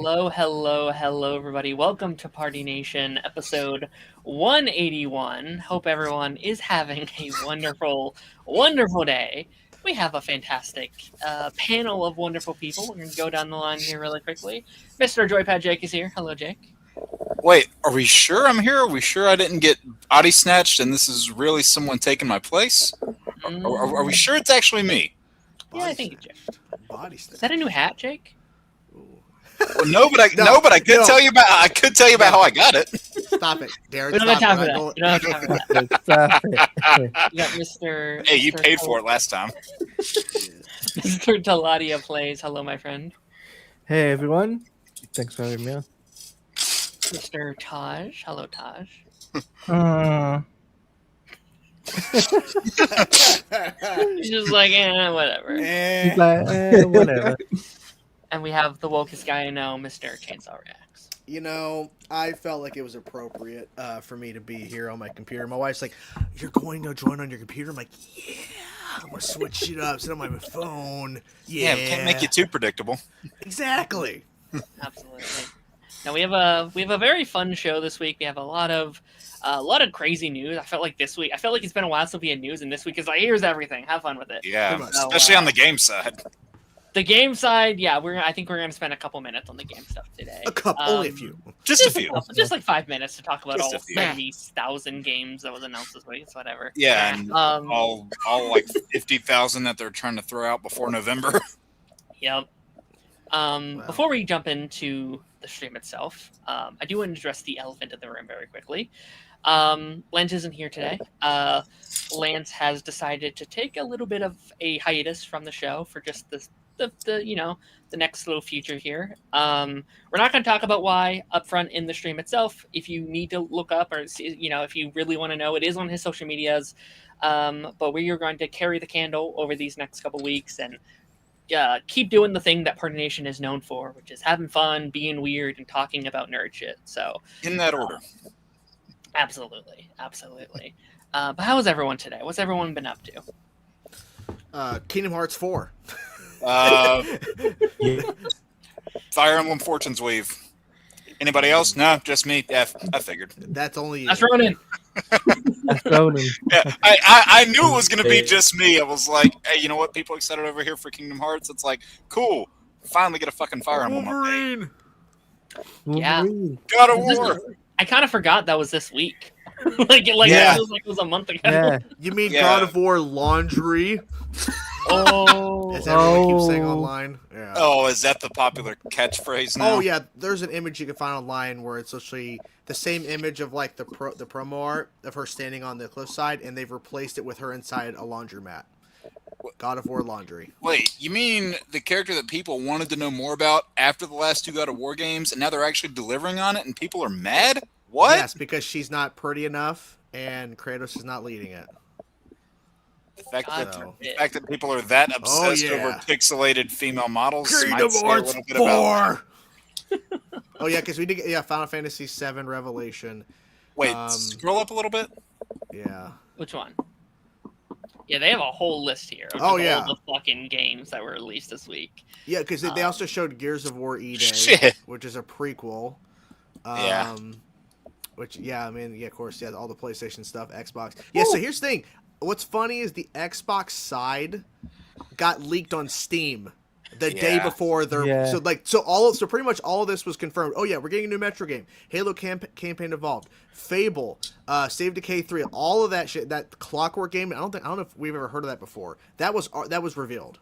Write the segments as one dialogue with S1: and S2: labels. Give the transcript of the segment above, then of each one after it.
S1: Hello, everybody. Welcome to Party Nation, episode 181. Hope everyone is having a wonderful day. We have a fantastic panel of wonderful people. We're going to go down the line here really quickly. Mr. Joypad Jake is here. Hello, Jake.
S2: Wait, are we sure I'm here? Are we sure I didn't get body snatched and this is really someone taking my place? Are we sure it's actually me?
S1: Yeah, I think it's Jake.
S3: Body snatched.
S1: Is that a new hat, Jake?
S2: Well, no, but I could tell you about. I could tell you about how I got it.
S3: Stop it, Derek.
S1: We don't have time for that. We don't have time for that. You got Mr.
S2: Hey, you paid for it last time.
S1: Mr. Taladia plays. Hello, my friend.
S4: Hey everyone, thanks for having me on.
S1: Mr. Taj. Hello, Taj. He's just like, whatever.
S4: Whatever.
S1: And we have the wokest guy I know, Mr. Chainsaw Reacts.
S3: You know, I felt like it was appropriate for me to be here on my computer. My wife's like, "You're going to join on your computer?" I'm like, "Yeah, I'm gonna switch it up. Sit on my phone." Yeah,
S2: we can't make you too predictable.
S3: Exactly.
S1: Absolutely. Now we have a very fun show this week. We have a lot of crazy news. I felt like it's been a while since we had news, and this week is like, here's everything. Have fun with it.
S2: Yeah,
S1: So,
S2: especially on the game side.
S1: The game side, yeah, I think we're gonna spend a couple minutes on the game stuff today.
S3: Only a few.
S2: Just a few.
S1: Just like 5 minutes to talk about
S2: Just
S1: all
S2: a few.
S1: 70,000 games that was announced this week. It's whatever.
S2: Yeah, and all like 50,000 that they're trying to throw out before November.
S1: Yep. Before we jump into the stream itself, I do want to address the elephant in the room very quickly. Lance isn't here today. Lance has decided to take a little bit of a hiatus from the show for just the next little future here. We're not going to talk about why up front in the stream itself. If you need to look up or see, if you really want to know, it is on his social medias. But we are going to carry the candle over these next couple weeks and keep doing the thing that Party Nation is known for, which is having fun, being weird, and talking about nerd shit. So
S2: In that order.
S1: absolutely. But how is everyone today? What's everyone been up to?
S3: Kingdom Hearts 4.
S2: Fire Emblem Fortune's Weave. Anybody else? No, just me. Yeah, I figured.
S3: That's only you.
S1: That's Ronan.
S2: Yeah, I knew it was going to be just me. I was like, hey, you know what? People excited over here for Kingdom Hearts. It's like, cool. Finally get a fucking Fire Emblem update.
S1: Yeah.
S2: God of War.
S1: I kind of forgot that was this week. It feels like it was a month ago.
S4: Yeah.
S3: You mean
S2: Yeah.
S3: God of War Laundry?
S1: Oh.
S3: As everyone keeps saying online. Yeah.
S2: Oh, is that the popular catchphrase now?
S3: Oh yeah, there's an image you can find online where it's literally the same image of like the promo art of her standing on the cliffside, and they've replaced it with her inside a laundromat. God of War Laundry.
S2: Wait, you mean the character that people wanted to know more about after the last two God of War games, and now they're actually delivering on it, and people are mad? What?
S3: Yes, because she's not pretty enough, and Kratos is not leading it.
S2: The fact
S3: God.
S2: that people are that obsessed
S3: yeah.
S2: over pixelated female models
S3: Kingdom
S2: might say a
S3: Hearts
S2: little bit about.
S3: 4. Oh yeah, because we did get Final Fantasy VII Revelation.
S2: Wait, scroll up a little bit.
S3: Yeah.
S1: Which one? Yeah, they have a whole list here of
S3: Oh,
S1: all
S3: yeah.
S1: the fucking games that were released this week.
S3: Yeah, because they also showed Gears of War E-Day,
S2: Shit.
S3: which is a prequel.
S2: Yeah.
S3: Which, yeah, I mean, yeah, of course, yeah, all the PlayStation stuff, Xbox. Yeah, so here's the thing. What's funny is the Xbox side got leaked on Steam the day before their.
S4: Yeah.
S3: So pretty much all of this was confirmed. Oh yeah, we're getting a new Metro game. Halo campaign evolved. Fable, Save Decay 3, all of that shit. That Clockwork game. I don't know if we've ever heard of that before. That was revealed.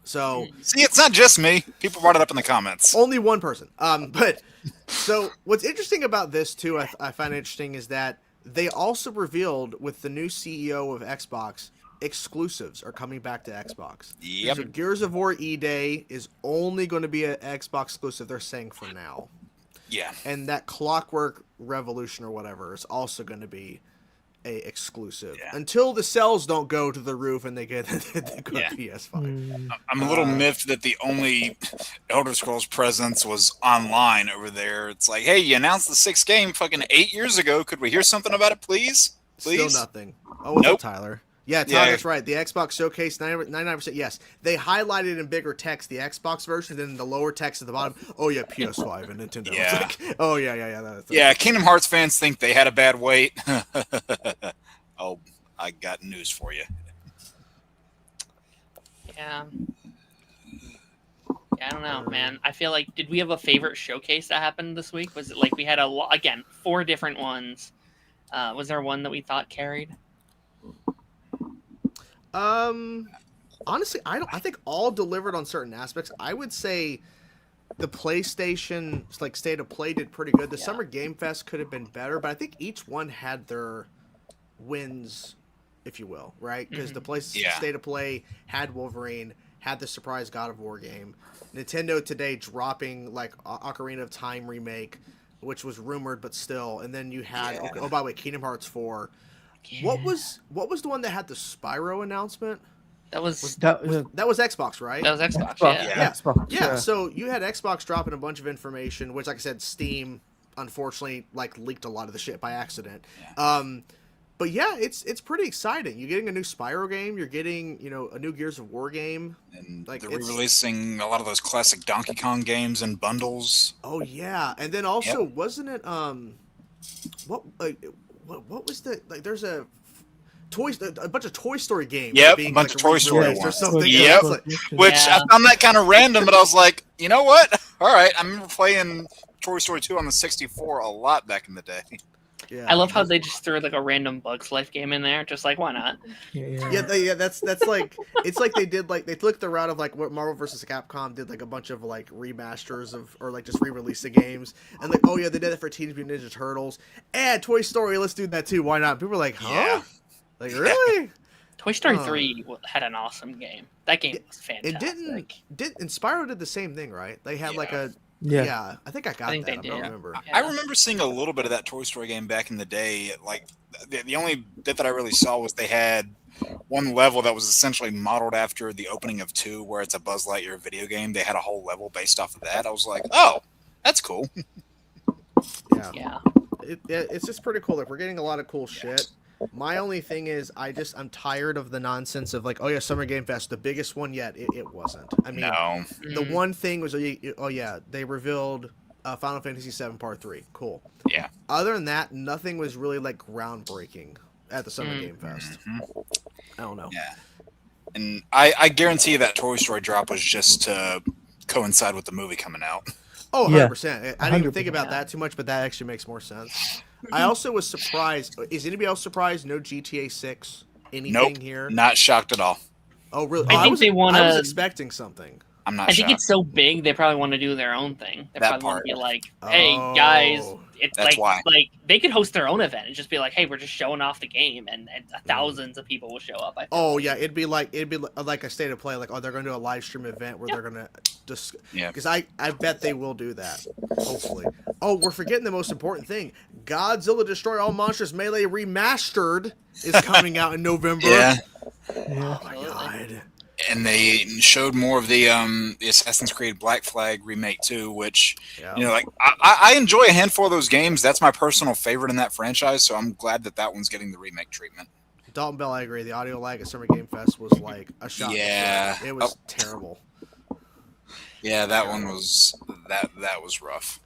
S3: So
S2: See, it's not just me. People brought it up in the comments.
S3: only one person. But so what's interesting about this too, I find interesting is that they also revealed with the new CEO of Xbox, exclusives are coming back to Xbox.
S2: Yep.
S3: So Gears of War E-Day is only going to be an Xbox exclusive. They're saying for now,
S2: Yeah.
S3: and that Clockwork Revolution or whatever is also going to be a exclusive until the sales don't go to the roof and they go PS5.
S2: I'm a little miffed that the only Elder Scrolls presence was online over there. It's like, hey, you announced the 6th game fucking 8 years ago. Could we hear something about it, please?
S3: Still nothing. Oh, what's up, Tyler? Yeah, Todd, that's right. The Xbox Showcase, 99%. Yes, they highlighted in bigger text the Xbox version, then the lower text at the bottom. Oh yeah, PS5 and Nintendo.
S2: Yeah.
S3: It's like, oh yeah.
S2: Yeah, Kingdom Hearts fans think they had a bad wait. Oh, I got news for you.
S1: Yeah. I don't know, man. I feel like, did we have a favorite showcase that happened this week? Was it like we had again, 4 different ones? Was there one that we thought carried?
S3: Honestly, I think all delivered on certain aspects. I would say the PlayStation like State of Play did pretty good. The Summer Game Fest could have been better, but I think each one had their wins, if you will, right? Because the State of Play had Wolverine, had the surprise God of War game. Nintendo today dropping like Ocarina of Time remake, which was rumored but still, and then you had oh by the way, Kingdom Hearts 4. Yeah. What was the one that had the Spyro announcement?
S1: That was
S3: Xbox, right?
S1: That was Xbox.
S4: Xbox,
S3: yeah. So you had Xbox dropping a bunch of information, which, like I said, Steam unfortunately like leaked a lot of the shit by accident. Yeah. But yeah, it's pretty exciting. You're getting a new Spyro game. You're getting a new Gears of War game.
S2: And like they're re-releasing a lot of those classic Donkey Kong games in bundles.
S3: Oh yeah, and then also wasn't it what was the like? There's a bunch of Toy Story games.
S2: Yep,
S3: being,
S2: a bunch of Toy Story ones.
S3: Or something.
S2: Yep, which I found that kind of random, but I was like, you know what? All right, I remember playing Toy Story 2 on the 64 a lot back in the day.
S1: Yeah, I love how they just threw like a random Bugs Life game in there, just like why not?
S3: That's like it's like they took the route of like what Marvel vs. Capcom did, like a bunch of like remasters or like just re-release the games, and like they did it for Teenage Mutant Ninja Turtles and Toy Story. Let's do that too. Why not? People were like, huh? Yeah. Like really?
S1: Toy Story 3 had an awesome game. That game was fantastic.
S3: And Spyro did the same thing, right? They had like a I think I got that. I don't remember.
S2: I remember seeing a little bit of that Toy Story game back in the day. Like the only bit that I really saw was they had one level that was essentially modeled after the opening of 2, where it's a Buzz Lightyear video game. They had a whole level based off of that. I was like, oh, that's cool.
S3: Yeah. It's just pretty cool. Like we're getting a lot of cool shit. My only thing is, I'm tired of the nonsense of like, oh yeah, Summer Game Fest, the biggest one yet. It wasn't. I mean, the one thing was, oh yeah, they revealed Final Fantasy VII Part 3. Cool.
S2: Yeah.
S3: Other than that, nothing was really like groundbreaking at the Summer Game Fest. I don't know.
S2: Yeah. And I guarantee you that Toy Story drop was just to coincide with the movie coming out.
S3: Oh, 100%. I didn't even think about that too much, but that actually makes more sense. I also was surprised. Is anybody else surprised? No GTA 6? Anything here?
S2: Not shocked at all.
S3: Oh, really?
S1: I think they want to.
S3: I was expecting something.
S2: I'm not.
S1: I think it's so big they probably want to do their own thing. They
S2: that
S1: probably want
S2: part.
S1: to be like, "Hey guys, it's
S2: That's
S1: like they could host their own event and just be like, hey, we're just showing off the game, and thousands of people will show up."
S3: Yeah, it'd be like a State of Play. Like, they're going to do a live stream event where they're going to just because I bet they will do that. Hopefully. Oh, we're forgetting the most important thing: Godzilla Destroy All Monsters Melee Remastered is coming out in November.
S2: Yeah.
S3: Oh my god.
S2: And they showed more of the Assassin's Creed Black Flag remake too, which I enjoy a handful of those games. That's my personal favorite in that franchise, so I'm glad that one's getting the remake treatment.
S3: Dalton Bell, I agree. The audio lag at Summer Game Fest was like a shot.
S2: Yeah,
S3: it was terrible.
S2: Yeah, that one was that was rough.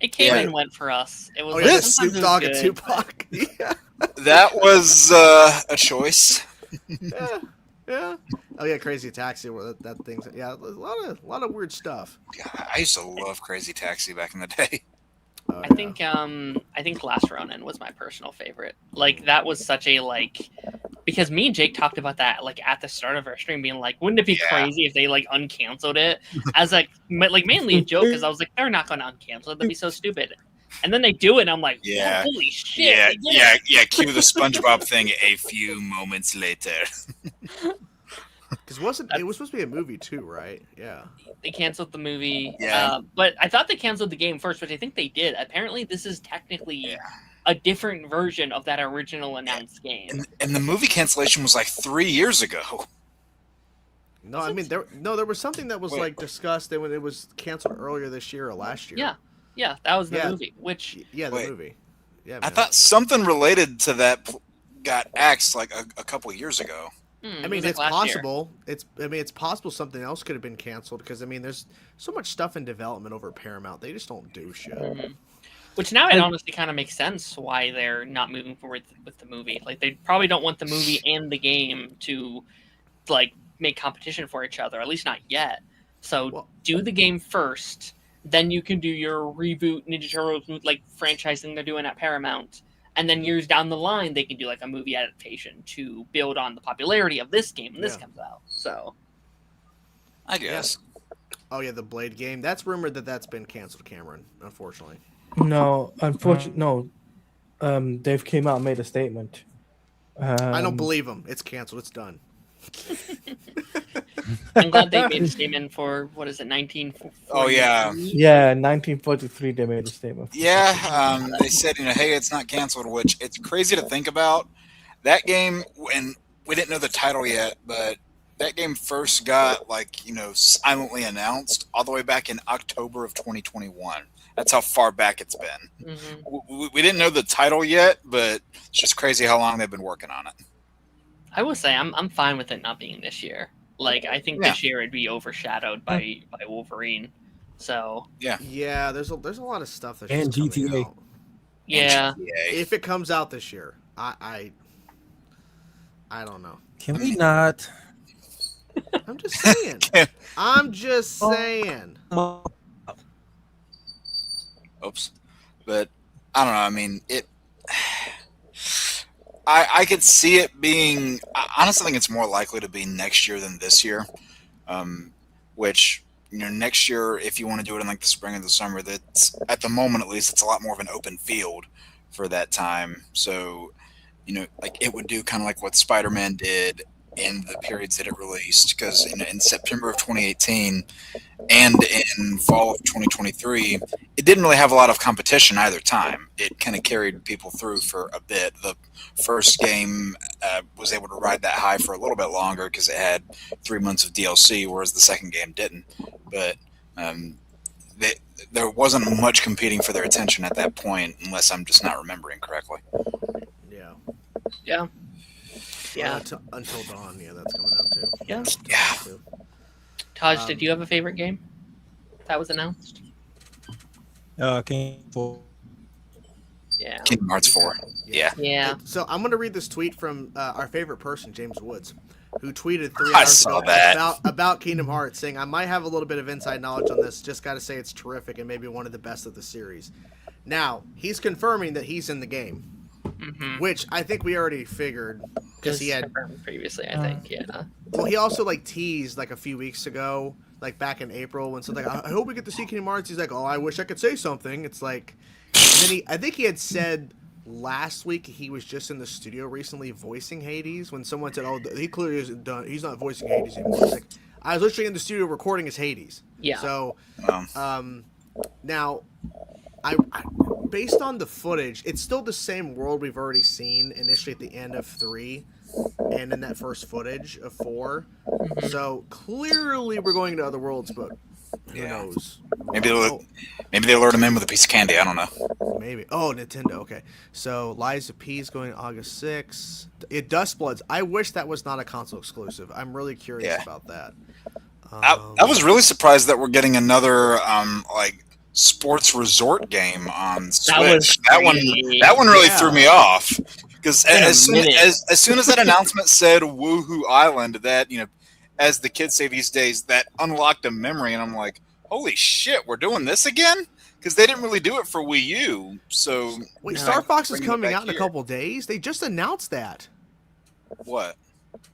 S1: It came and went for us. It was
S3: like Snoop Dogg and Tupac.
S2: Yeah. That was a choice.
S3: Yeah. Oh yeah, Crazy Taxi. That thing's a lot of weird stuff.
S2: God, I used to love Crazy Taxi back in the day.
S3: Oh,
S1: I think Last Ronin was my personal favorite. Like that was such a because me and Jake talked about that like at the start of our stream, being like, wouldn't it be crazy if they like uncanceled it as mainly a joke, because I was like, they're not going to uncancel it. That'd be so stupid. And then they do it, and I'm like, holy shit!
S2: Yeah. Cue the SpongeBob thing a few moments later.
S3: Because it was supposed to be a movie too, right? Yeah.
S1: They canceled the movie.
S2: Yeah.
S1: But I thought they canceled the game first, which I think they did. Apparently, this is technically a different version of that original announced game.
S2: And the movie cancellation was like 3 years ago.
S3: No, I mean there was something that was discussed when it was canceled earlier this year or last year.
S1: Yeah, that was the movie. Which
S3: the movie. Yeah,
S2: I thought something related to that got axed like a couple of years ago.
S3: I mean, it's possible. It's possible something else could have been canceled because there's so much stuff in development over at Paramount. They just don't do shit.
S1: Mm-hmm. Which now it honestly kind of makes sense why they're not moving forward with the movie. Like they probably don't want the movie and the game to like make competition for each other. At least not yet. So do the game first, then you can do your reboot Ninja Turtles like franchising they're doing at Paramount. And then years down the line, they can do like a movie adaptation to build on the popularity of this game when this comes out. So,
S2: I guess.
S3: Oh yeah, the Blade game. That's rumored that's been canceled, Cameron. Unfortunately.
S4: No, unfortunately, no. Dave came out and made a statement.
S3: I don't believe him. It's canceled. It's done.
S1: I'm glad they made a statement for what is it, 1943?
S2: Oh yeah,
S4: yeah, 1943. They made a statement.
S2: Yeah, they said hey, it's not canceled, which it's crazy to think about. That game, and we didn't know the title yet, but that game first got silently announced all the way back in October of 2021. That's how far back it's been. Mm-hmm. We didn't know the title yet, but it's just crazy how long they've been working on it.
S1: I will say I'm fine with it not being this year. Like I think this year it'd be overshadowed by Wolverine. So
S3: yeah, there's a lot of stuff that's
S5: and
S3: just
S5: GTA.
S3: out.
S1: Yeah,
S2: GTA.
S3: If it comes out this year, I don't know.
S5: Can we not?
S3: I'm just saying. I'm just saying.
S2: Oops, but I don't know. I mean, I could see it being. I honestly think it's more likely to be next year than this year. Which next year, if you want to do it in like the spring or the summer, that's at the moment at least, it's a lot more of an open field for that time. So, like it would do kind of like what Spider-Man did in the periods that it released, because in September of 2018 and in fall of 2023, it didn't really have a lot of competition either time. It kind of carried people through for a bit. The first game was able to ride that high for a little bit longer because it had 3 months of DLC, whereas the second game didn't. But there wasn't much competing for their attention at that point, unless I'm just not remembering correctly.
S3: Yeah.
S1: Yeah.
S3: Until Dawn, that's coming out too.
S1: Yeah. Taj, did you have a favorite game that was announced?
S5: Kingdom 4.
S1: Yeah.
S2: Kingdom Hearts 4. Yeah.
S3: So I'm going to read this tweet from our favorite person, James Woods, who tweeted 3 hours ago about Kingdom Hearts, saying, I might have a little bit of inside knowledge on this. Just got to say it's terrific and maybe one of the best of the series. Now, he's confirming that he's in the game. Mm-hmm. Which I think we already figured because he had
S1: previously. I think, yeah.
S3: Well, he also teased a few weeks ago, back in April, when something I hope we get to see Kingdom Hearts. He's like, oh, I wish I could say something. It's like, and then I think he had said last week he was just in the studio recently voicing Hades. When someone said, oh, he clearly isn't done. He's not voicing Hades anymore. It's like, I was literally in the studio recording as Hades.
S1: Yeah.
S3: So, now. I based on the footage, it's still the same world we've already seen initially at the end of 3 and in that first footage of 4. Mm-hmm. So clearly we're going to other worlds, but who knows?
S2: Maybe they lured him in with a piece of candy. I don't know.
S3: Maybe. Oh, Nintendo. Okay. So Lies of P is going August 6th. Dust Bloods. I wish that was not a console exclusive. I'm really curious about that.
S2: I was really surprised that we're getting another sports resort game on Switch. That one really threw me off, because as soon as that announcement said Woohoo Island, that as the kids say these days, that unlocked a memory, and I'm like, holy shit, we're doing this again? Because they didn't really do it for Wii U. So
S3: wait, Star Fox is coming out in a couple days. They just announced that.
S2: What?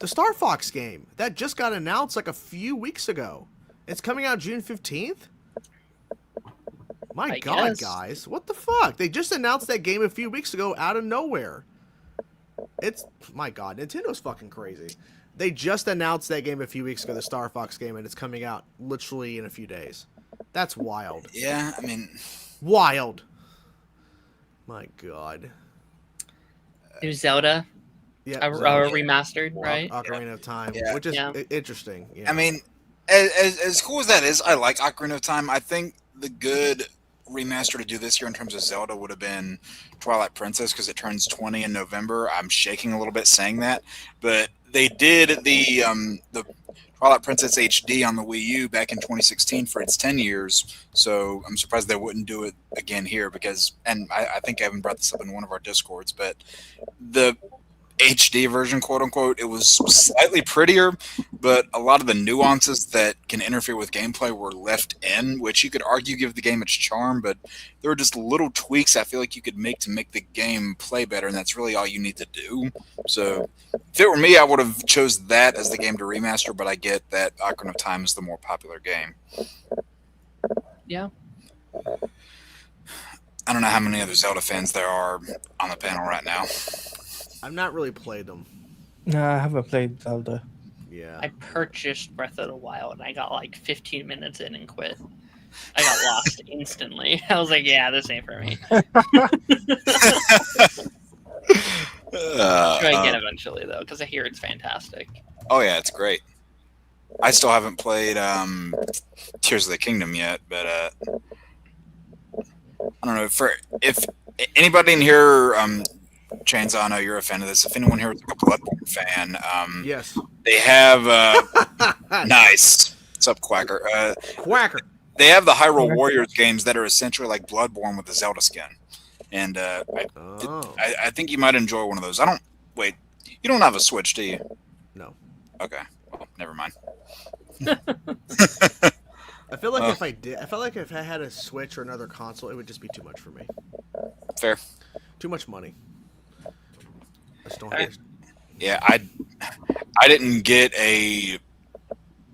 S3: The Star Fox game that just got announced a few weeks ago. It's coming out June 15th. My God, guys. What the fuck? They just announced that game a few weeks ago out of nowhere. My God, Nintendo's fucking crazy. They just announced that game a few weeks ago, the Star Fox game, and it's coming out literally in a few days. That's wild.
S2: Yeah, I mean...
S3: Wild. My God.
S1: New Zelda.
S3: Yeah.
S1: Remastered, right?
S3: Ocarina of Time, which is interesting.
S2: I mean, as cool as that is, I like Ocarina of Time. I think the good remaster to do this year in terms of Zelda would have been Twilight Princess because it turns 20 in November. I'm shaking a little bit saying that, but they did the Twilight Princess HD on the Wii U back in 2016 for its 10 years. So I'm surprised they wouldn't do it again here because, and I think I haven't brought this up in one of our Discords, but the HD version, quote unquote, it was slightly prettier, but a lot of the nuances that can interfere with gameplay were left in, which you could argue give the game its charm, but there were just little tweaks I feel like you could make to make the game play better, and that's really all you need to do. So if it were me, I would have chose that as the game to remaster, but I get that Ocarina of Time is the more popular game.
S1: Yeah.
S2: I don't know how many other Zelda fans there are on the panel right now.
S3: I've not really played them.
S4: No, I haven't played Zelda.
S3: Yeah.
S1: I purchased Breath of the Wild and I got like 15 minutes in and quit. I got lost instantly. I was like, yeah, this ain't for me. Try again eventually though, because I hear it's fantastic.
S2: Oh yeah, it's great. I still haven't played Tears of the Kingdom yet, but I don't know if anybody in here. Chainsaw, I know you're a fan of this. If anyone here is like a Bloodborne fan,
S3: Yes.
S2: they have nice. What's up, Quacker?
S3: Quacker.
S2: They have the Hyrule Warriors games that are essentially like Bloodborne with the Zelda skin, and I think you might enjoy one of those. Wait. You don't have a Switch, do you?
S3: No.
S2: Okay. Well, never mind.
S3: I feel like if I had a Switch or another console, it would just be too much for me.
S2: Fair.
S3: Too much money. I just don't have
S2: Yeah, I didn't get a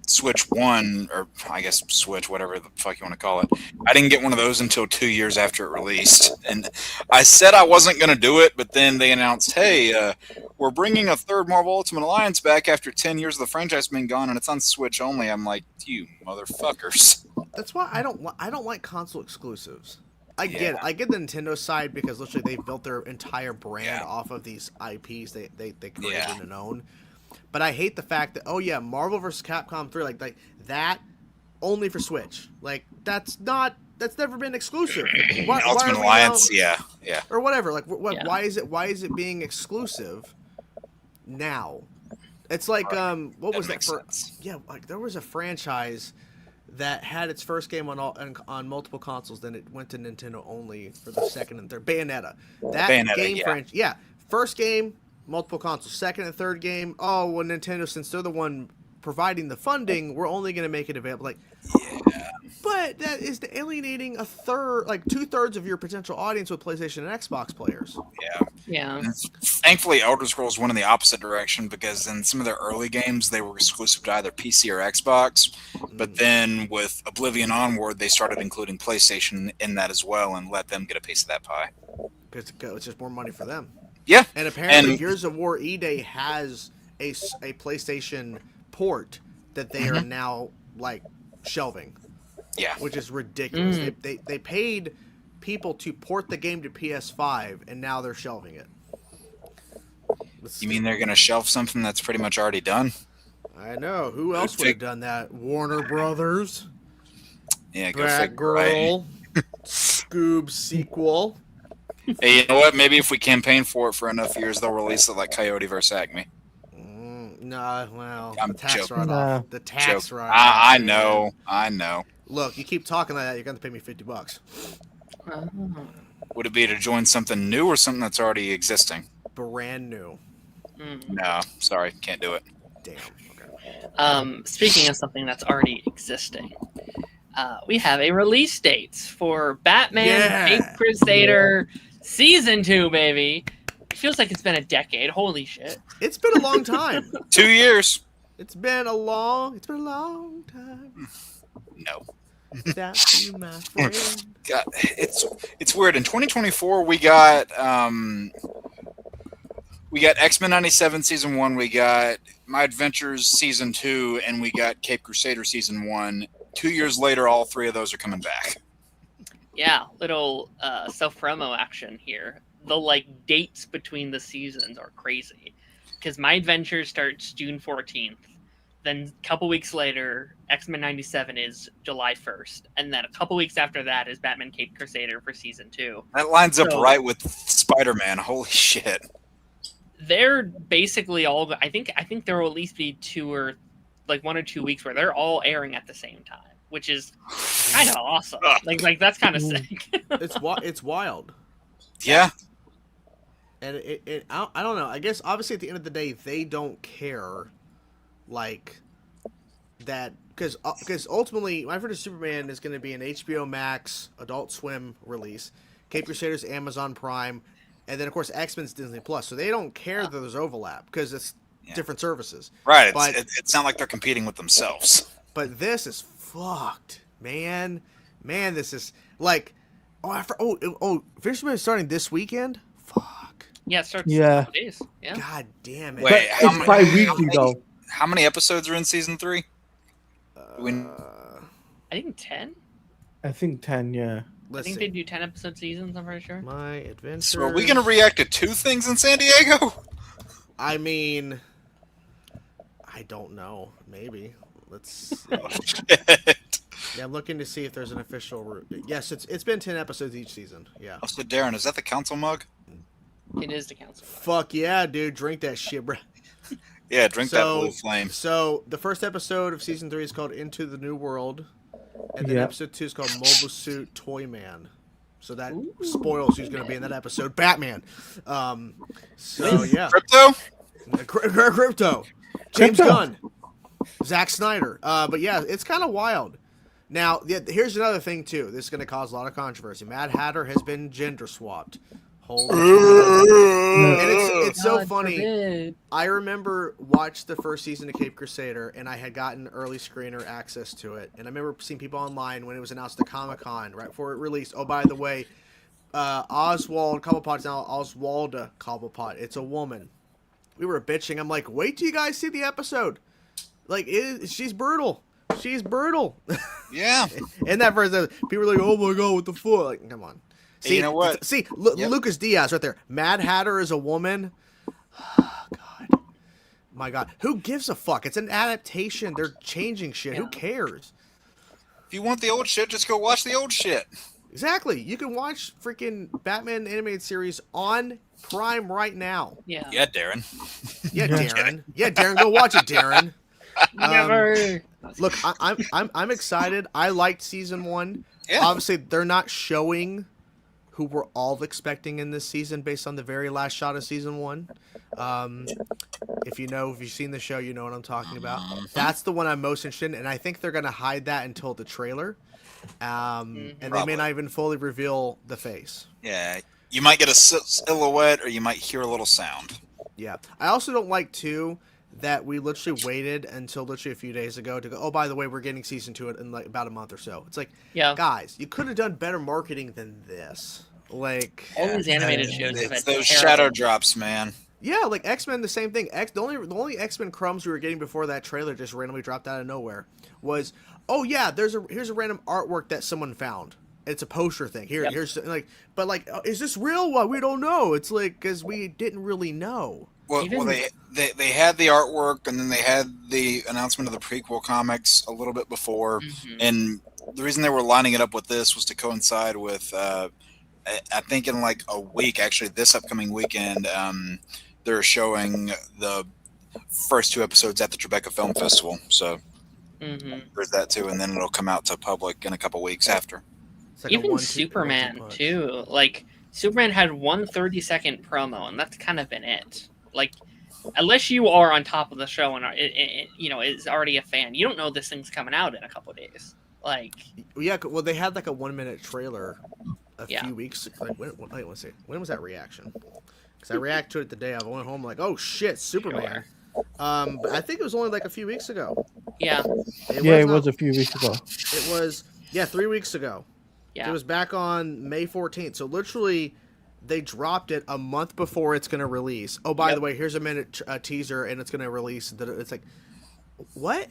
S2: Switch 1, or I guess Switch, whatever the fuck you want to call it. I didn't get one of those until 2 years after it released. And I said I wasn't going to do it, but then they announced, hey, we're bringing a third Marvel Ultimate Alliance back after 10 years of the franchise being gone, and it's on Switch only. I'm like, you motherfuckers.
S3: That's why I don't like console exclusives. I get the Nintendo side because literally they built their entire brand off of these IPs they created and own. But I hate the fact that Marvel vs. Capcom 3 like that only for Switch. Like that's never been exclusive.
S2: Ultimate Alliance,
S3: or whatever. Like why is it being exclusive now? It's like what was that for?
S2: Sense.
S3: Yeah, like there was a franchise that had its first game on multiple consoles, then it went to Nintendo only for the second and third. Bayonetta. First game, multiple consoles. Second and third game, Nintendo, since they're the one providing the funding, we're only going to make it available. Like, but that is alienating two-thirds of your potential audience with PlayStation and Xbox players.
S1: Yeah.
S2: And thankfully, Elder Scrolls went in the opposite direction because in some of their early games, they were exclusive to either PC or Xbox. But then with Oblivion onward, they started including PlayStation in that as well and let them get a piece of that pie.
S3: Because it's just more money for them.
S2: Yeah.
S3: And apparently, Gears of War E-Day has a PlayStation port that they are now, shelving.
S2: Yeah.
S3: Which is ridiculous. They paid people to port the game to PS5, and now they're shelving it.
S2: You mean they're going to shelf something that's pretty much already done?
S3: I know. Who else would have done that? Warner Brothers.
S2: Yeah, go
S3: Batgirl. Scoob sequel.
S2: Hey, you know what? Maybe if we campaign for it for enough years, they'll release it like Coyote vs. Acme.
S3: Well,
S2: I'm
S3: the tax
S2: joking.
S3: write-off. The tax write-off.
S2: I know.
S3: Look, you keep talking like that, you're going to pay me $50.
S2: Would it be to join something new or something that's already existing?
S3: Brand new.
S2: No, sorry, can't do it.
S3: Damn. Okay.
S1: Speaking of something that's already existing, we have a release date for Batman Caped Crusader Season 2, baby. It feels like it's been a decade. Holy shit.
S3: It's been a long time.
S2: 2 years.
S3: It's been a long time.
S2: No.
S3: That's you, my friend.
S2: God, it's weird. In 2024, we got X-Men 97 Season 1, we got My Adventures Season 2, and we got Caped Crusader Season 1. 2 years later, all three of those are coming back.
S1: Yeah, little self-promo action here. The dates between the seasons are crazy. Because My Adventure starts June 14th. Then a couple weeks later, X-Men 97 is July 1st. And then a couple weeks after that is Batman Caped Crusader for season 2.
S2: That lines up
S1: So-
S2: right with Spider-Man. Holy shit.
S1: They're basically all. I think there will at least be 1 or 2 weeks where they're all airing at the same time, which is kind of awesome. Like that's kind of sick.
S3: It's wild.
S2: Yeah.
S3: And I don't know. I guess obviously at the end of the day, they don't care, like that, because ultimately, My Friend Superman is going to be an HBO Max, Adult Swim release. Cape Crusaders Amazon Prime, and then of course X-Men's Disney Plus. So they don't care that there's overlap because it's different services.
S2: Right.
S3: But
S2: It's not like they're competing with themselves.
S3: but this is fucked, man. Man, this is like Fisherman is starting this weekekend. Fuck.
S1: Yeah, it starts in
S4: Yeah.
S1: a couple days. Yeah.
S3: God damn it.
S2: Wait,
S4: But
S2: how
S4: it's
S2: many-
S4: bi-weekly though.
S2: How many episodes are in season 3?
S1: I think 10.
S4: I think 10. Yeah.
S1: I
S3: Let's
S1: think
S3: see.
S1: they do 10 episode seasons, I'm pretty sure.
S3: My Adventure.
S2: So are we going to react to 2 things in San Diego?
S3: I mean, I don't know. Maybe. Let's see.
S2: Shit.
S3: Yeah, I'm looking to see if there's an official route. Yes, it's been 10 episodes each season. Yeah.
S2: Oh, so Darren, is that the council mug?
S1: It is the council.
S3: Fuck yeah, dude. Drink that shit, bro.
S2: Yeah, drink that blue flame.
S3: So the first episode of season 3 is called Into the New World, and then
S4: Yeah.
S3: episode 2 is called Mobile Suit Toy Man. So that spoils who's going to be in that episode. Batman. So yeah,
S2: Crypto?
S3: Crypto, James
S4: Crypto.
S3: Gunn, Zack Snyder. But yeah, it's kind of wild. Now, here's another thing too. This is going to cause a lot of controversy. Mad Hatter has been gender swapped. Holy shit. And it's so
S1: God
S3: funny.
S1: forbid.
S3: I remember watched the first season of Cape Crusader, and I had gotten early screener access to it. And I remember seeing people online when it was announced at Comic-Con, right before it released. Oh, by the way, Oswald Cobblepot is now Oswalda Cobblepot. It's a woman. We were bitching. I'm like, wait till you guys see the episode. Like, she's brutal. She's brutal.
S2: Yeah.
S3: And that first episode, people were like, oh my god, what the fuck? Like, come on. See,
S2: you know what?
S3: See,
S2: Yep.
S3: Lucas Diaz right there. Mad Hatter is a woman. God. My God. Who gives a fuck? It's an adaptation. They're changing shit. Who cares?
S2: If you want the old shit, just go watch the old shit.
S3: Exactly. You can watch freaking Batman animated series on Prime right now.
S1: Yeah.
S2: Yeah, Darren.
S3: Yeah, Darren. Yeah, Darren, go watch it, Darren.
S1: Never.
S3: Look, I'm excited. I liked season 1.
S2: Yeah.
S3: Obviously, they're not showing who we're all expecting in this season based on the very last shot of season 1. If you've seen the show, you know what I'm talking about. That's the one I'm most interested in, and I think they're gonna hide that until the trailer. And they
S2: Probably.
S3: may not even fully reveal the face.
S2: Yeah. You might get a silhouette or you might hear a little sound.
S3: Yeah. I also don't like too that we literally waited until literally a few days ago to go, oh, by the way, we're getting season 2 in like about a month or so. It's like,
S1: Yeah.
S3: guys, you could have done better marketing than this. Like,
S1: All these animated shows have
S2: It's
S1: been
S2: those
S1: terrible.
S2: shadow drops, man.
S3: yeah, like X-Men, the same thing. The only X-Men crumbs we were getting before that trailer just randomly dropped out of nowhere was, oh yeah, here's a random artwork that someone found. It's a poster thing.
S1: Yep.
S3: Here's like, but like, is this real? Well, we don't know. It's like because we didn't really know.
S2: Well,
S1: Even-
S2: they had the artwork, and then they had the announcement of the prequel comics a little bit before.
S1: Mhm.
S2: And the reason they were lining it up with this was to coincide with, I think in like a week, actually, this upcoming weekend, they're showing the first 2 episodes at the Tribeca Film Festival. So
S1: Mhm.
S2: there's that too, and then it'll come out to public in a couple weeks after.
S3: It's like a
S1: Even
S3: 1-2
S1: Superman
S3: punch.
S1: too. Like Superman had one 30-second promo, and that's kind of been it. Like, unless you are on top of the show and is already a fan, you don't know this thing's coming out in a couple of days. Like,
S3: Yeah, well, they had like a 1-minute trailer a
S1: Yeah.
S3: few weeks. Like, wait, let's see. When was that reaction? Because I reacted to it the day I went home. Like, oh shit, Superman. But I think it was only like a few weeks ago.
S1: yeah,
S4: It was a few weeks ago.
S3: It was 3 weeks ago.
S1: yeah.
S3: It was back on May 14th. So literally, they dropped it a month before it's going to release. Oh, by the way, here's a minute teaser, and it's going to release. It's like, what?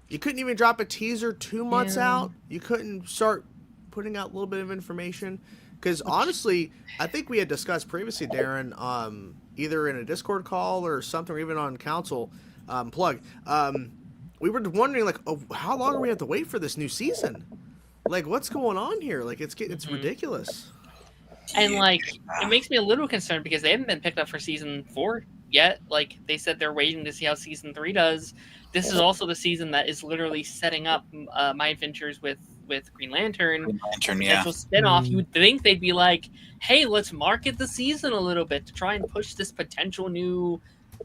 S3: You couldn't even drop a teaser 2 months
S1: Yeah.
S3: out? You couldn't start putting out a little bit of information? Because honestly, I think we had discussed previously, Darren, either in a Discord call or something, or even on Council plug. we were wondering like, oh, how long are we have to wait for this new season? Like, what's going on here? Like, it's ridiculous.
S1: And like, it makes me a little concerned because they haven't been picked up for season 4 yet. Like, they said they're waiting to see how season 3 does. This is also the season that is literally setting up my adventures with Green Lantern. Potential spinoff. You would think they'd be like, hey, let's market the season a little bit to try and push this potential new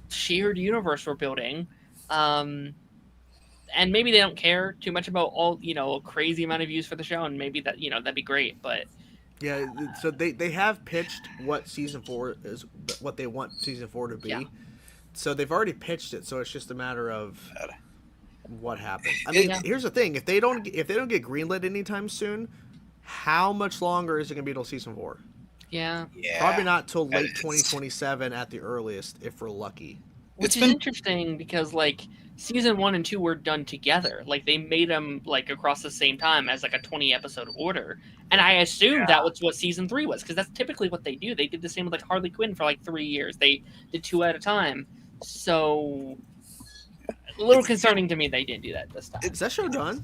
S1: shared universe we're building. And maybe they don't care too much about all, a crazy amount of views for the show, and maybe that, that'd be great, but
S3: yeah, so they have pitched what season 4 is, what they want season 4 to be. Yeah. So they've already pitched it, so it's just a matter of what happens. I mean, here's the thing: if they don't get greenlit anytime soon, how much longer is it going to be till season 4?
S1: Yeah.
S3: Probably not till late 2027 at the earliest, if we're lucky.
S1: Which is interesting because like season 1 and 2 were done together. Like they made them like across the same time as like a 20 episode order, and I assumed that was what season 3 was because that's typically what they do. They did the same with like Harley Quinn for like 3 years. They did 2 at a time. So a little concerning to me they didn't do that this time.
S3: Is that show done?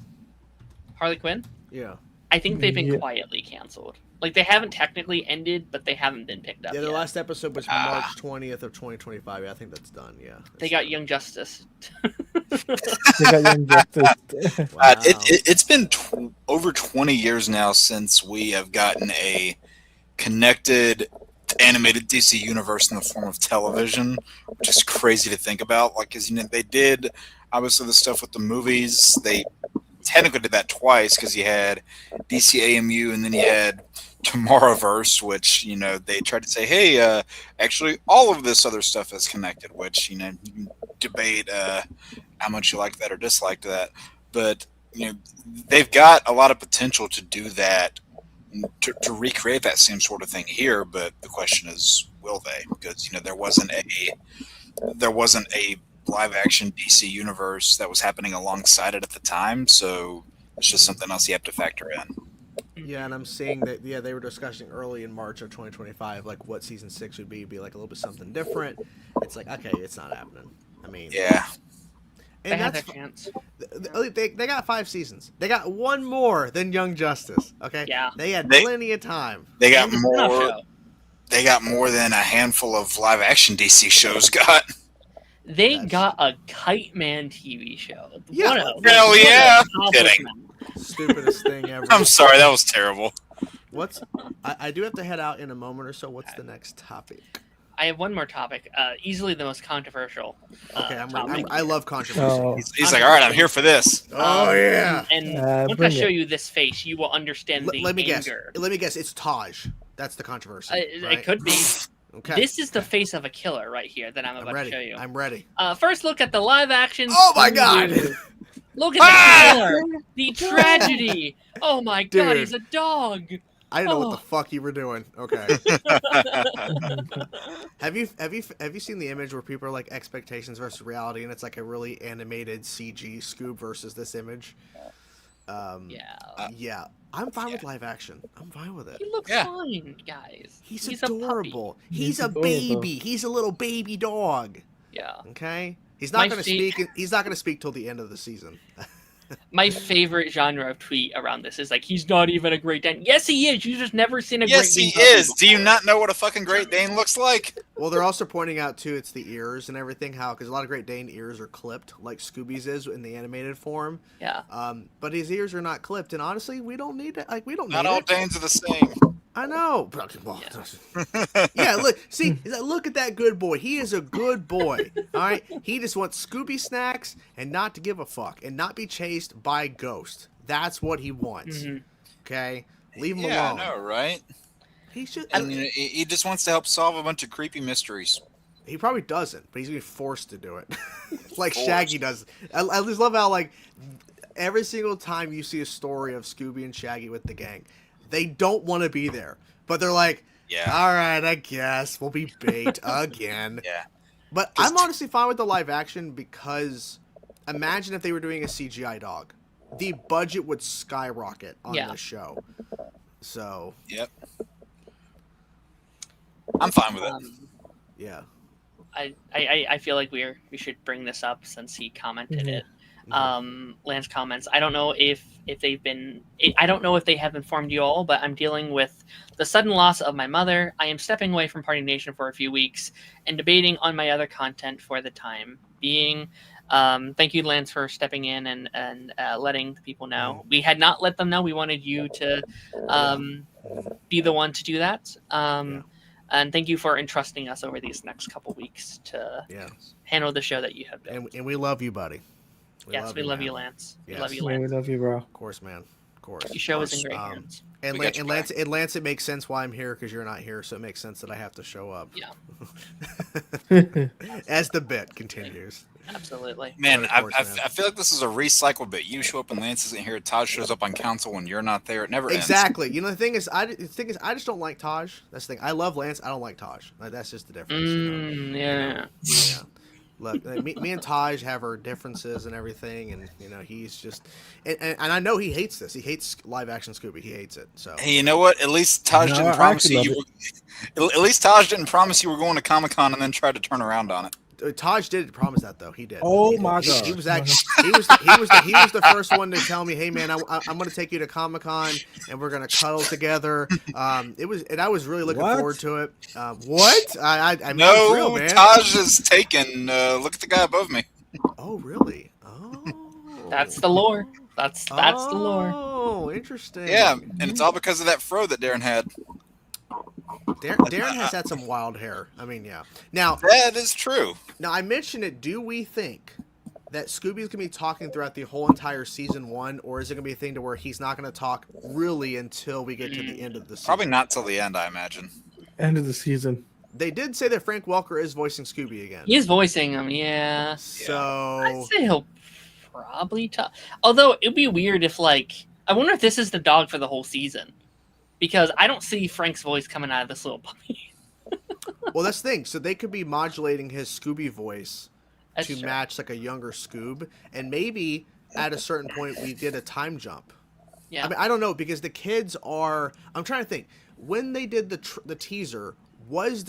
S1: Harley Quinn?
S3: Yeah.
S1: I think they've been quietly canceled. Like they haven't technically ended, but they haven't been picked up.
S3: Yeah, the
S1: yet.
S3: last episode was March 20th of 2025. Yeah, I think that's done. Yeah.
S1: They got Young Justice.
S4: They got Young Justice.
S3: Wow.
S2: It's been over 20 years now since we have gotten a connected animated DC universe in the form of television, which is crazy to think about. Like, because they did obviously the stuff with the movies. They technically did that twice because you had DC AMU and then you had Tomorrowverse, which they tried to say, hey, actually all of this other stuff is connected. Which you can debate how much you like that or dislike that, but they've got a lot of potential to do that. To recreate that same sort of thing here, but the question is, will they? Because there wasn't a live action DC universe that was happening alongside it at the time, so it's just something else you have to factor in.
S3: Yeah, and I'm seeing that. Yeah, they were discussing early in March of 2025, like what season 6 would be like a little bit something different. It's like, okay, it's not happening. I mean,
S2: yeah.
S3: And
S1: they had their chance.
S3: They got 5 seasons. They got one more than Young Justice. Okay.
S1: Yeah.
S3: They had plenty of time.
S2: They got more. They got more than a handful of live action DC shows got.
S1: They got a Kite Man TV show.
S3: Yeah.
S2: Hell yeah. Kidding.
S3: Stupidest thing ever.
S2: I'm sorry, that was terrible.
S3: I do have to head out in a moment or so. What's the next topic?
S1: I have one more topic. Easily the most controversial.
S3: Okay, I love controversy.
S4: Oh.
S2: He's like, all right, I'm here for this.
S3: Oh yeah.
S1: And once I show you this face, you will understand the
S3: let me
S1: anger.
S3: Let me guess. It's Taj. That's the controversy. Right?
S1: It could be.
S3: Okay.
S1: This is the face of a killer right here that I'm about to show you.
S3: I'm ready.
S1: First, look at the live action.
S3: Oh my god!
S1: Look at the killer. The tragedy. Oh my god, he's a dog.
S3: I didn't know what the fuck you were doing. Okay. Have you seen the image where people are like expectations versus reality, and it's like a really animated CG Scoob versus this image? Yeah. I'm fine with live action. I'm fine with it.
S1: He looks fine, guys.
S3: He's adorable. He's a baby. He's a little baby dog.
S1: Yeah.
S3: Okay. He's not going to speak. He's not going to speak till the end of the season.
S1: My favorite genre of tweet around this is like, he's not even a Great Dane. Yes, he is. You just never seen a Great Dane.
S2: Yes, he is. Do you not know what a fucking Great Dane looks like?
S3: Well, they're also pointing out, too, it's the ears and everything, because a lot of Great Dane ears are clipped, like Scooby's is in the animated form.
S1: Yeah.
S3: But his ears are not clipped, and honestly, we don't need it. Like, we don't need it.
S2: Not all Danes are the same.
S3: I know. Yeah, look at that good boy. He is a good boy. All right? He just wants Scooby snacks and not to give a fuck and not be chased by Ghost. That's what he wants. Mm-hmm. Okay? Leave him alone.
S2: Yeah, I know, right?
S3: He should.
S2: He just wants to help solve a bunch of creepy mysteries.
S3: He probably doesn't, but he's going to be forced to do it. Like Shaggy does. I just love how, like, every single time you see a story of Scooby and Shaggy with the gang, they don't want to be there, but they're like, all right, I guess we'll be bait again.
S2: Yeah.
S3: But I'm honestly fine with the live action because imagine if they were doing a CGI dog. The budget would skyrocket on the show. So.
S2: Yep. I'm fine with it.
S3: Yeah.
S1: I feel like we should bring this up since he commented it. Lance comments, I don't know if they've been, I don't know if they have informed you all, but I'm dealing with the sudden loss of my mother. I am stepping away from Party Nation for a few weeks and debating on my other content for the time being. Thank you, Lance, for stepping in and letting the people know. We had not let them know. We wanted you to be the one to do that. And thank you for entrusting us over these next couple weeks to handle the show that you have built.
S3: And we love you, buddy.
S1: We love you, Lance.
S3: Yes.
S1: We love you,
S4: Yeah, we
S1: Lance.
S4: love you, bro.
S3: Of course, man. Of course.
S1: Your show is in great hands.
S3: And,
S2: We got your back.
S3: Lance, it makes sense why I'm here because you're not here, so it makes sense that I have to show up.
S1: Yeah,
S3: As the bit continues.
S1: absolutely.
S2: Man,
S3: Of course,
S2: I
S3: man.
S2: feel like this is a recycled bit. You show up and Lance isn't here. Taj shows up on council when you're not there. It never ends.
S3: Exactly. You know, the thing is, I just don't like Taj. That's the thing. I love Lance. I don't like Taj. Like, that's just the difference.
S1: Yeah.
S3: Yeah. Look, me and Taj have our differences and everything, and you know he's just, and I know he hates this. He hates live action Scooby. He hates it. So
S2: Hey, you know what? At least Taj
S5: No,
S2: didn't
S5: I
S2: promise
S5: actually
S2: you. At least Taj didn't promise you were going to Comic-Con and then tried to turn around on it.
S3: Taj did promise that though. He did.
S5: Oh
S3: He did.
S5: my
S3: He
S5: God.
S3: was actually he was the first one to tell me, hey man, I'm going to take you to Comic-Con and we're going to cuddle together. I was really looking
S5: What?
S3: forward to it. What? I mean,
S2: No,
S3: it's real, man.
S2: Taj is taken. Look at the guy above me.
S3: Oh really? Oh.
S1: That's the lore. That's the lore.
S3: Oh, interesting.
S2: Yeah, and it's all because of that fro that Darren had.
S3: Darren has had some wild hair. I mean, yeah. Now,
S2: That is true.
S3: I mentioned it. Do we think that Scooby's gonna be talking throughout the whole entire season 1, or is it gonna be a thing to where he's not gonna talk really until we get to the end of the season?
S2: Probably not till the end, I imagine.
S4: End of the season.
S3: They did say that Frank Welker is voicing Scooby again.
S1: He is voicing him, yeah.
S3: So
S1: I'd say he'll probably talk. Although it'd be weird if, like, I wonder if this is the dog for the whole season, because I don't see Frank's voice coming out of this little puppy.
S3: well, that's the thing. So they could be modulating his Scooby voice
S1: That's
S3: to
S1: true.
S3: match like a younger Scoob, and maybe at a certain point we did a time jump.
S1: Yeah,
S3: I mean, I don't know because the kids are. I'm trying to think. When they did the teaser, was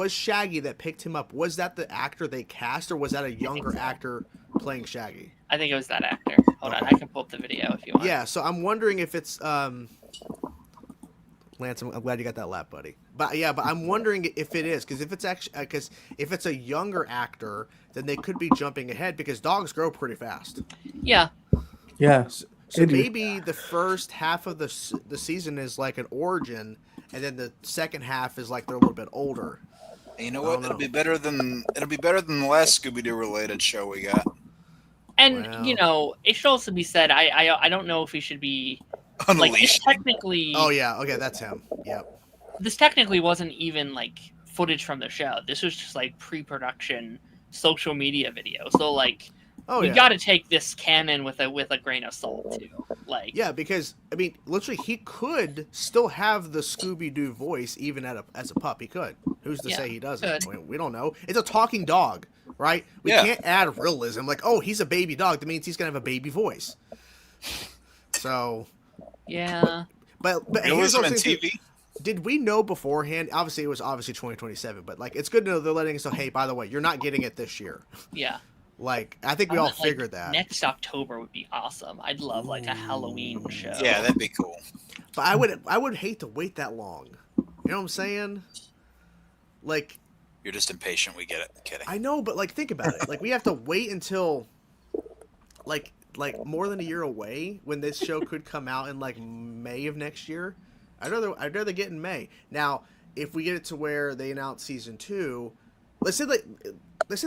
S3: Shaggy that picked him up? Was that the actor they cast, or was that a younger actor playing Shaggy?
S1: I think it was that actor. Hold on, I can pull up the video if you want.
S3: Yeah. So I'm wondering if it's Lance. I'm glad you got that lap, buddy. But yeah, but I'm wondering if it is because if it's actually if it's a younger actor, then they could be jumping ahead because dogs grow pretty fast.
S1: Yeah,
S4: Yeah.
S3: So
S4: They do.
S3: maybe the first half of the season is like an origin, and then the second half is like they're a little bit older.
S2: And you know
S3: I
S2: what?
S3: don't
S2: It'll
S3: know.
S2: be better than the last Scooby-Doo related show we got.
S1: and
S3: Wow.
S1: you know, it should also be said. I don't know if he should be like this.
S2: Unleashed.
S1: Technically,
S3: Oh yeah, okay, that's him. Yep.
S1: this technically wasn't even like footage from the show. This was just like pre-production social media video. So like,
S3: Oh
S1: we
S3: yeah.
S1: got to take this canon with a grain of salt too. Like,
S3: Yeah, because I mean, literally, he could still have the Scooby Doo voice even as a pup. He could. Who's to
S1: Yeah,
S3: say he doesn't?
S1: could.
S3: We don't know. It's a talking dog, right? We
S2: Yeah.
S3: can't add realism. Like, oh, he's a baby dog. That means he's gonna have a baby voice. So,
S1: yeah,
S3: but here's
S2: Realism
S3: what I'm
S2: and
S3: saying, too.
S2: TV.
S3: Did we know beforehand? Obviously, it was 2027, but like, it's good to know they're letting us know. Hey, by the way, you're not getting it this year.
S1: yeah.
S3: Like, I think we
S1: I
S3: all
S1: want, like,
S3: figured that.
S1: Next October would be awesome. I'd love like a Halloween show.
S2: Yeah, that'd be cool.
S3: But I would hate to wait that long. You know what I'm saying? Like,
S2: You're just impatient. We get it. Kidding.
S3: I know, but like, think about it. Like, we have to wait until like more than a year away when this show could come out in like May of next year. I'd rather get in May. Now, if we get it to where they announce season 2, let's say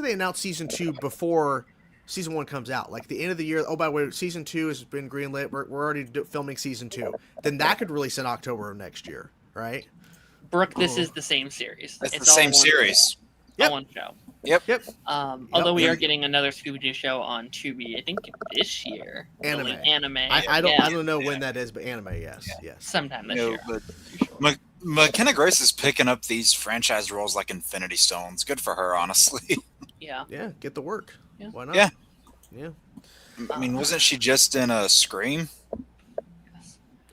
S3: they announce season 2 before season 1 comes out, like the end of the year. Oh, by the way, season 2 has been greenlit. We're already filming season 2. Then that could release in October of next year, right?
S1: Brooke, this is the same series.
S2: That's the
S1: all
S2: same
S1: one-
S2: series.
S3: Yep.
S1: One show.
S2: Yep.
S3: Yep.
S1: Although we
S3: Yep.
S1: are getting another Scooby-Doo show on Tubi, I think this year.
S3: Anime.
S1: Anime.
S3: I
S1: yeah,
S3: don't know when that is, but anime, yes, yes.
S1: sometime this
S2: No,
S1: year.
S2: but McKenna Grace is picking up these franchise roles like Infinity Stones. Good for her, honestly.
S1: Yeah.
S3: Yeah, get the work.
S1: Yeah.
S3: Why not?
S2: Yeah.
S3: Yeah.
S2: I mean, wasn't she just in a Scream?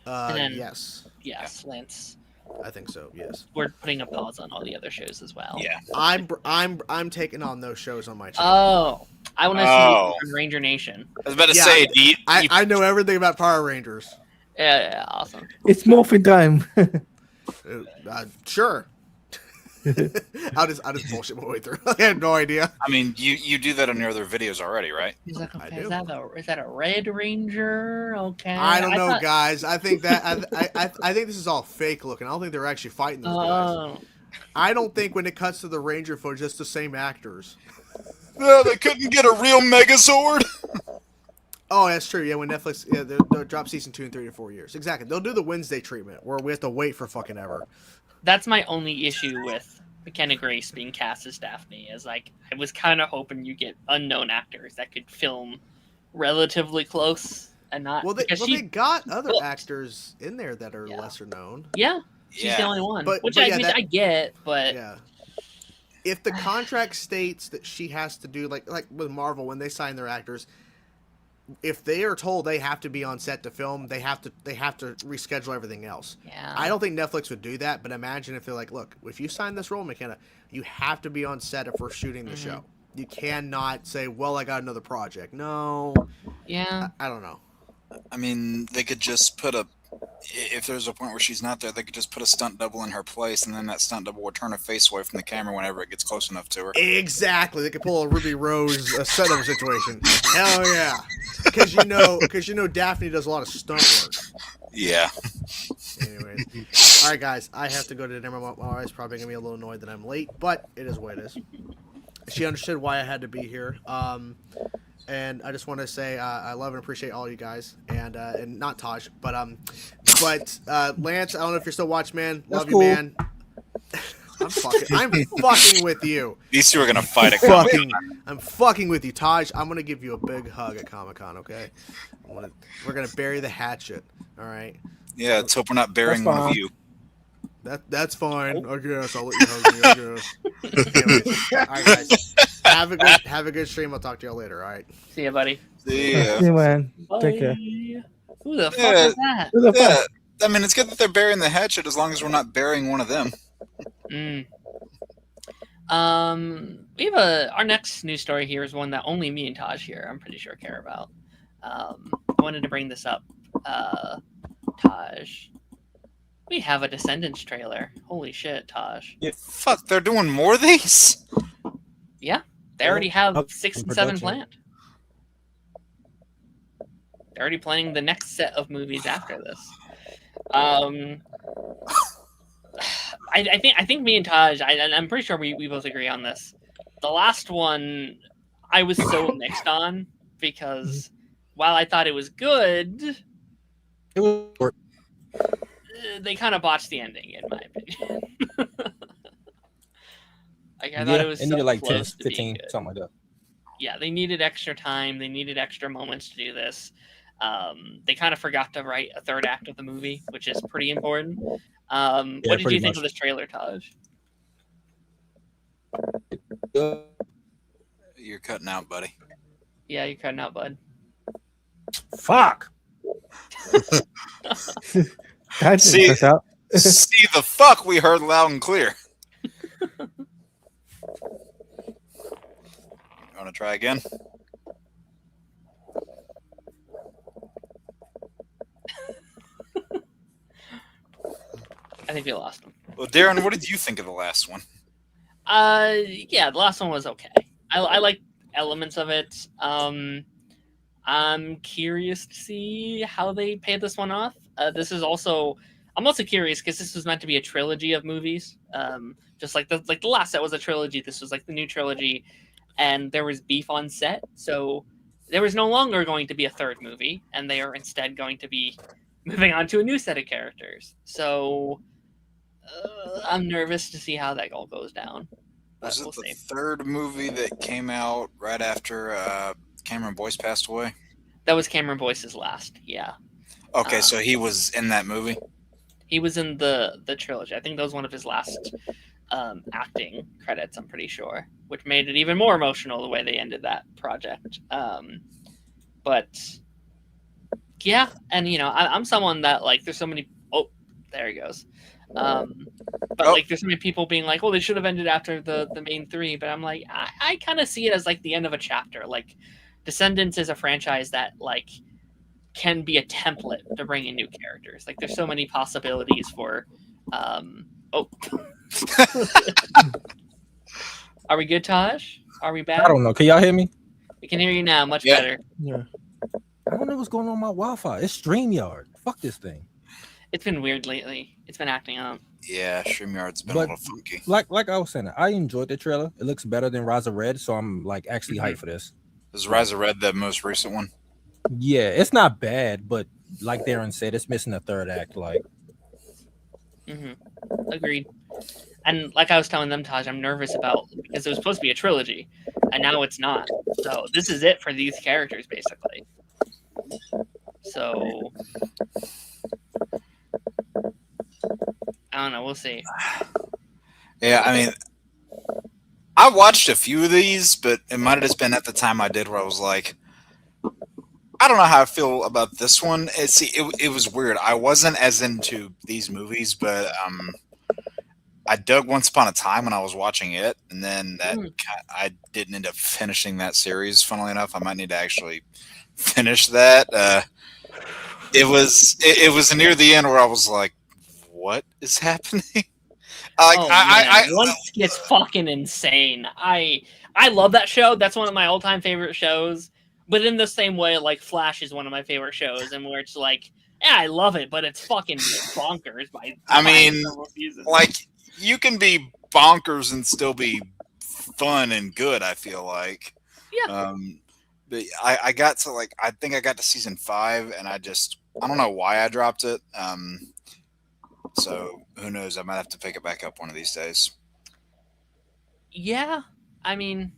S1: And then-
S3: Yes,
S1: Yes, Lance.
S3: I think so. Yes,
S1: We're putting a pause on all the other shows as well.
S2: Yeah.
S3: I'm taking on those shows on my channel.
S1: Oh, I want to see
S2: Oh.
S1: you from Ranger Nation.
S2: I was about to
S3: Yeah,
S2: say,
S3: I know everything about Power Rangers.
S1: Yeah, awesome.
S4: It's morphin time.
S3: Sure. I'll just bullshit my way through. I had no idea.
S2: I mean, you do that on your other videos already, right?
S1: He's like,
S3: I
S1: okay,
S3: do.
S1: is that a Red Ranger? Okay.
S3: I don't know,
S1: thought-
S3: guys. I think that I think this is all fake looking. I don't think they're actually fighting those guys.
S1: Oh,
S3: I don't think when it cuts to the Ranger footage, it's the same actors.
S2: No, they couldn't get a real Megazord.
S3: Oh, that's true. Yeah, when Netflix they'll drop season 2 in 3 to 4 years. Exactly. They'll do the Wednesday treatment where we have to wait for fucking ever.
S1: that's my only issue with McKenna Grace being cast as Daphne. Is like I was kind of hoping you get unknown actors that could film relatively close and not.
S3: Well,
S1: because
S3: they got other
S1: booked.
S3: actors in there that are
S1: Yeah.
S3: lesser known.
S1: Yeah, she's the
S2: Yeah.
S1: only one.
S3: But-
S1: which
S3: but
S1: I
S3: yeah,
S1: mean,
S3: that-
S1: I get, but
S3: Yeah. If the contract states that she has to do like with Marvel when they sign their actors, if they are told they have to be on set to film, they have to reschedule everything else.
S1: yeah,
S3: I don't think Netflix would do that, but imagine if they're like, look, if you sign this role, McKenna, you have to be on set if we're shooting the show. You cannot say, well, I got another project. No,
S1: yeah.
S3: I don't know.
S2: I mean, they could just put if there's a point where she's not there, they could just put a stunt double in her place, and then that stunt double would turn her face away from the camera whenever it gets close enough to her.
S3: Exactly. They could pull a Ruby Rose setup situation. Hell yeah. Because you know Daphne does a lot of stunt work.
S2: Yeah.
S3: Anyways. All right, guys. I have to go to dinner. My wife's probably going to be a little annoyed that I'm late, but it is what it is. She understood why I had to be here. And I just want to say I love and appreciate all you guys, and not Taj, but Lance, I don't know if you're still watching, man.
S4: That's
S3: Love
S4: cool.
S3: you, man. I'm fucking with you.
S2: These two are gonna fight at Comic
S3: Fucking, I'm fucking with you, Taj. I'm gonna give you a big hug at Comic-Con, okay? We're gonna bury the hatchet, all right?
S2: Yeah, let's hope we're not burying
S4: That's
S2: one of
S4: fine.
S2: you.
S3: That's fine. I guess I'll let you hug me. I guess. Anyways, all right, guys. Have a good stream. I'll talk to y'all later. All right.
S1: See ya, buddy.
S2: Yeah.
S4: Yeah, man. Take care.
S1: Bye. Who the fuck
S2: Yeah.
S1: is that?
S4: Who the
S2: Yeah.
S4: fuck?
S2: I mean, it's good that they're burying the hatchet as long as we're not burying one of them.
S1: Mm. We have our next news story here is one that only me and Taj here, I'm pretty sure, care about. I wanted to bring this up. Taj, we have a Descendants trailer. Holy shit, Taj.
S2: Fuck, they're doing more of these?
S1: Yeah, they already have
S5: Up
S1: 6
S5: in
S1: and 7
S5: production.
S1: planned. They're already planning the next set of movies after this. I think me and Taj, I'm pretty sure we both agree on this. The last one, I was so mixed on because while I thought it was good,
S5: It was
S1: they kind of botched the ending, in my opinion. Like I thought it was
S5: it
S1: so
S5: needed like 10,
S1: close to being
S5: 15,
S1: good.
S5: something like that.
S1: Yeah, they needed extra time. They needed extra moments to do this. They kind of forgot to write a third act of the movie, which is pretty important. What did
S5: pretty
S1: you think
S5: much.
S1: of this trailer, Taj?
S2: You're cutting out, buddy.
S1: Yeah, you're cutting out, bud.
S5: Fuck.
S4: That
S2: See-
S4: didn't cut out.
S2: See the fuck we heard loud and clear. Want to try again?
S1: I think we lost him.
S2: Well, Darren, what did you think of the last one?
S1: Yeah, the last one was okay. I like elements of it. I'm curious to see how they pay this one off. I'm also curious because this was meant to be a trilogy of movies. Just like the last set was a trilogy. This was like the new trilogy, and there was beef on set, so there was no longer going to be a third movie, and they are instead going to be moving on to a new set of characters. So I'm nervous to see how that all goes down. But
S2: Was it
S1: we'll
S2: the
S1: see.
S2: third movie that came out right after Cameron Boyce passed away?
S1: That was Cameron Boyce's last. Yeah,
S2: Okay, so he was in that movie.
S1: he was in the trilogy. I think that was one of his last acting credits. I'm pretty sure, which made it even more emotional the way they ended that project. But yeah, and I'm someone that like there's so many. Oh, there he goes. But
S2: Oh.
S1: like, there's so many people being like, "Oh, they should have ended after the main three." But I'm like, I kind of see it as like the end of a chapter. Like, Descendants is a franchise that like can be a template to bring in new characters. Like, there's so many possibilities for. Oh, are we good, Taj? Are we back?
S5: I don't know. Can y'all hear me?
S1: We can hear you now, much
S2: Yeah.
S1: better.
S4: Yeah.
S5: I don't know what's going on with my Wi-Fi. It's StreamYard. Fuck this thing.
S1: It's been weird lately. It's been acting up.
S2: Yeah, StreamYard's been
S5: But-
S2: a little funky.
S5: Like I was saying, I enjoyed the trailer. It looks better than Rise of Red, so I'm like actually hyped for this.
S2: Is Rise of Red the most recent one?
S5: Yeah, it's not bad, but like Darren said, it's missing a third act. Like,
S1: Agreed. And like I was telling them, Taj, I'm nervous about because it was supposed to be a trilogy, and now it's not. So this is it for these characters, basically. So I don't know. We'll see.
S2: Yeah, I mean, I watched a few of these, but it might have just been at the time I did where I was like, I don't know how I feel about this one. It was weird. I wasn't as into these movies, but I dug Once Upon a Time when I was watching it, and then I didn't end up finishing that series. Funnily enough, I might need to actually finish that. It was near the end where I was like, what is happening?
S1: Once gets fucking insane. I love that show. That's one of my all-time favorite shows. But in the same way, like Flash is one of my favorite shows, and where it's like, yeah, I love it, but it's fucking bonkers. Several seasons.
S2: Like, you can be bonkers and still be fun and good. I feel like,
S1: Yeah.
S2: But I got to I think I got to season 5, and I don't know why I dropped it. So who knows? I might have to pick it back up one of these days.
S1: Yeah, I mean,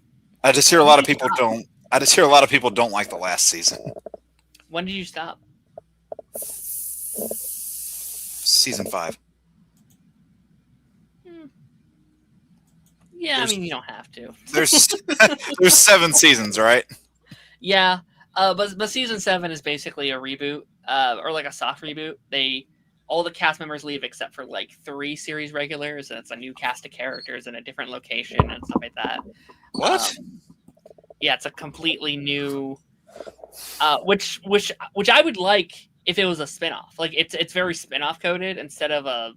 S2: I just hear a lot of people don't. I just hear a lot of people don't like the last season.
S1: when did you stop?
S2: Season 5.
S1: Yeah,
S2: There's-
S1: I mean, you don't have to.
S2: There's 7 seasons, right?
S1: Yeah, but season 7 is basically a reboot, or like a soft reboot. All the cast members leave except for like 3 series regulars, and it's a new cast of characters in a different location and stuff like that.
S2: What?
S1: Yeah, it's a completely new, which I would like if it was a spinoff. Like it's very spinoff coded instead of a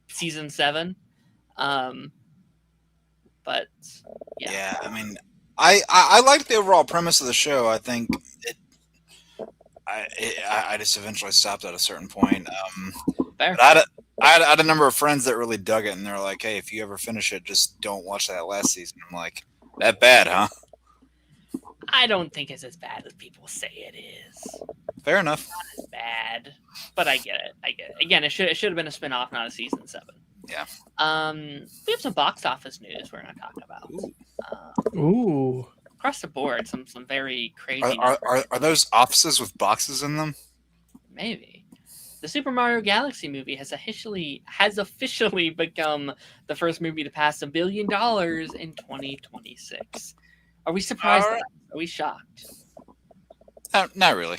S1: season 7. But
S2: Yeah, I mean, I liked the overall premise of the show. I think I just eventually stopped at a certain point.
S1: fair.
S2: But I had a number of friends that really dug it, and they're like, "Hey, if you ever finish it, just don't watch that last season." I'm like, "That bad, huh?"
S1: I don't think it's as bad as people say it is.
S2: Fair enough.
S1: It's bad, but I get it. Again, it should have been a spinoff, not a season 7.
S2: Yeah.
S1: We have some box office news we're gonna talk about.
S4: Ooh.
S1: Across the board, some very crazy.
S2: Are those offices with boxes in them?
S1: Maybe the Super Mario Galaxy movie has officially become the first movie to pass $1 billion in 2026. Are we surprised?
S2: Alright.
S1: Are we shocked?
S2: Not really.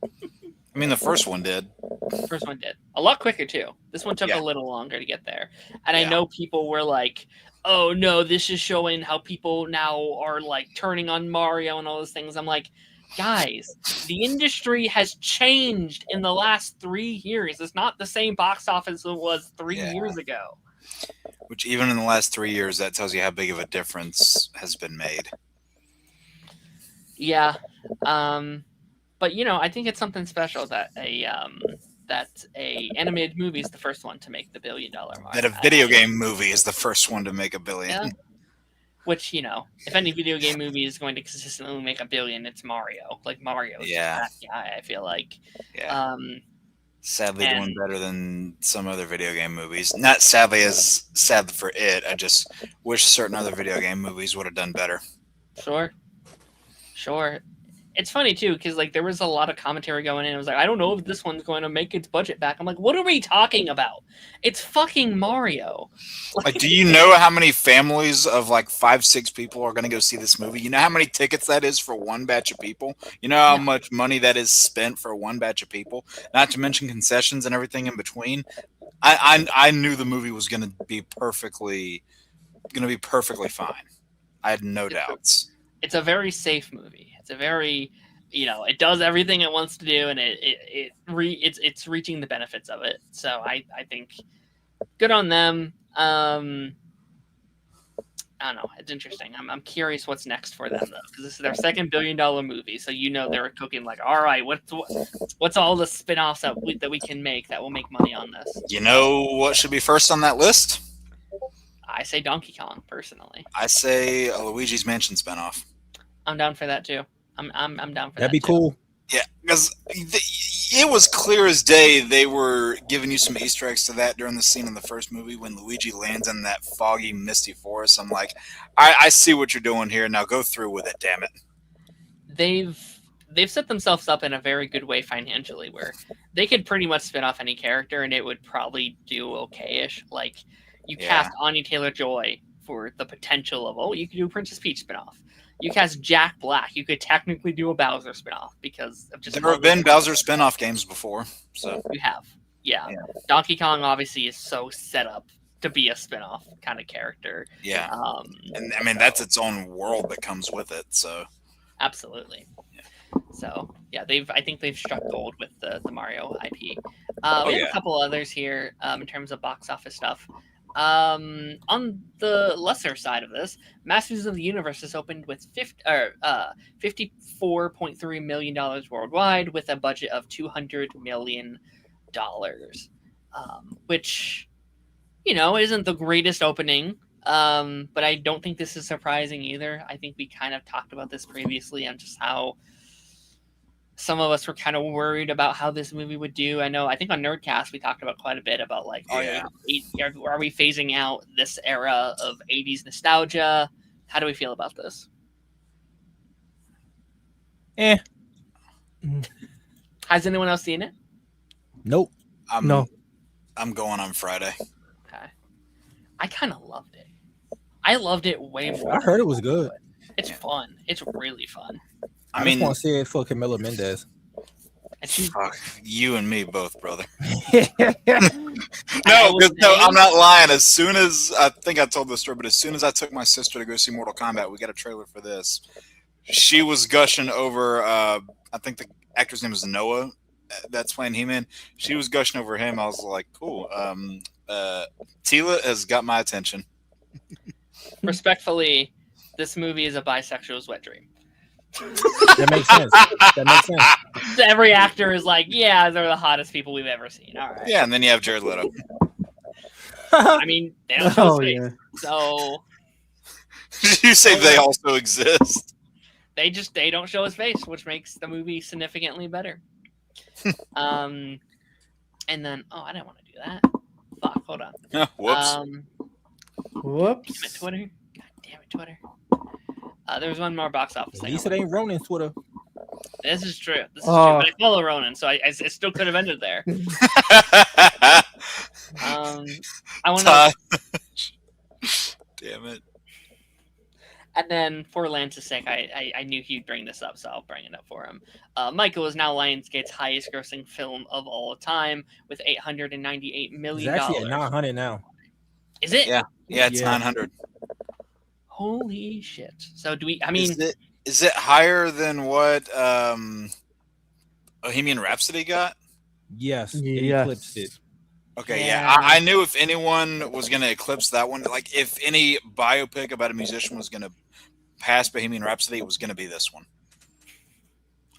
S2: I mean, the first one did.
S1: The first one did a lot quicker too. This one took
S2: Yeah.
S1: a little longer to get there, and I
S2: Yeah.
S1: know people were like, "Oh no, this is showing how people now are like turning on Mario and all those things." I'm like, guys, the industry has changed in the last 3 years. It's not the same box office it was 3
S2: Yeah.
S1: years ago.
S2: Which even in the last 3 years, that tells you how big of a difference has been made.
S1: Yeah, but I think it's something special that a animated movie is the first one to make the $1 billion mark.
S2: That a video game movie is the first one to make $1 billion.
S1: Yeah. Which, if any video game movie is going to consistently make $1 billion, it's Mario. Like, Mario is
S2: Yeah.
S1: that guy, I feel like.
S2: Yeah. Sadly,
S1: and-
S2: doing better than some other video game movies. Not sadly as sad for it. I just wish certain other video game movies would have done better.
S1: Sure. it's funny too because like there was a lot of commentary going in. It was like, I don't know if this one's going to make its budget back. I'm like, what are we talking about? It's fucking Mario.
S2: Like, do you know how many families of like 5-6 people are going to go see this movie? You know how many tickets that is for one batch of people? You know how much money that is spent for one batch of people? Not to mention concessions and everything in between. I knew the movie was going to be perfectly fine. I had no doubts.
S1: It's a very safe movie. It's a very, it does everything it wants to do, and it's reaching the benefits of it. So I think good on them. I don't know. It's interesting. I'm curious what's next for them though, because this is their second $1 billion movie. So they're cooking like, all right, what's all the spin-offs that we can make that will make money on this?
S2: You know what should be first on that list?
S1: I say Donkey Kong personally.
S2: I say a Luigi's Mansion spinoff.
S1: I'm down for that too. I'm down for that.
S5: That'd be cool.
S2: Yeah, because it was clear as day they were giving you some Easter eggs to that during the scene in the first movie when Luigi lands in that foggy, misty forest. I'm like, I see what you're doing here. Now go through with it, damn it.
S1: They've set themselves up in a very good way financially, where they could pretty much spin off any character and it would probably do okay-ish. Like, you cast Anya Taylor-Joy for the potential of, you could do a Princess Peach spinoff. You cast Jack Black. You could technically do a Bowser spinoff because of just.
S2: There have been Bowser spinoff games before, so
S1: you have, yeah. Donkey Kong obviously is so set up to be a spinoff kind of character.
S2: Yeah, and I mean that's its own world that comes with it. So
S1: absolutely. Yeah. So yeah, I think they've struck gold with the Mario IP. We have a couple others here in terms of box office stuff. On the lesser side of this, Masters of the Universe has opened with $54.3 million worldwide with a budget of $200 million, which, isn't the greatest opening, but I don't think this is surprising either. I think we kind of talked about this previously on just how some of us were kind of worried about how this movie would do. I think on Nerdcast we talked about quite a bit about like, are we phasing out this era of 80s nostalgia? How do we feel about this? Has anyone else seen it?
S5: Nope.
S4: No.
S2: I'm going on Friday.
S1: Okay. I kind of loved it. I loved it way more.
S5: I heard it was good.
S1: It's fun. It's really fun.
S5: I just want to see it for Camila Mendez.
S2: Fuck you and me both, brother.
S1: No,
S2: I'm not lying. As soon as I think I told this story, but as soon as I took my sister to go see Mortal Kombat, we got a trailer for this. She was gushing over. I think the actor's name is Noah. That's playing He-Man. She was gushing over him. I was like, cool. Tila has got my attention.
S1: Respectfully, this movie is a bisexual's wet dream.
S5: That makes sense.
S1: Every actor is like, yeah, they're the hottest people we've ever seen. All right.
S2: Yeah, and then you have Jared Leto.
S1: I mean, they don't show his face, so.
S2: You say they also exist?
S1: They don't show his face, which makes the movie significantly better. And then, I didn't want to do that. Fuck, hold on.
S2: Whoops.
S4: Whoops.
S1: Damn it, Twitter. God damn it, Twitter. There's one more box office.
S5: At least it ain't Ronin Twitter.
S1: This is true. But I follow Ronan, so I still could have ended there. I want to.
S2: Damn it.
S1: And then for Lance's sake, I knew he'd bring this up, so I'll bring it up for him. Michael is now Lionsgate's highest-grossing film of all time with $898 million.
S5: It's actually at 900 now.
S1: Is it?
S2: Yeah, it's 900.
S1: Holy shit! So do we? I mean,
S2: is it higher than what Bohemian Rhapsody got?
S5: Yes, it eclipsed it.
S2: Okay, yeah. I knew if anyone was going to eclipse that one, like if any biopic about a musician was going to pass Bohemian Rhapsody, it was going to be this one.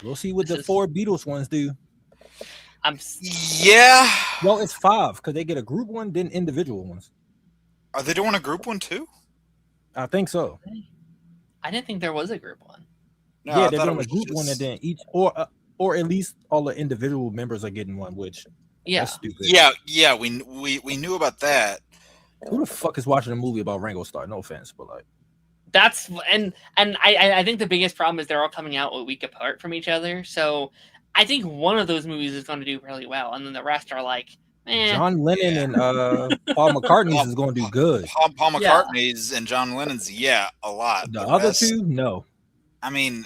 S5: We'll see what the 4 Beatles ones do.
S2: Yeah.
S5: Well, it's 5 because they get a group one, then individual ones.
S2: Are they doing a group one too?
S5: I think so.
S1: I didn't think there was a group one.
S2: No,
S5: yeah, they're doing a group one, and then each, or at least all the individual members are getting one. Which, that's stupid.
S2: Yeah. We knew about that.
S5: Who the fuck is watching a movie about Ringo Starr? No offense, but like,
S1: That's and I think the biggest problem is they're all coming out a week apart from each other. So I think one of those movies is going to do really well, and then the rest are like, eh.
S5: John Lennon and Paul McCartney's is going to do good.
S2: Paul
S1: Yeah.
S2: McCartney's and John Lennon's, a lot.
S5: The
S2: The
S5: other
S2: rest,
S5: two, no.
S2: I mean,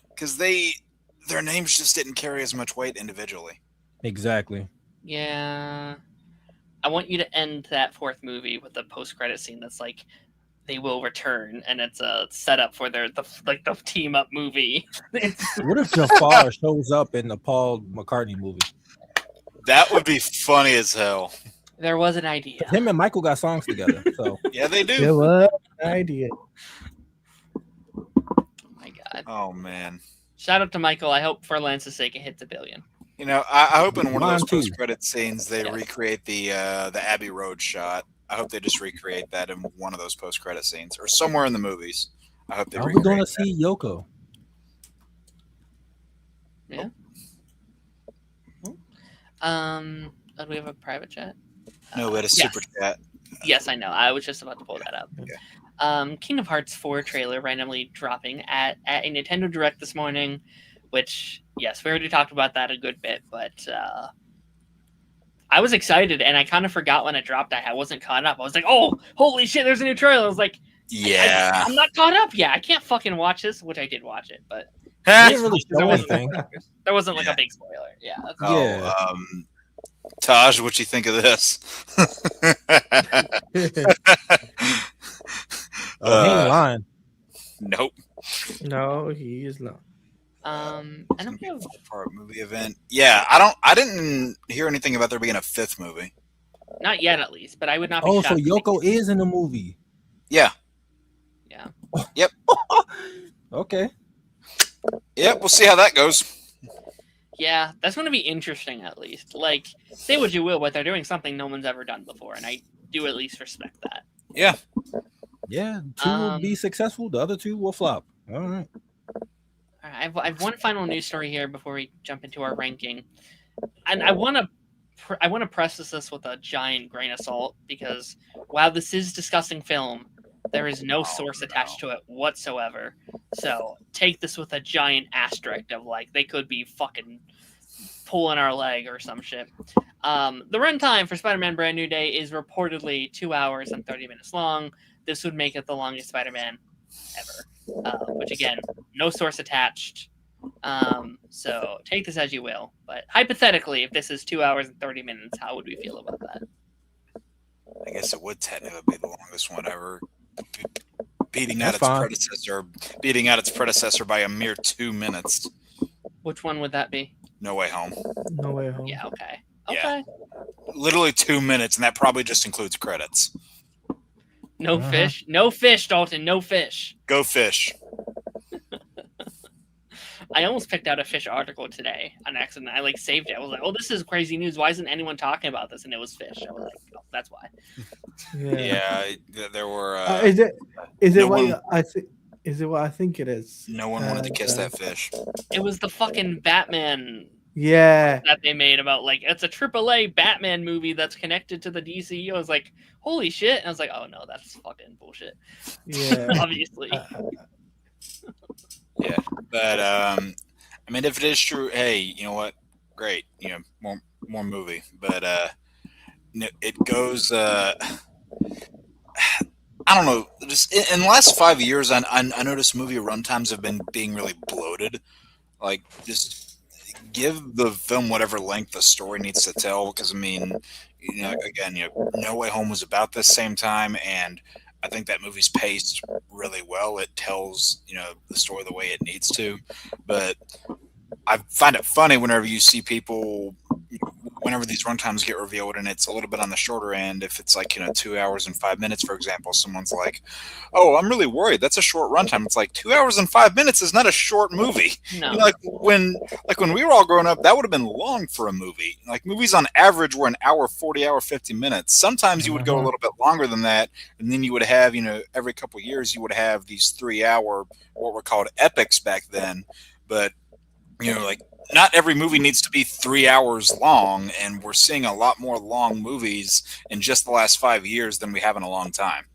S2: because their names just didn't carry as much weight individually.
S5: Exactly.
S1: Yeah. I want you to end that fourth movie with a post-credit scene that's like, they will return, and it's a setup for the team up movie.
S5: What if Jafar shows up in the Paul McCartney movie?
S2: That would be funny as hell.
S1: There was an idea.
S5: Him and Michael got songs together. So
S2: Yeah, they
S4: There
S2: do.
S4: was an idea.
S1: Oh my god.
S2: Oh man.
S1: Shout out to Michael. I hope for Lance's sake it hits $1 billion.
S2: I hope in one of
S5: Mine
S2: those
S5: too.
S2: post-credit scenes they
S1: Yes.
S2: recreate the Abbey Road shot. I hope they just recreate that in one of those post-credit scenes or somewhere in the movies. I hope they
S5: are we
S2: recreate
S5: going to
S2: that.
S5: see Yoko?
S1: Do we have a private chat?
S2: No, we had a
S1: yes.
S2: super chat.
S1: Yes, I know. I was just about to pull that up.
S2: Okay.
S1: Kingdom Hearts 4 trailer randomly dropping at a Nintendo Direct this morning, which, yes, we already talked about that a good bit, but I was excited, and I kind of forgot when it dropped. I wasn't caught up. I was like, oh, holy shit, there's a new trailer. I was like,
S2: Yeah.
S1: I'm not caught up yet. I can't fucking watch this, which I did watch it, but
S5: They didn't really
S1: there
S5: show
S1: wasn't,
S5: anything.
S1: there wasn't like
S2: Yeah.
S1: a big spoiler. Yeah.
S5: Yeah.
S2: Taj, what you think of this?
S5: Oh, he ain't lying.
S2: Nope.
S4: No, he is not.
S1: I don't know.
S2: Part movie event. Yeah, I didn't hear anything about there being a fifth movie.
S1: Not yet, at least, but I would not be
S5: Oh, so
S1: shocked.
S5: Yoko is in the movie.
S2: Yeah.
S1: Yeah.
S2: Yep.
S5: Okay.
S2: Yep. We'll see how that goes.
S1: Yeah, that's going to be interesting, at least. Like, say what you will, but they're doing something no one's ever done before, and I do at least respect that.
S2: Yeah.
S5: Yeah, two will be successful. The other two will flop. All right.
S1: All right, I have one final news story here before we jump into our ranking, and I want to preface this with a giant grain of salt because while this is discussing film, there is no source attached to it whatsoever. So take this with a giant asterisk of like they could be fucking pulling our leg or some shit. The runtime for Spider-Man Brand New Day is reportedly 2 hours and 30 minutes long. This would make it the longest Spider-Man ever. Which again, no source attached. So take this as you will. But hypothetically, if this is 2 hours and 30 minutes, how would we feel about that?
S2: I guess it would technically be the longest one ever. Beating out
S5: That's
S2: its
S5: fine.
S2: predecessor by a mere 2 minutes.
S1: Which one would that be?
S2: No Way Home.
S4: No way home.
S1: Yeah, okay.
S2: Yeah.
S1: Okay.
S2: Literally 2 minutes, and that probably just includes credits.
S1: No
S5: Uh-huh.
S1: fish. No fish, Dalton. No fish.
S2: Go fish.
S1: I almost picked out a fish article today on accident. I like saved it. I was like, "Oh, this is crazy news. Why isn't anyone talking about this?" And it was fish. I was like, "Oh, that's why."
S2: Yeah, there were.
S4: Is it
S2: no
S4: what
S2: one-
S4: I think? Is it what I think it is?
S2: No one wanted to kiss that fish.
S1: It was the fucking Batman
S4: Yeah.
S1: that they made about like it's a AAA Batman movie that's connected to the DCU. I was like, "Holy shit!" And I was like, "Oh no, that's fucking bullshit."
S4: Yeah.
S1: Obviously.
S2: Yeah, but I mean, if it is true, hey, you know what? Great, more movie. But it goes. I don't know. Just in the last 5 years, I noticed movie runtimes have been being really bloated. Like, just give the film whatever length the story needs to tell. Because I mean, again, No Way Home was about this same time, and I think that movie's paced really well. It tells the story the way it needs to. But I find it funny whenever you see people. Whenever these runtimes get revealed and it's a little bit on the shorter end, if it's like 2 hours and 5 minutes, for example, someone's like, "Oh, I'm really worried. That's a short runtime." It's like 2 hours and 5 minutes is not a short movie.
S1: No.
S2: Like when we were all growing up, that would have been long for a movie. Like movies on average were an hour 40, hour 50 minutes. Sometimes you would go a little bit longer than that, and then you would have every couple of years you would have these 3 hour what were called epics back then. But like not every movie needs to be 3 hours long, and we're seeing a lot more long movies in just the last 5 years than we have in a long time.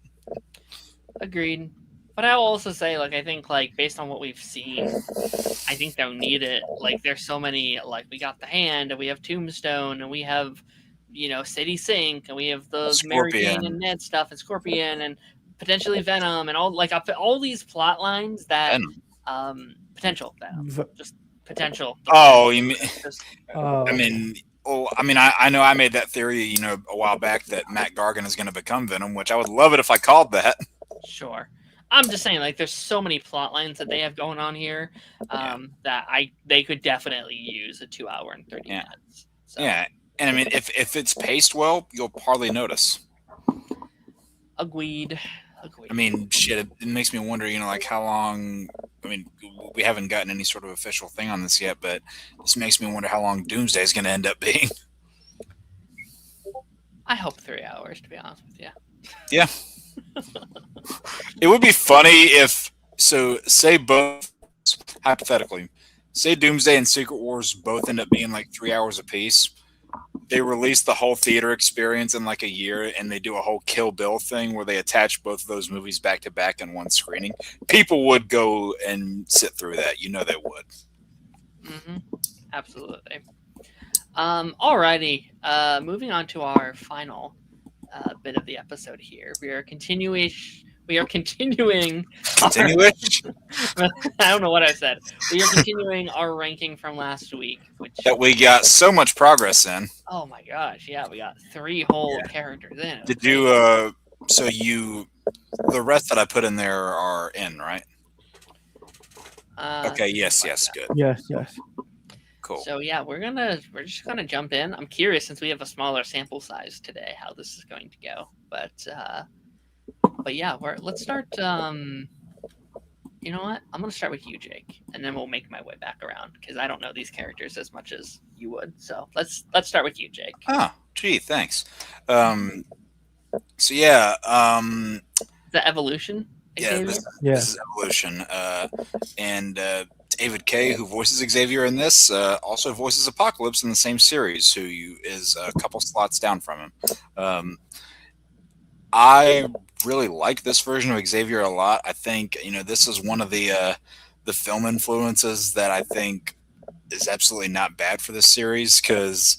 S1: Agreed. But I'll also say, like, I think, like, based on what we've seen, I think they'll need it. Like, there's so many, like, we got the Hand, and we have Tombstone, and we have, City Sink, and we have the Mary Jane and
S2: Scorpion.
S1: Ned stuff, and Scorpion, and potentially Venom, and all these plot lines that, potential Venom, just potential.
S2: Oh, you mean?
S1: Just,
S2: I mean, I know I made that theory, a while back that Matt Gargan is going to become Venom, which I would love it if I called that.
S1: sure. I'm just saying, like, there's so many plot lines that they have going on here that they could definitely use a 2 hour and 30 minutes. So.
S2: Yeah, and I mean, if it's paced well, you'll hardly notice.
S1: Agreed.
S2: I mean, shit, it makes me wonder, like how long. I mean, we haven't gotten any sort of official thing on this yet, but this makes me wonder how long Doomsday is going to end up being.
S1: I hope 3 hours, to be honest with you.
S2: Yeah. It would be funny if, say both, hypothetically, say Doomsday and Secret Wars both end up being like 3 hours apiece. They release the whole theater experience in like a year, and they do a whole Kill Bill thing where they attach both of those movies back to back in one screening. People would go and sit through that. They would.
S1: Mm-hmm. Absolutely. Alrighty. Moving on to our final bit of the episode here. We are continuing.
S2: Continuing.
S1: I don't know what I said. We are continuing our ranking from last week, which
S2: that we got so much progress in.
S1: Oh my gosh! Yeah, we got 3 whole characters in.
S2: Did you? The rest that I put in there are in, right? Okay. Yes. Good.
S4: Yes.
S2: Cool.
S1: So yeah, we're just gonna jump in. I'm curious, since we have a smaller sample size today, how this is going to go. But yeah, let's start. You know what? I'm gonna start with you, Jake, and then we'll make my way back around because I don't know these characters as much as you would. So let's start with you, Jake.
S2: Oh, gee, thanks. So yeah.
S1: The Evolution.
S2: Yeah, this is Evolution, and David Kaye, who voices Xavier in this, also voices Apocalypse in the same series, who is a couple slots down from him. I really like this version of Xavier a lot. I think this is one of the film influences that I think is absolutely not bad for this series, because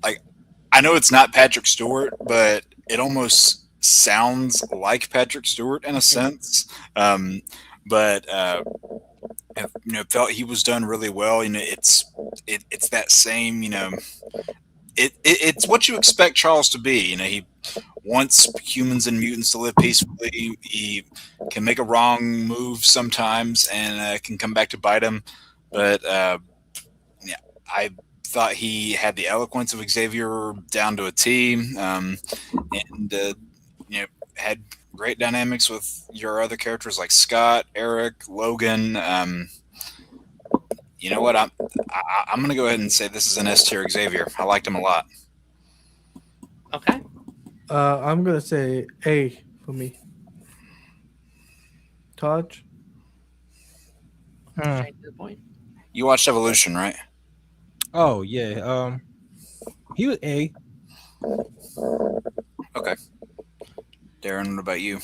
S2: I know it's not Patrick Stewart, but it almost sounds like Patrick Stewart in a sense. But felt he was done really well. It's that same. It's what you expect Charles to be. He wants humans and mutants to live peacefully. He can make a wrong move sometimes and can come back to bite him. But I thought he had the eloquence of Xavier down to a T, and had great dynamics with your other characters like Scott, Eric, Logan. You know what? I'm going to go ahead and say this is an S tier Xavier. I liked him a lot.
S1: Okay.
S4: I'm gonna say A for me. Todd.
S1: Straight to the point.
S2: You watched Evolution, right?
S5: Oh yeah. He was A.
S2: Okay. Darren, what about you?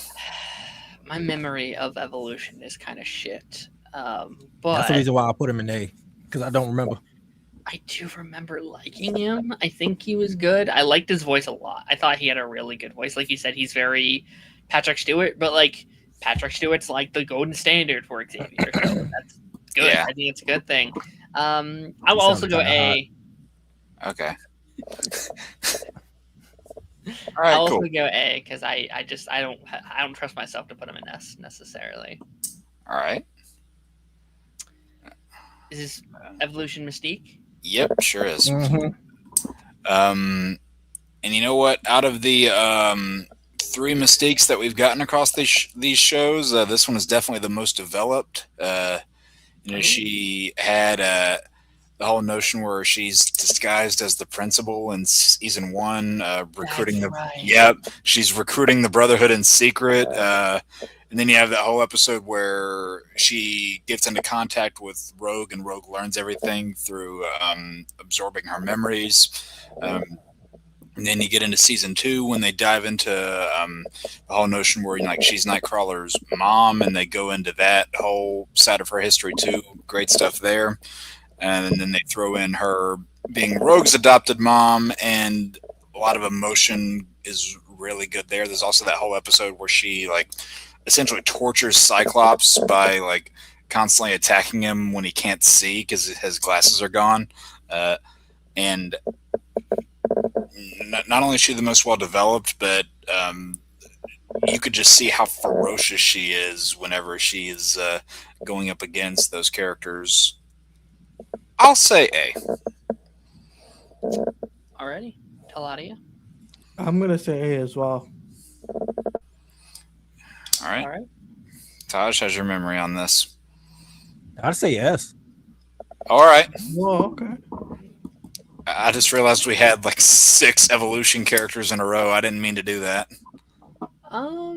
S1: My memory of Evolution is kind of shit. But
S5: That's the reason why I put him in A, because I don't remember.
S1: I do remember liking him. I think he was good. I liked his voice a lot. I thought he had a really good voice. Like you said, he's very Patrick Stewart, but Patrick Stewart's like the golden standard for Xavier. So that's good.
S2: Yeah.
S1: I think it's a good thing. I will also go A.
S2: Okay. All right,
S1: I'll
S2: cool.
S1: also go A because I don't trust myself to put him in S necessarily.
S2: All right.
S1: Is this Evolution Mystique?
S2: Yep, sure is.
S5: Mm-hmm.
S2: And you know what? Out of the 3 Mystiques that we've gotten across these shows, this one is definitely the most developed. She had the whole notion where she's disguised as the principal in season 1, recruiting she's recruiting the Brotherhood in secret. And then you have that whole episode where she gets into contact with Rogue, and Rogue learns everything through absorbing her memories. And then you get into season 2 when they dive into the whole notion where like she's Nightcrawler's mom, and they go into that whole side of her history too. Great stuff there. And then they throw in her being Rogue's adopted mom, and a lot of emotion is really good there. There's also that whole episode where she like essentially tortures Cyclops by like constantly attacking him when he can't see because his glasses are gone. And not only is she the most well developed, but you could just see how ferocious she is whenever she is going up against those characters. I'll say A.
S1: Alrighty, Taladia.
S4: I'm gonna say A as well.
S2: All right.
S1: All right.
S2: Taj, how's your memory on this?
S5: I'd say yes.
S2: All right.
S4: Well, okay.
S2: I just realized we had like 6 evolution characters in a row. I didn't mean to do that.
S1: I'll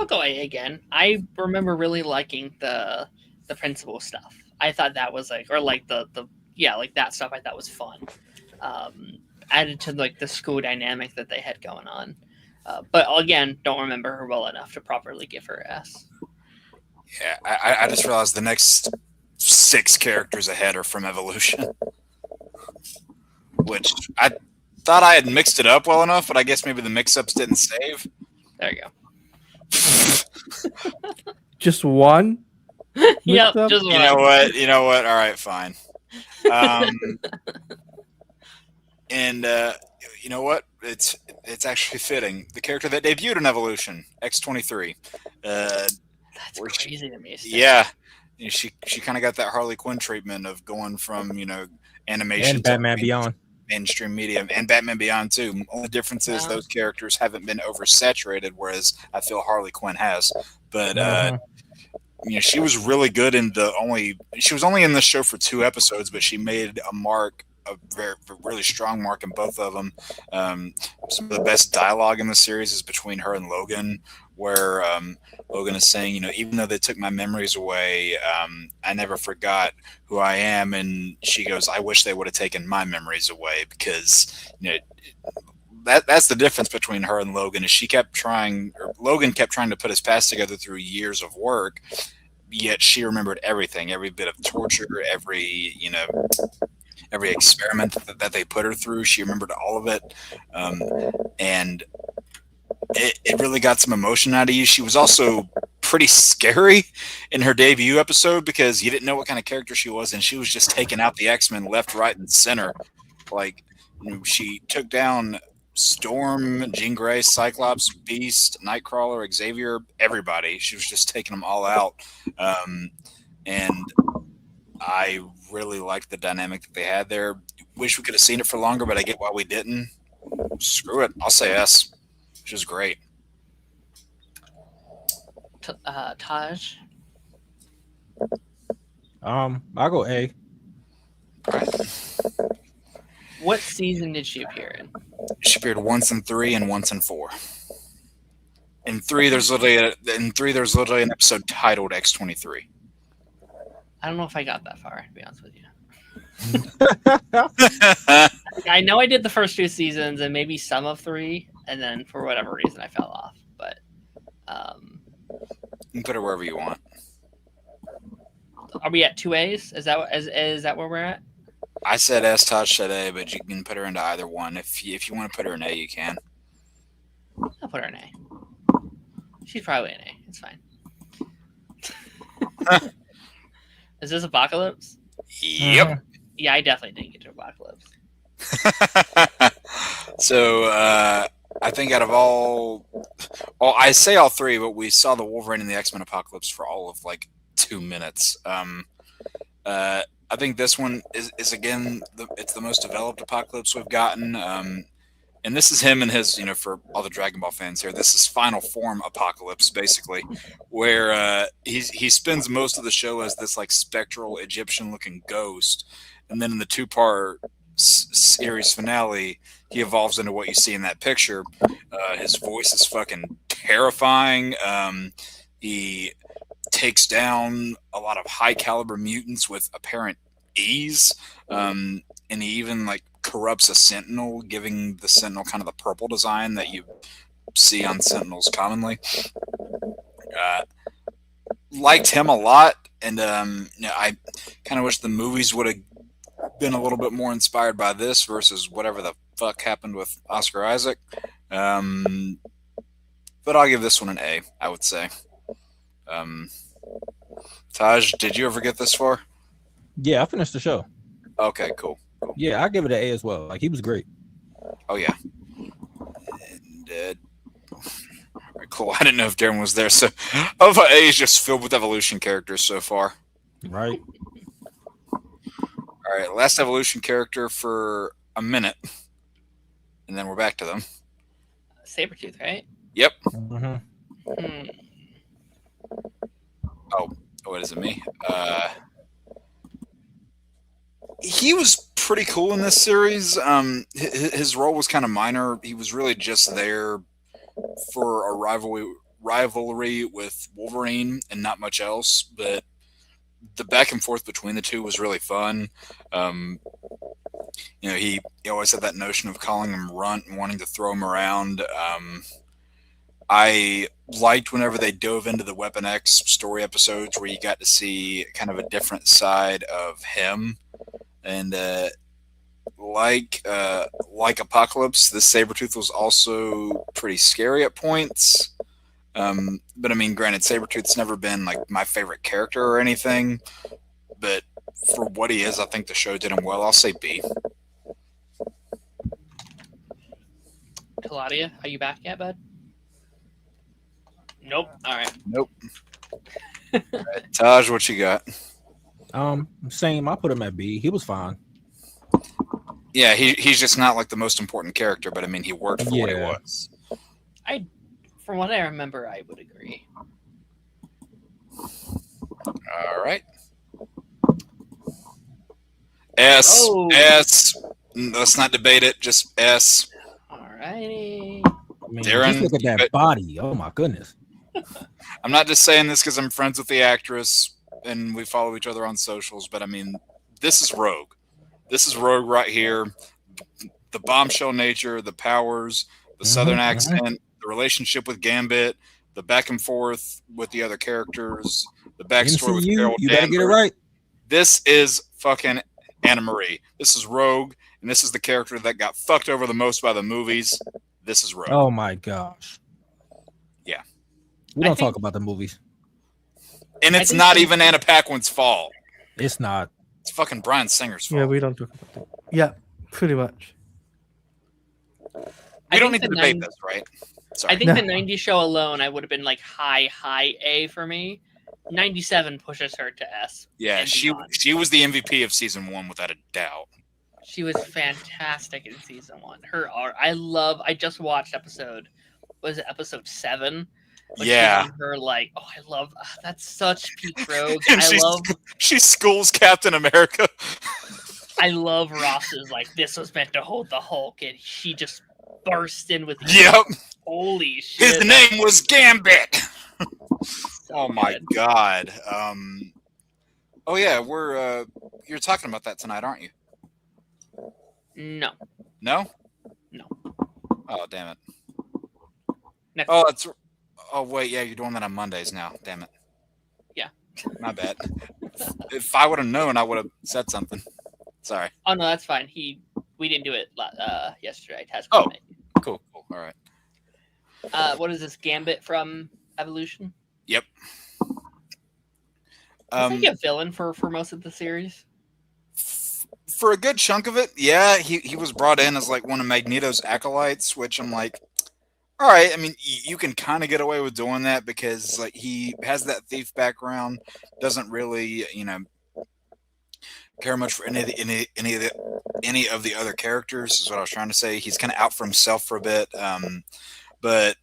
S1: go A again. I remember really liking the principal stuff. I thought that was like, or like the like that stuff. I thought was fun. Added to like the school dynamic that they had going on. But again, don't remember her well enough to properly give her S.
S2: Yeah, I just realized the next 6 characters ahead are from Evolution, which I thought I had mixed it up well enough, but I guess maybe the mix-ups didn't save.
S1: There you go.
S4: Just one?
S1: Yep,
S4: Mix-up?
S1: just
S2: You
S1: one.
S2: know what? You know what? All right, fine. And you know what? It's actually fitting. The character that debuted in Evolution, X-23.
S1: That's
S2: where she-
S1: crazy to me. still.
S2: Yeah, she kind of got that Harley Quinn treatment of going from animation
S5: And Batman Beyond.
S2: mainstream media, and Batman Beyond too. Only difference is
S1: Wow.
S2: those characters haven't been oversaturated, whereas I feel Harley Quinn has. But she was really good she was only in the show for 2 episodes, but she made a really strong mark in both of them. Some of the best dialogue in the series is between her and Logan, where Logan is saying, even though they took my memories away, I never forgot who I am. And she goes, I wish they would have taken my memories away, because that's the difference between her and Logan. Is Logan kept trying to put his past together through years of work, yet she remembered everything, every bit of torture, every experiment that they put her through. She remembered all of it. And it really got some emotion out of you. She was also pretty scary in her debut episode because you didn't know what kind of character she was, and she was just taking out the X-Men left, right, and center. Like, she took down Storm, Jean Grey, Cyclops, Beast, Nightcrawler, Xavier, everybody. She was just taking them all out. And I really liked the dynamic that they had there. Wish we could have seen it for longer, but I get why we didn't. Screw it. I'll say S. Which is great.
S1: Taj.
S5: I'll go A.
S1: What season did she appear in?
S2: She appeared once in 3 and once in 4. In 3, there's literally an episode titled X-23.
S1: I don't know if I got that far, to be honest with you. I know I did the first 2 seasons and maybe some of 3, and then for whatever reason I fell off. But
S2: You can put her wherever you want.
S1: are we at 2 A's? Is that where we're at?
S2: I said S, Tosh said A, but you can put her into either one. If you want to put her in A, you can.
S1: I'll put her in A. She's probably in A. It's fine. Is this Apocalypse?
S2: Yep.
S1: Yeah, I definitely didn't get to Apocalypse.
S2: So I think out of I say all 3, but we saw the Wolverine and the X-Men Apocalypse for all of like 2 minutes. I think this one is again it's the most developed Apocalypse we've gotten. And this is him and his, for all the Dragon Ball fans here, this is final form Apocalypse, basically, where he spends most of the show as this like spectral Egyptian-looking ghost, and then in the 2-part series finale, he evolves into what you see in that picture. His voice is fucking terrifying. He takes down a lot of high-caliber mutants with apparent ease, and he even like corrupts a Sentinel, giving the Sentinel kind of the purple design that you see on Sentinels commonly. Liked him a lot, and I kind of wish the movies would have been a little bit more inspired by this versus whatever the fuck happened with Oscar Isaac. But I'll give this one an A, I would say. Taj, did you ever get this far?
S5: Yeah, I finished the show.
S2: Okay, cool.
S5: Yeah, I give it an A as well. Like, he was great.
S2: Oh yeah. And, all right, cool. I didn't know if Darren was there. So, Alpha A is just filled with evolution characters so far.
S5: Right.
S2: All right, last evolution character for a minute, and then we're back to them.
S1: Sabretooth, right?
S2: Yep.
S5: Mm-hmm.
S2: Oh, what is it, me? He was pretty cool in this series. His role was kind of minor. He was really just there for a rivalry with Wolverine and not much else. But the back and forth between the two was really fun. He always had that notion of calling him Runt and wanting to throw him around. I liked whenever they dove into the Weapon X story episodes where you got to see kind of a different side of him. And like Apocalypse, this Sabretooth was also pretty scary at points. But I mean, granted, Sabretooth's never been like my favorite character or anything. But for what he is, I think the show did him well. I'll say B.
S1: Claudia, are you back yet, bud? Nope. All right.
S2: Nope. All right, Taj, what you got?
S5: Same. I put him at B. He was fine.
S2: Yeah, he's just not like the most important character, but I mean, he worked for what he was.
S1: From what I remember, I would agree.
S2: All right. S.
S1: Oh.
S2: S. Let's not debate it. Just S.
S1: All righty.
S5: I mean,
S2: Darren,
S5: just look at that body. Oh my goodness.
S2: I'm not just saying this because I'm friends with the actress and we follow each other on socials, but I mean, this is Rogue. This is Rogue right here. The bombshell nature, the powers, the Southern accent, the relationship with Gambit, the back and forth with the other characters, the backstory with Carol
S5: you gotta get it right.
S2: This is fucking Anna Marie. This is Rogue, and this is the character that got fucked over the most by the movies. This is Rogue.
S5: Oh my gosh.
S2: Yeah.
S5: We don't talk about the movies.
S2: And it's not even Anna Paquin's fault.
S5: It's not.
S2: It's fucking Bryan Singer's fault.
S4: Yeah, we don't talk about that. Yeah, pretty much.
S2: We don't need to debate this, right? Sorry.
S1: I think the 90s show alone, I would have been like high A for me. 97 pushes her to S.
S2: Yeah, she was the MVP of season 1 without a doubt.
S1: She was fantastic in season 1. Her art, I just watched episode 7?
S2: Yeah.
S1: Her like, that's such peak Rogue.
S2: And she schools Captain America.
S1: I love Ross's like, this was meant to hold the Hulk, and she just burst in with
S2: Yep.
S1: Holy shit.
S2: His name was Gambit.
S1: So
S2: oh my
S1: good.
S2: god. Oh yeah, you're talking about that tonight, aren't you?
S1: No.
S2: No?
S1: No.
S2: Oh damn it.
S1: Next
S2: Oh wait, yeah, you're doing that on Mondays now. Damn it.
S1: Yeah.
S2: My bad. If I would have known, I would have said something. Sorry.
S1: Oh no, that's fine. We didn't do it yesterday.
S2: Cool. All right.
S1: What is this Gambit from Evolution?
S2: Yep.
S1: Was he a villain for most of the series?
S2: For a good chunk of it, yeah, he was brought in as like one of Magneto's acolytes, which I'm like, all right. I mean, you can kind of get away with doing that because like he has that thief background, doesn't really, care much for any of the other characters. Is what I was trying to say. He's kind of out for himself for a bit, but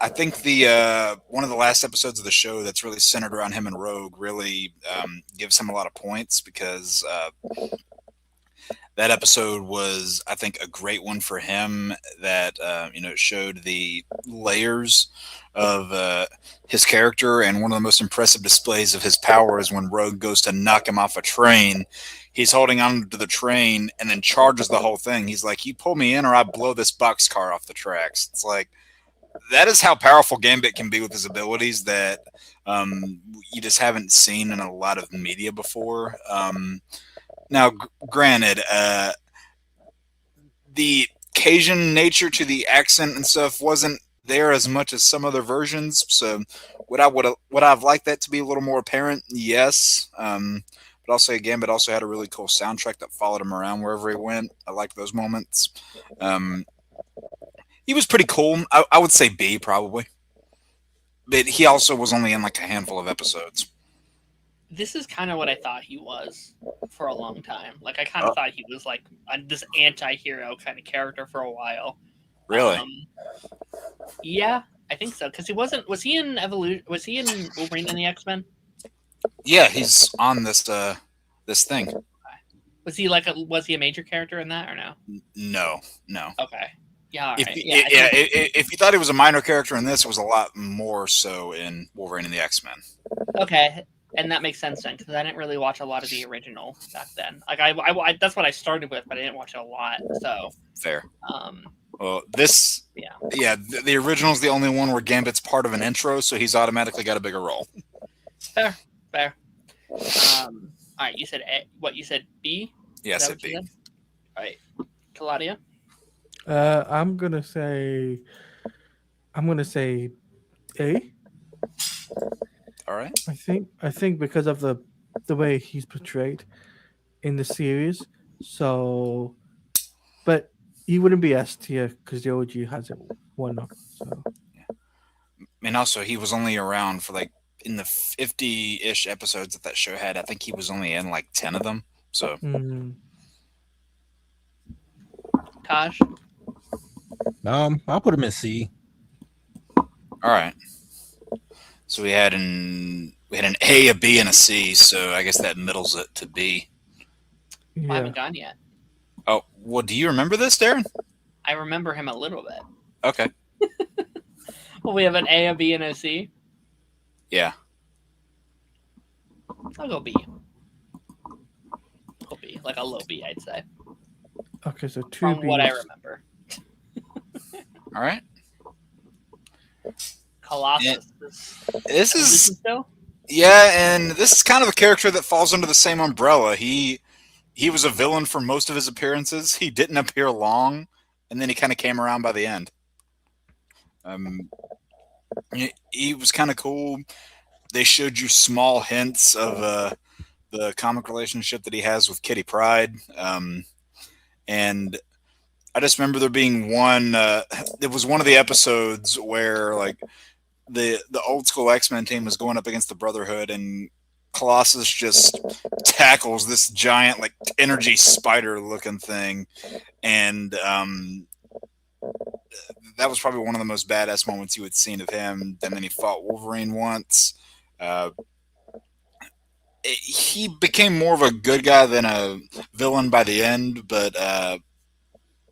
S2: I think the one of the last episodes of the show that's really centered around him and Rogue really gives him a lot of points because that episode was, I think, a great one for him that, it showed the layers of his character. And one of the most impressive displays of his power is when Rogue goes to knock him off a train. he's holding on to the train and then charges the whole thing. He's like, "You pull me in, or I blow this boxcar off the tracks." It's like that is how powerful Gambit can be with his abilities that you just haven't seen in a lot of media before. Now, granted, the Cajun nature to the accent and stuff wasn't there as much as some other versions. So, would I've liked that to be a little more apparent? Yes. But also, Gambit also had a really cool soundtrack that followed him around wherever he went. I liked those moments. He was pretty cool. I would say B probably, but he also was only in like a handful of episodes.
S1: This is kind of what I thought he was for a long time. Like I kind of thought he was like this anti-hero kind of character for a while.
S2: Really?
S1: Yeah, I think so. Because he wasn't. Was he in Evolution? Was he in Wolverine and the X-Men?
S2: Yeah, he's on this this thing.
S1: Was he like was he a major character in that or no?
S2: No.
S1: Okay. Yeah. All right.
S2: If you thought he was a minor character in this, it was a lot more so in Wolverine and the X-Men.
S1: Okay. And that makes sense then, because I didn't really watch a lot of the original back then. Like I that's what I started with, but I didn't watch it a lot. So
S2: fair. Well, this, the original is the only one where Gambit's part of an intro, so he's automatically got a bigger role.
S1: Fair. All right, you said A. What you said B?
S2: Yeah, I said B.
S1: All right, Claudia.
S4: I'm gonna say A.
S2: All right.
S4: I think because of the way he's portrayed in the series. So, but he wouldn't be S tier because the OG has it one up. So,
S2: And also, he was only around for like in the 50-ish episodes that show had. I think he was only in like 10 of them. So,
S1: Taj.
S5: I'll put him in C.
S2: All right. So we had an A, a B, and a C. So I guess that middles it to B.
S1: I haven't gone yet.
S2: Oh, well, do you remember this, Darren?
S1: I remember him a little bit.
S2: Okay.
S1: Well, we have an A, a B, and a C.
S2: Yeah.
S1: I'll go B. Like a low B, I'd say.
S4: Okay, so 2
S1: From what I remember.
S2: All right.
S1: Colossus.
S2: This is
S1: still?
S2: Yeah, and this is kind of a character that falls under the same umbrella. He was a villain for most of his appearances. He didn't appear long, and then he kind of came around by the end. He was kind of cool. They showed you small hints of the comic relationship that he has with Kitty Pryde, and I just remember there being one. It was one of the episodes where like the old school X-Men team was going up against the Brotherhood, and Colossus just tackles this giant like energy spider looking thing, and that was probably one of the most badass moments you had seen of him. And then he fought Wolverine once. He became more of a good guy than a villain by the end, but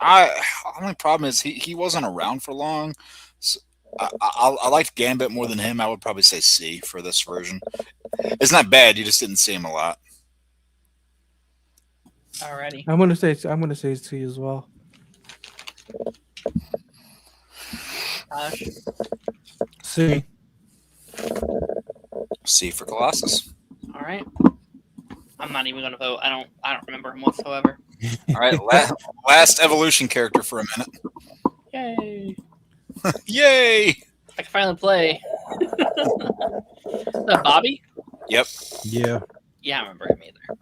S2: only problem is he wasn't around for long. So I liked Gambit more than him. I would probably say C for this version. It's not bad. You just didn't see him a lot.
S1: Alrighty.
S4: I'm gonna say C as well.
S5: C.
S2: C for Colossus.
S1: All right. I'm not even gonna vote. I don't remember him whatsoever.
S2: All right. Last evolution character for a minute.
S1: Yay!
S2: Yay!
S1: I can finally play. Is that Bobby?
S2: Yep.
S5: Yeah.
S1: Yeah, I remember him either.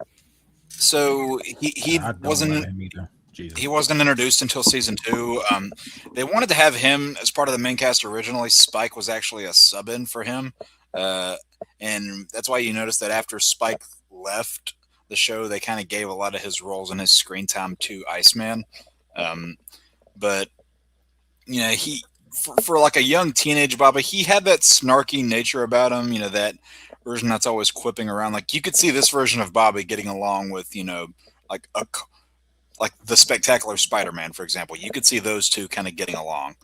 S2: So he
S5: I don't
S2: wasn't.
S5: know him either. Jesus.
S2: He wasn't introduced until season 2. They wanted to have him as part of the main cast originally. Spike was actually a sub-in for him. And that's why you notice that after Spike left the show, they kind of gave a lot of his roles and his screen time to Iceman. But, you know, for like a young teenage Bobby, he had that snarky nature about him, you know, that version that's always quipping around. Like, you could see this version of Bobby getting along with, you know, like the Spectacular Spider-Man, for example. You could see those two kind of getting along.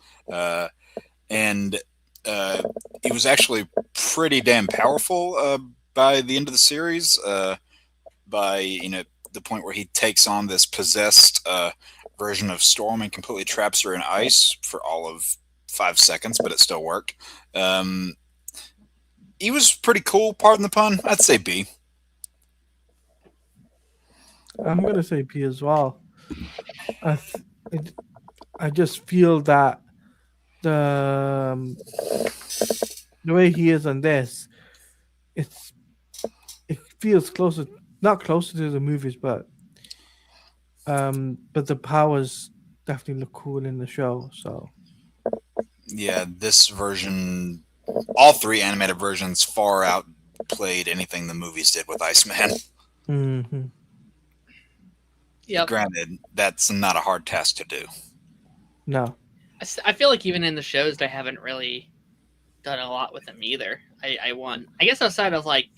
S2: And he was actually pretty damn powerful by the end of the series. By, you know, the point where he takes on this possessed version of Storm and completely traps her in ice for all of 5 seconds, but it still worked. He was pretty cool, pardon the pun. I'd say B.
S4: I'm gonna say B as well. I th- it, I just feel that the the way he is on this, it's it feels closer, not closer to the movies, but the powers definitely look cool in the show. So
S2: Yeah, this version, all 3 animated versions far outplayed anything the movies did with Iceman.
S4: hmm
S1: Yep.
S2: Granted, that's not a hard task to do.
S4: no,
S1: I feel like even in the shows, they haven't really done a lot with him either. I guess outside of like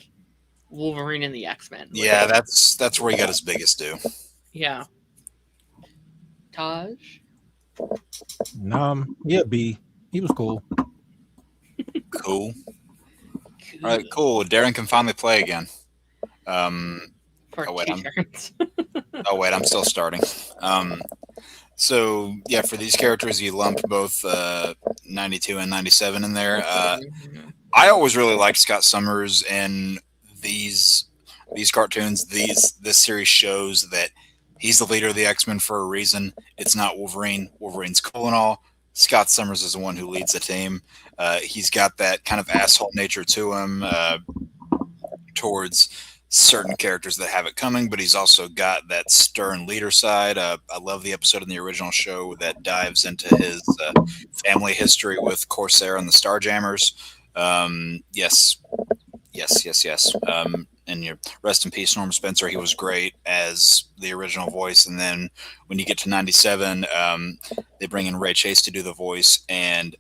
S1: Wolverine and the X-Men.
S2: Yeah, that's where he got his biggest due.
S1: Yeah. Taj?
S5: Yeah, B. He was cool.
S2: Cool. All right, cool. Darren can finally play again.
S1: For
S2: Oh, wait,
S1: 2 turns.
S2: Oh wait, I'm still starting. So yeah, for these characters, you lump both 92 and 97 in there. I always really liked Scott Summers, and these cartoons. This series shows that he's the leader of the X-Men for a reason. It's not Wolverine. Wolverine's cool and all. Scott Summers is the one who leads the team. He's got that kind of asshole nature to him towards certain characters that have it coming, but he's also got that stern leader side. I love the episode in the original show that dives into his family history with Corsair and the Starjammers. Yes. And your rest in peace, Norm Spencer. He was great as the original voice. And then when you get to 97, they bring in Ray Chase to do the voice. And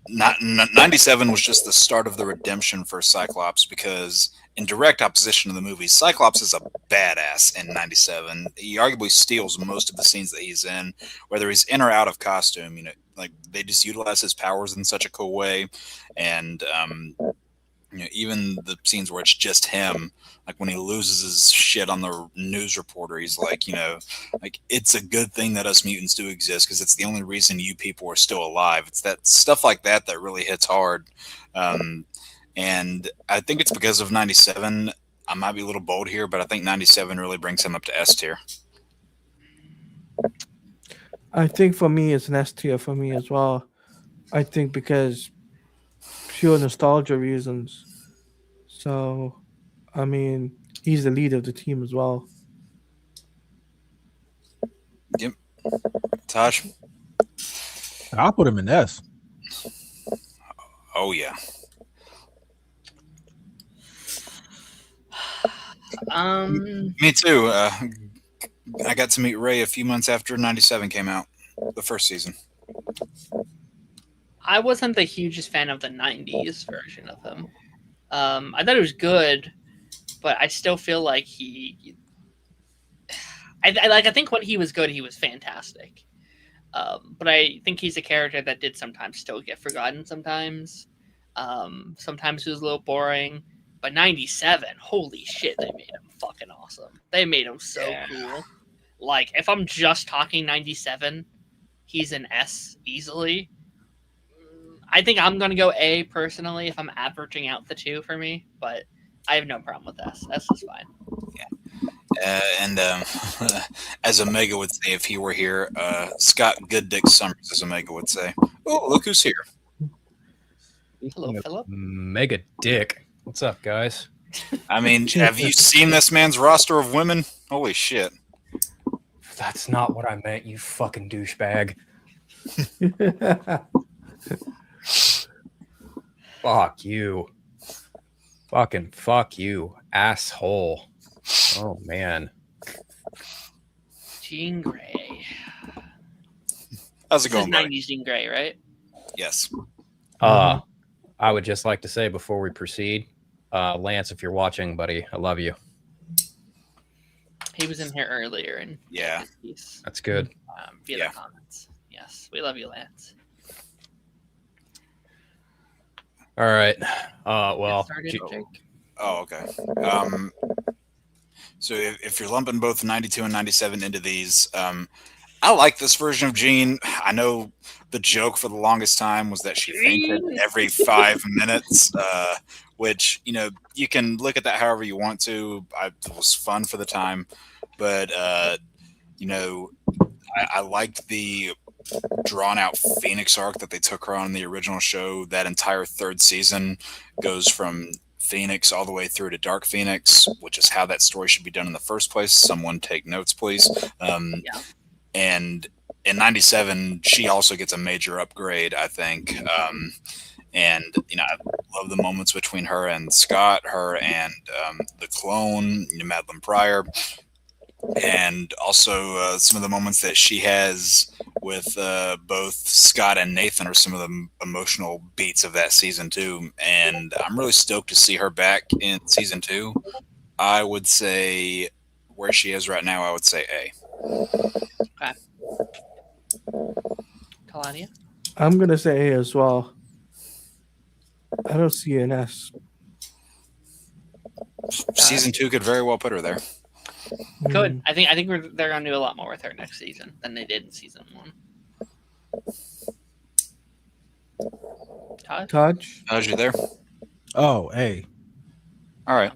S2: 97 was just the start of the redemption for Cyclops, because in direct opposition to the movie, Cyclops is a badass in 97. He arguably steals most of the scenes that he's in, whether he's in or out of costume. Like they just utilize his powers in such a cool way. And even the scenes where it's just him, like when he loses his shit on the news reporter, he's like, like it's a good thing that us mutants do exist, because it's the only reason you people are still alive. It's that stuff like that that really hits hard. And I think it's because of 97. I might be a little bold here, but I think 97 really brings him up to S tier.
S4: I think for me it's an S tier for me as well. I think because pure nostalgia reasons. So, I mean, he's the leader of the team as well.
S2: Yep. Taj?
S5: I'll put him in S.
S2: Oh, yeah. Me too. I got to meet Ray a few months after 97 came out, the first season.
S1: I wasn't the hugest fan of the 90s version of him. I thought it was good, but I still feel like I think when he was good, he was fantastic. But I think he's a character that did sometimes still get forgotten sometimes. Sometimes he was a little boring. But 97, holy shit, they made him fucking awesome. They made him so cool. Like, if I'm just talking 97, he's an S easily. I think I'm going to go A personally if I'm averaging out the two for me, but I have no problem with S. S is fine.
S2: Yeah. And as Omega would say if he were here, Scott Good Dick Summers, as Omega would say. Oh, look who's here.
S1: Hello, Philip.
S6: Mega Dick. What's up, guys?
S2: I mean, have you seen this man's roster of women? Holy shit.
S6: That's not what I meant, you fucking douchebag. Fuck you. Fucking fuck you, asshole. Oh, man.
S1: Jean Grey.
S2: How's it
S1: This is
S2: going, buddy?
S1: 90s Jean Grey, right?
S2: Yes.
S6: I would just like to say before we proceed, Lance, if you're watching, buddy, I love you.
S1: He was in here earlier, and
S2: Yeah.
S6: That's good.
S1: via
S2: Yeah.
S1: the comments. Yes, we love you, Lance.
S6: All right.
S1: Get
S6: Well,
S1: started, Jake.
S2: Oh, okay. So if you're lumping both 92 and 97 into these, I like this version of Jean. I know the joke for the longest time was that she fainted every 5 minutes, which, you can look at that however you want to. It was fun for the time, but, I liked the drawn out Phoenix arc that they took her on in the original show. That entire third season goes from Phoenix all the way through to Dark Phoenix, which is how that story should be done in the first place. Someone take notes, please.
S1: Yeah.
S2: And in 97, she also gets a major upgrade, I think. And, I love the moments between her and Scott, her and the clone, Madeline Pryor. And also some of the moments that she has with both Scott and Nathan are some of the emotional beats of that season too. And I'm really stoked to see her back in season 2. I would say where she is right now, I would say A.
S1: Okay. Kalania?
S4: I'm gonna say A as well. I don't see an S.
S2: Season 2 could very well put her there.
S1: Good. I think they're gonna do a lot more with her next season than they did in season 1. Todd?
S4: Touch.
S2: How's you there?
S5: Oh, A.
S2: All right.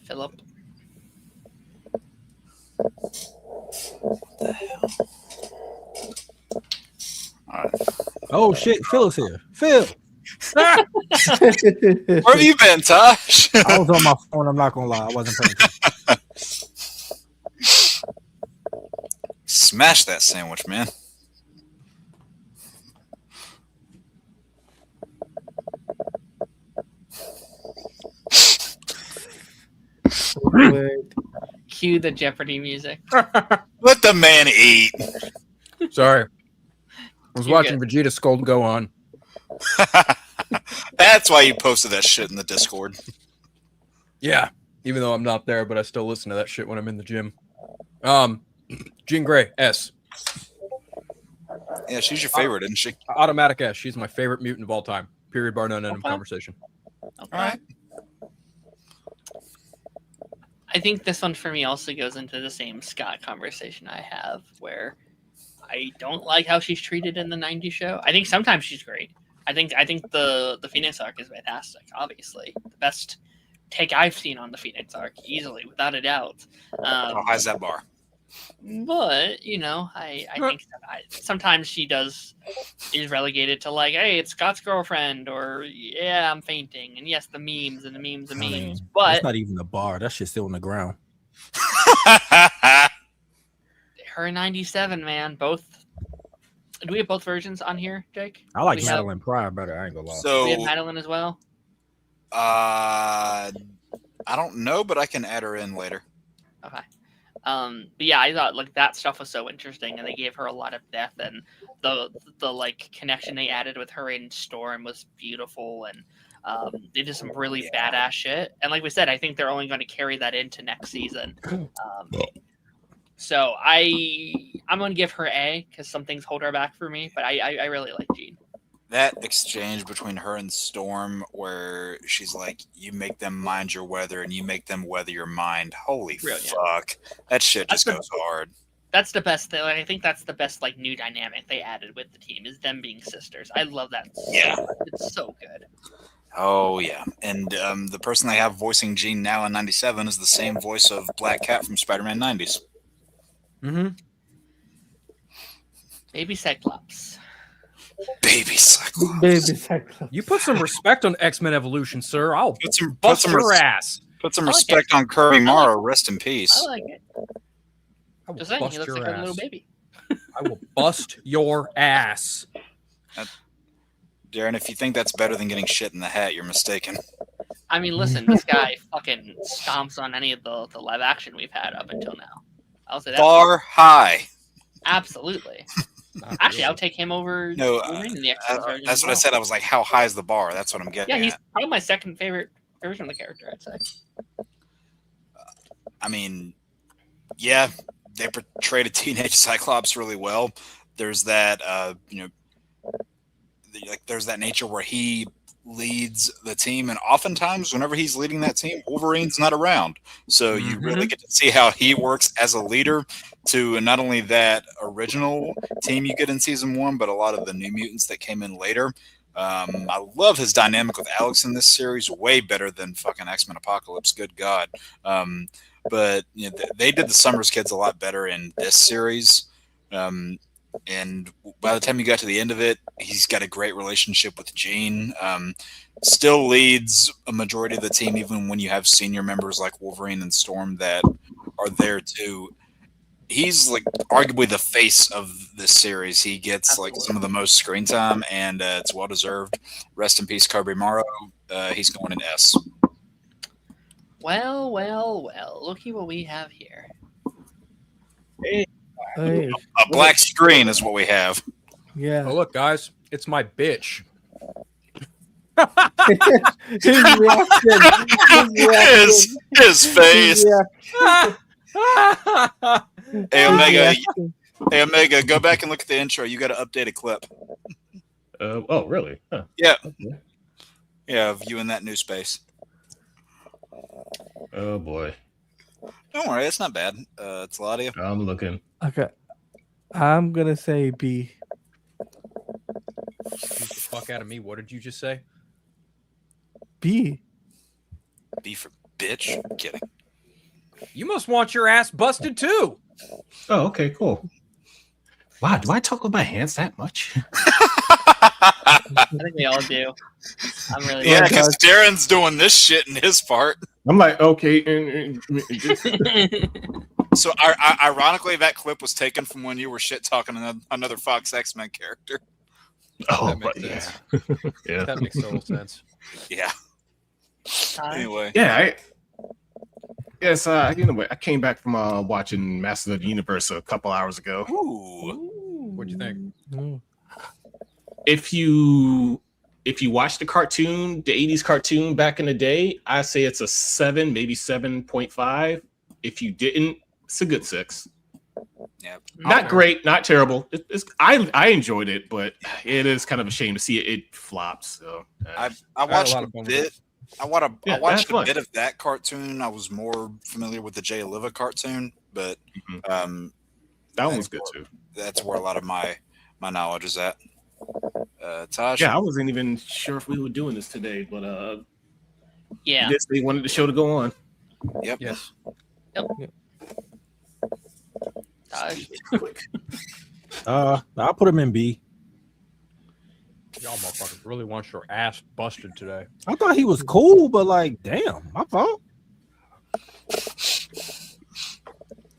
S1: Philip?
S2: All right.
S5: Oh shit, Phil is here. Phil.
S2: Where have you been, Tosh?
S5: I was on my phone. I'm not gonna lie, I wasn't paying attention.
S2: Smash that sandwich, man.
S1: Cue the Jeopardy music.
S2: Let the man eat.
S6: Sorry. I was
S1: You're
S6: watching
S1: good.
S6: Vegeta Skull go on.
S2: That's why you posted that shit in the Discord.
S6: Yeah. Even though I'm not there, but I still listen to that shit when I'm in the gym. Jean Grey, S.
S2: Yeah, she's your favorite, isn't she?
S6: Automatic S. She's my favorite mutant of all time. Period, bar none, end of
S1: Okay.
S6: conversation.
S1: Okay.
S2: All right.
S1: I think this one for me also goes into the same Scott conversation I have, where I don't like how she's treated in the '90s show. I think sometimes she's great. I think the Phoenix arc is fantastic. Obviously, the best take I've seen on the Phoenix arc, easily, without a doubt.
S2: How high's that bar?
S1: But I think sometimes she is relegated to like, hey, it's Scott's girlfriend, or yeah, I'm fainting, and yes, the memes and the memes and
S5: I
S1: memes.
S5: mean,
S1: But
S5: it's not even a bar. That shit's still on the ground.
S1: her 97, man, both. Do we have both versions on here, Jake?
S5: I like
S1: We have-
S5: Madeline Pryor better. I ain't gonna lie.
S2: So,
S1: We have Madeline as well.
S2: I don't know, but I can add her in later.
S1: Okay. But yeah, I thought like that stuff was so interesting, and they gave her a lot of depth, and the like connection they added with her in Storm was beautiful, and they did some really badass shit. And like we said, I think they're only going to carry that into next season. So I'm going to give her A because some things hold her back for me, but I really like Jean.
S2: That exchange between her and Storm, where she's like, "You make them mind your weather, and you make them weather your mind." Holy
S1: Brilliant.
S2: fuck, that shit just goes hard.
S1: That's the best thing. Like, I think that's the best like new dynamic they added with the team is them being sisters. I love that.
S2: Yeah.
S1: So much. It's so good.
S2: Oh yeah, and the person they have voicing Jean now in '97 is the same voice of Black Cat from Spider-Man '90s.
S6: Mm-hmm.
S1: Baby Cyclops.
S2: Baby Cyclops.
S4: Baby Cyclops.
S6: You put some respect on X-Men Evolution, sir. I'll
S2: Put some
S6: bust your ass.
S2: Put some
S1: I like
S2: respect on Kirby Mara. Rest in peace.
S1: I like it.
S6: I will
S1: Just saying,
S6: bust
S1: he looks
S6: your
S1: like a
S6: ass.
S1: little baby.
S6: I will bust your ass.
S2: Darren, if you think that's better than getting shit in the hat, you're mistaken.
S1: I mean, listen, this guy fucking stomps on any of the live action we've had up until now. I'll say that.
S2: Bar high.
S1: Absolutely.
S6: Not
S1: Actually, I'll
S6: really.
S1: take him over
S2: No,
S1: Wolverine in the X-Men version.
S2: That's
S1: as
S2: what I
S1: well.
S2: said. I was like, how high is the bar? That's what I'm getting
S1: Yeah, he's
S2: at.
S1: probably my second favorite version of the character, I'd say.
S2: I mean, yeah, they portrayed a teenage Cyclops really well. There's that, there's that nature where he leads the team, and oftentimes whenever he's leading that team, Wolverine's not around. So you really get to see how he works as a leader to not only that original team you get in season 1, but a lot of the New Mutants that came in later. I love his dynamic with Alex in this series, way better than fucking X-Men Apocalypse. Good God. But you know, they did the Summers kids a lot better in this series. And by the time you got to the end of it, he's got a great relationship with Jean. Still leads a majority of the team, even when you have senior members like Wolverine and Storm that are there too. He's like arguably the face of this series. He gets like some of the most screen time, and it's well deserved. Rest in peace, Kirby Morrow. He's going in S.
S1: Well, looky what we have here.
S4: Hey.
S2: A black screen is what we have.
S4: Yeah.
S6: Oh, look, guys, it's my bitch.
S2: His face. Hey, Omega, go back and look at the intro. You got to update a clip.
S7: Oh, really? Huh.
S2: Yeah. Yeah, of you in that new space.
S7: Oh, boy.
S2: Don't worry, it's not bad. It's a lot of you.
S7: I'm looking.
S4: Okay. I'm going to say B.
S6: Beat the fuck out of me. What did you just say?
S4: B.
S2: B for bitch? I'm kidding.
S6: You must want your ass busted too.
S7: Oh, okay, cool. Wow, do I talk with my hands that much?
S1: I think we all do. I'm really
S2: Yeah, because Darren's doing this shit in his part.
S7: I'm like, okay.
S2: So, ironically, that clip was taken from when you were shit talking another Fox X-Men character.
S7: Oh,
S6: That
S7: but
S6: makes
S7: yeah.
S6: sense.
S7: Yeah.
S6: That makes total sense.
S2: Yeah. Anyway.
S7: Yeah, yes, anyway, I came back from watching Master of the Universe a couple hours ago.
S2: Ooh.
S6: What'd you think?
S7: If you watch the cartoon, the 80s cartoon back in the day, I say it's a 7, maybe 7.5. If you didn't, it's a good 6.
S2: Yeah.
S7: Not great, not terrible. I enjoyed it, but it is kind of a shame to see it flops. So
S2: I watched
S6: lot
S2: a
S6: of fun with
S2: bit.
S6: it.
S2: I watched a
S7: fun.
S2: bit of that cartoon. I was more familiar with the Jay Oliva cartoon, but
S7: that one was good too.
S2: That's where a lot of my knowledge is at. Tosh?
S7: Yeah, I wasn't even sure if we were doing this today, but
S1: yeah.
S7: I guess they wanted the show to go on.
S2: Yep.
S6: Yes.
S5: I'll put him in B.
S6: Y'all motherfuckers really want your ass busted today.
S5: I thought he was cool, but like, damn, my fault.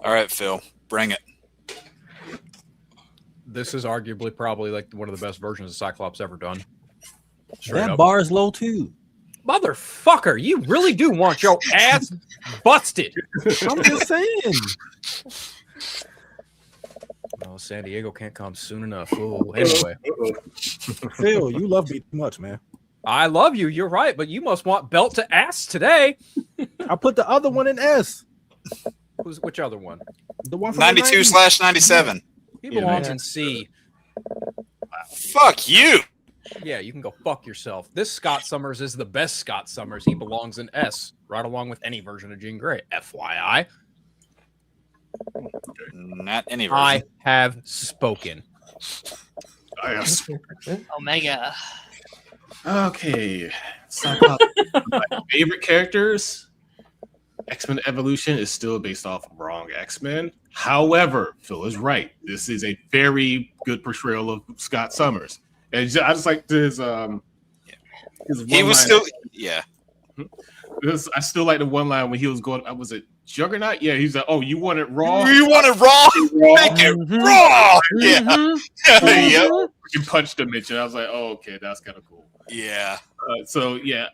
S2: All right, Phil, bring it.
S6: This is arguably probably like one of the best versions of Cyclops ever done. Straight
S5: That
S6: up.
S5: bar is low too.
S6: Motherfucker, you really do want your ass busted.
S5: I'm just saying.
S6: Oh, San Diego can't come soon enough. Oh, anyway.
S5: Phil, you love me too much, man.
S6: I love you. You're right, but you must want belt to ass today.
S5: I put the other one in S.
S6: Which other one?
S5: The one from the
S2: 92/97.
S6: He
S5: Yeah,
S6: belongs
S5: man.
S6: in C.
S2: Fuck you.
S6: Yeah, you can go fuck yourself. This Scott Summers is the best Scott Summers. He belongs in S, right along with any version of Jean Grey. FYI.
S2: Not any version.
S6: I have spoken.
S1: Omega.
S7: Okay. So, my favorite characters. X-Men Evolution is still based off of Wrong X-Men. However, Phil is right. This is a very good portrayal of Scott Summers. And I just like his
S2: He was
S7: one-line-
S2: still, yeah.
S7: I still like the one line when he was going. Was it Juggernaut? Yeah, he's like, "Oh, you want it raw?
S2: You want it raw? Make it raw. Yeah. Yep.
S7: You punched him, Mitch." And I was like, "Oh, okay, that's kind of cool."
S2: Yeah.
S7: So yeah,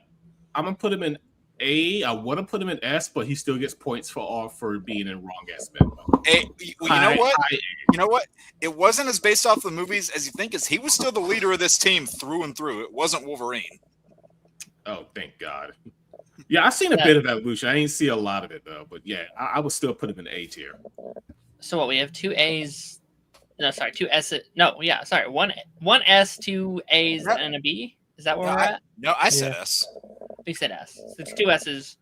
S7: I'm gonna put him in A. I want to put him in S, but he still gets points for being in Wrong X-Men.
S2: Hey, well, you know what? It wasn't as based off the movies as you think. Is he was still the leader of this team through and through. It wasn't Wolverine.
S7: Oh, thank God. Yeah, I've seen a bit of Evolution. I didn't see a lot of it though, but yeah, I would still put him in A tier.
S1: So what, we have 2 A's. No, sorry, 2 S. No, yeah, sorry. One S, 2 A's,
S2: Yep.
S1: and a B. Is that where
S2: No,
S1: we're at?
S2: No, I said
S4: Yeah.
S2: S.
S1: We said S. So it's 2 S's.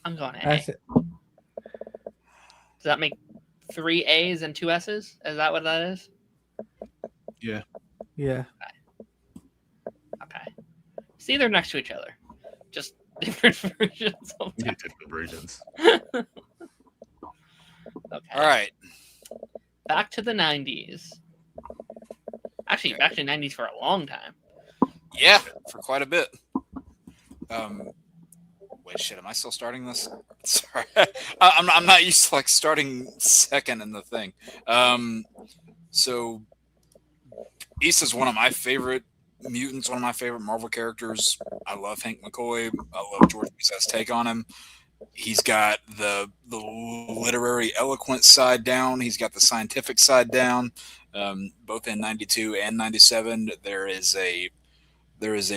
S1: I'm going A.
S4: That's it.
S1: Does that make 3 A's and 2 S's? Is that what that is?
S4: Yeah.
S1: Okay. See, they're next to each other. Just different versions of
S7: Yeah,
S1: that.
S7: different versions.
S1: Okay.
S2: All right.
S1: Back to the 90s. Actually, back to the 90s for a long time.
S2: Yeah, for quite a bit. Wait, shit. Am I still starting this? Sorry, I'm not used to like starting second in the thing. So Beast is one of my favorite mutants, one of my favorite Marvel characters. I love Hank McCoy. I love George Buzz's take on him. He's got the literary eloquent side down. He's got the scientific side down. Both in 92 and 97, there is a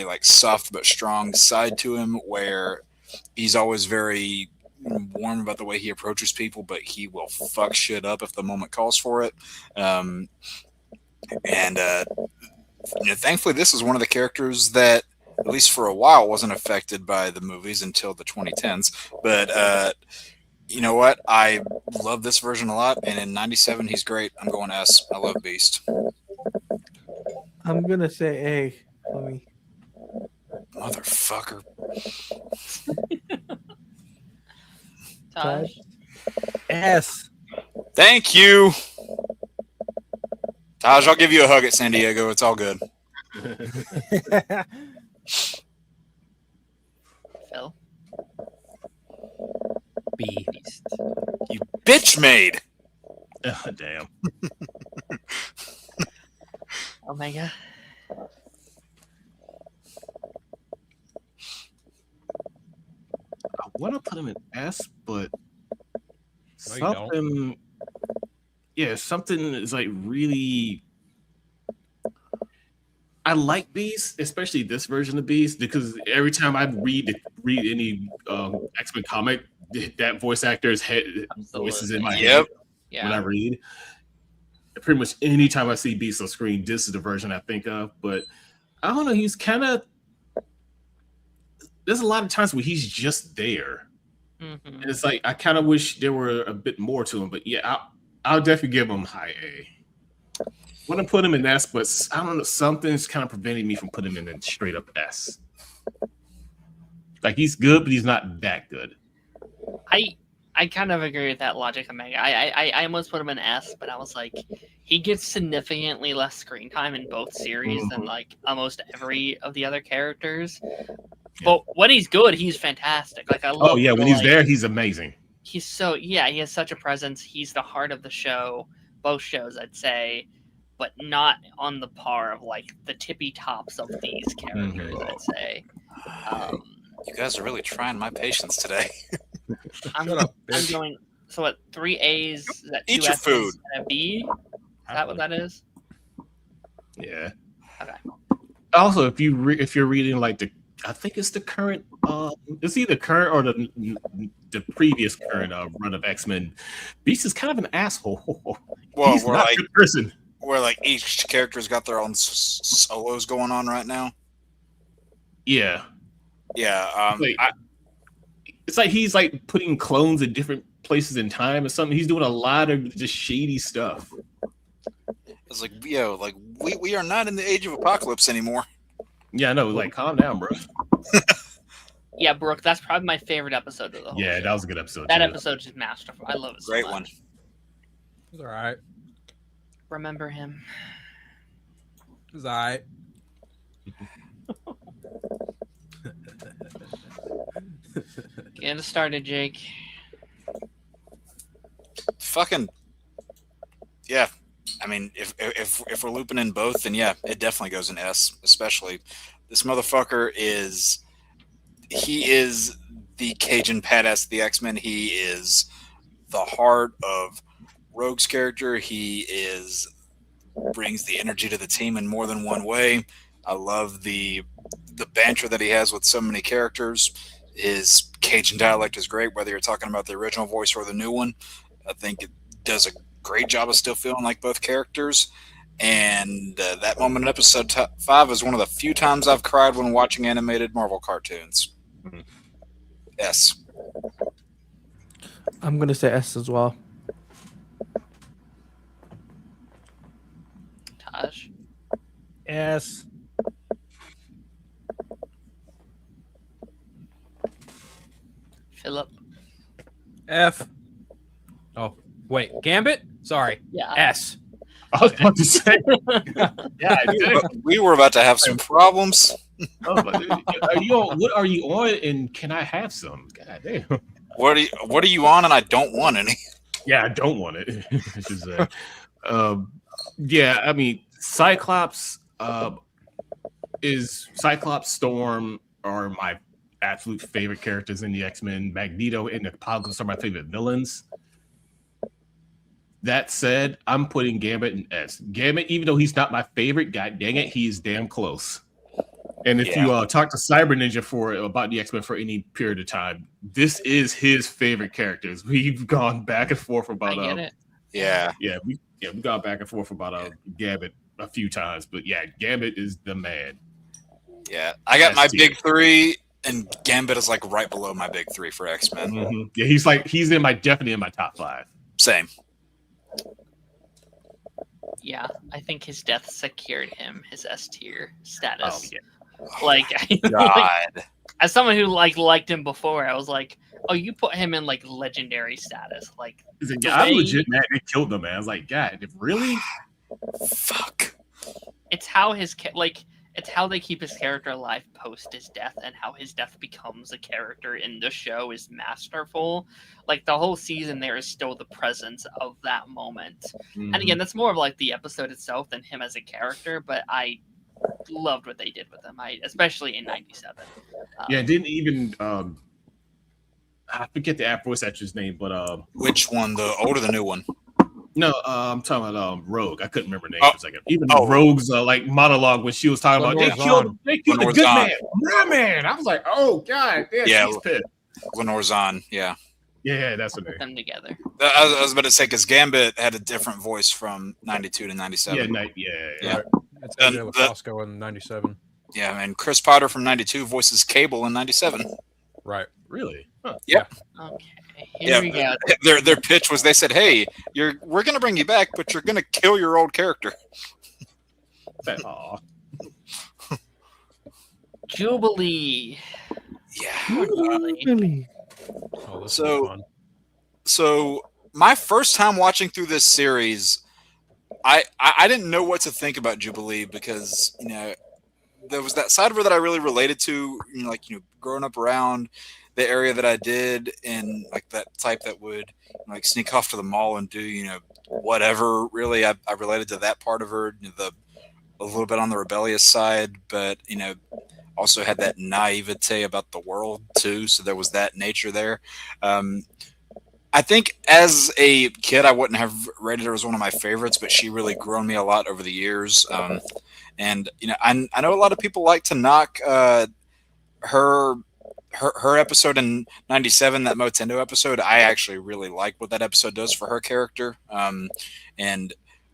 S2: like soft but strong side to him where he's always very warm about the way he approaches people, but he will fuck shit up if the moment calls for it. Thankfully, this is one of the characters that, at least for a while, wasn't affected by the movies until the 2010s. But you know what? I love this version a lot, and in 97, he's great. I'm going S. I love Beast.
S4: I'm gonna say A for me.
S2: Motherfucker.
S1: Taj?
S5: S.
S2: Thank you. Taj, I'll give you a hug at San Diego. It's all good.
S1: Phil?
S5: B.
S1: Beast.
S2: You bitch made.
S7: Oh, damn.
S1: Omega?
S7: I want to put him in S, but
S6: No, you don't.
S7: something, yeah, something is like really. I like Beast, especially this version of Beast, because every time I read any X-Men comic, that voice actor's head voice is in my head
S2: Yep.
S7: when I
S1: Yeah.
S7: read. Pretty much anytime I see Beast on screen, this is the version I think of. But I don't know, he's kind of. There's a lot of times where he's just there.
S1: Mhm.
S7: And it's like I kind of wish there were a bit more to him, but yeah, I'll definitely give him high A. Want to put him in S, but I don't know, something's kind of preventing me from putting him in straight up S. Like he's good, but he's not that good.
S1: I kind of agree with that logic, Omega. I almost put him in S, but I was like, he gets significantly less screen time in both series than like almost every of the other characters. But when he's good, he's fantastic. Like I love.
S7: Oh yeah, when he's there, he's amazing.
S1: He's so he has such a presence. He's the heart of the show, both shows, I'd say, but not on the par of like the tippy tops of these characters. I'd say.
S2: You guys are really trying my patience today.
S1: I'm going. So what? 3 A's. Is that 2
S2: Eat your
S1: S's
S2: food.
S1: and a B. Is that what that is?
S7: Yeah.
S1: Okay.
S7: Also, if you're reading like I think it's the current. It's either current or the previous current run of X-Men. Beast is kind of an asshole.
S2: Well,
S7: He's not a good person.
S2: Where like each character's got their own solos going on right now.
S7: Yeah.
S2: Yeah.
S7: It's like he's like putting clones in different places in time or something. He's doing a lot of just shady stuff.
S2: It's like, yo, like we are not in the age of apocalypse anymore.
S7: Yeah, I know. Like, calm down, bro.
S1: Yeah, Brooke, that's probably my favorite episode of the whole
S7: Yeah,
S1: show.
S7: that was a good episode.
S1: That
S7: too.
S1: episode is masterful. I love it so
S2: Great
S1: much.
S2: one.
S6: It's all right.
S1: Remember him.
S6: It's all right.
S1: Get us started, Jake.
S2: Fucking yeah. I mean, if we're looping in both, then yeah, it definitely goes in S. Especially this motherfucker is the Cajun badass of the X-Men. He is the heart of Rogue's character. He brings the energy to the team in more than one way. I love the banter that he has with so many characters. His Cajun dialect is great, whether you're talking about the original voice or the new one. I think it does a great job of still feeling like both characters. And that moment in episode 5 is one of the few times I've cried when watching animated Marvel cartoons. S.
S4: I'm gonna say S as well.
S1: Taj.
S5: S.
S1: Philip.
S6: F. Oh, wait. Gambit? Sorry.
S1: Yeah.
S6: S.
S7: I was about to say, yeah, I did.
S2: We were about to have some problems.
S7: Oh, but are you on, what are you on? And can I have some? God damn.
S2: What are you on? And I don't want any.
S7: Yeah, I don't want it. I should say. Yeah, I mean, Cyclops Storm are my absolute favorite characters in the X-Men. Magneto and Apocalypse are my favorite villains. That said, I'm putting Gambit in S. Gambit, even though he's not my favorite, god dang it, he's damn close. And if you talk to Cyber Ninja about the X-Men for any period of time, this is his favorite characters. We've gone back and forth about
S1: I get it.
S7: we've gone back and forth about Gambit a few times, but yeah, Gambit is the man.
S2: Yeah, I got my
S7: S tier.
S2: big 3, and Gambit is like right below my big 3 for X-Men.
S7: Mm-hmm. Yeah, he's definitely in my top 5.
S2: Same.
S1: Yeah, I think his death secured him his S tier
S7: Oh
S1: status.
S7: yeah.
S1: Like,
S2: God.
S1: as someone who liked him before, I was like, oh, you put him in like legendary status. Like,
S7: I'm legit mad they killed him, man. I was like, God, really?
S2: Fuck.
S1: it's how it's how they keep his character alive post his death, and how his death becomes a character in the show is masterful. Like, the whole season there is still the presence of that moment. And again, that's more of like the episode itself than him as a character, but I loved what they did with him. Especially in '97.
S7: Yeah, didn't even I forget the voice actor's name, but
S2: Which one, the old or the new one?
S7: no, I'm talking about Rogue. I couldn't remember her name
S2: Oh.
S7: for a second. Even Rogue's like monologue when she was talking about they killed the
S2: Lenore's
S7: good
S2: Zahn.
S7: man, my man. I was like, oh god,
S2: Yeah.
S7: she's pissed.
S2: Lenore Zahn, yeah.
S7: Yeah, that's her name.
S1: Them together.
S2: I was about to say, because Gambit had a different voice from 92 to 97.
S7: Yeah.
S6: It's
S2: And
S6: AJ
S2: the-
S6: Lafosco in 97.
S2: Yeah, and Chris Potter from 92 voices Cable in 97.
S6: Right.
S7: Really? Huh.
S1: Okay, here we go.
S2: Their pitch was, they said, hey, we're going to bring you back, but you're going to kill your old character.
S7: Aw.
S1: Jubilee.
S2: Yeah.
S4: Really?
S6: Oh, this
S2: So-
S6: will be fun.
S2: So my first time watching through this series, I didn't know what to think about Jubilee, because there was that side of her that I really related to, growing up around the area that I did, and like that type that would like sneak off to the mall and do whatever. Really, I related to that part of her, a little bit on the rebellious side, but also had that naivete about the world too. So there was that nature there. I think as a kid, I wouldn't have rated her as one of my favorites, but she really grew on me a lot over the years. And I know a lot of people like to knock her episode in '97, that Motendo episode. I actually really like what that episode does for her character. And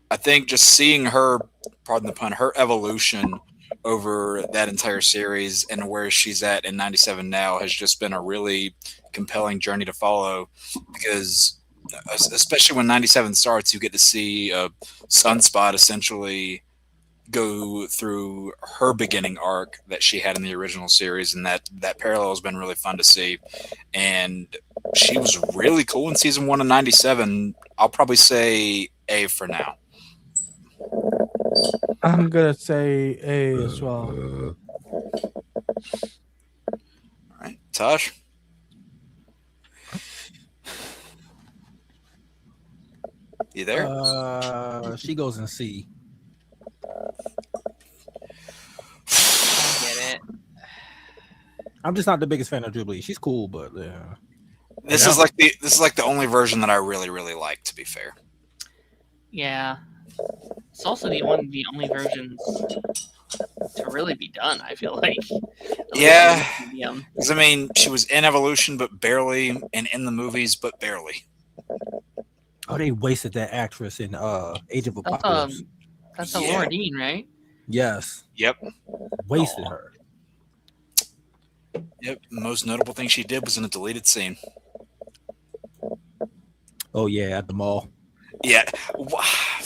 S2: I think just seeing her, pardon the pun, her evolution over that entire series and where she's at in '97 now has just been a really compelling journey to follow, because especially when '97 starts, you get to see Sunspot essentially go through her beginning arc that she had in the original series, and that parallel has been really fun to see. And she was really cool in season 1 of '97. I'll probably say A for now.
S4: I'm gonna say A as well.
S2: All right, Tosh. You there?
S5: She goes in C.
S1: I get it.
S5: I'm just not the biggest fan of Jubilee. She's cool, but yeah.
S2: This is like the only version that I really, really like, to be fair.
S1: Yeah. It's also the only versions to really be done, I feel like.
S2: Yeah.
S1: Medium.
S2: Because, I mean, she was in Evolution, but barely, and in the movies, but barely.
S5: Oh, they wasted that actress in Age of Apocalypse.
S1: That's a
S2: Yeah.
S1: Laura Dean, right?
S5: Yes.
S2: Yep.
S5: Wasted
S1: Aw.
S5: her.
S2: Yep. The most notable thing she did was in a deleted scene.
S5: Oh yeah, at the mall.
S2: Yeah.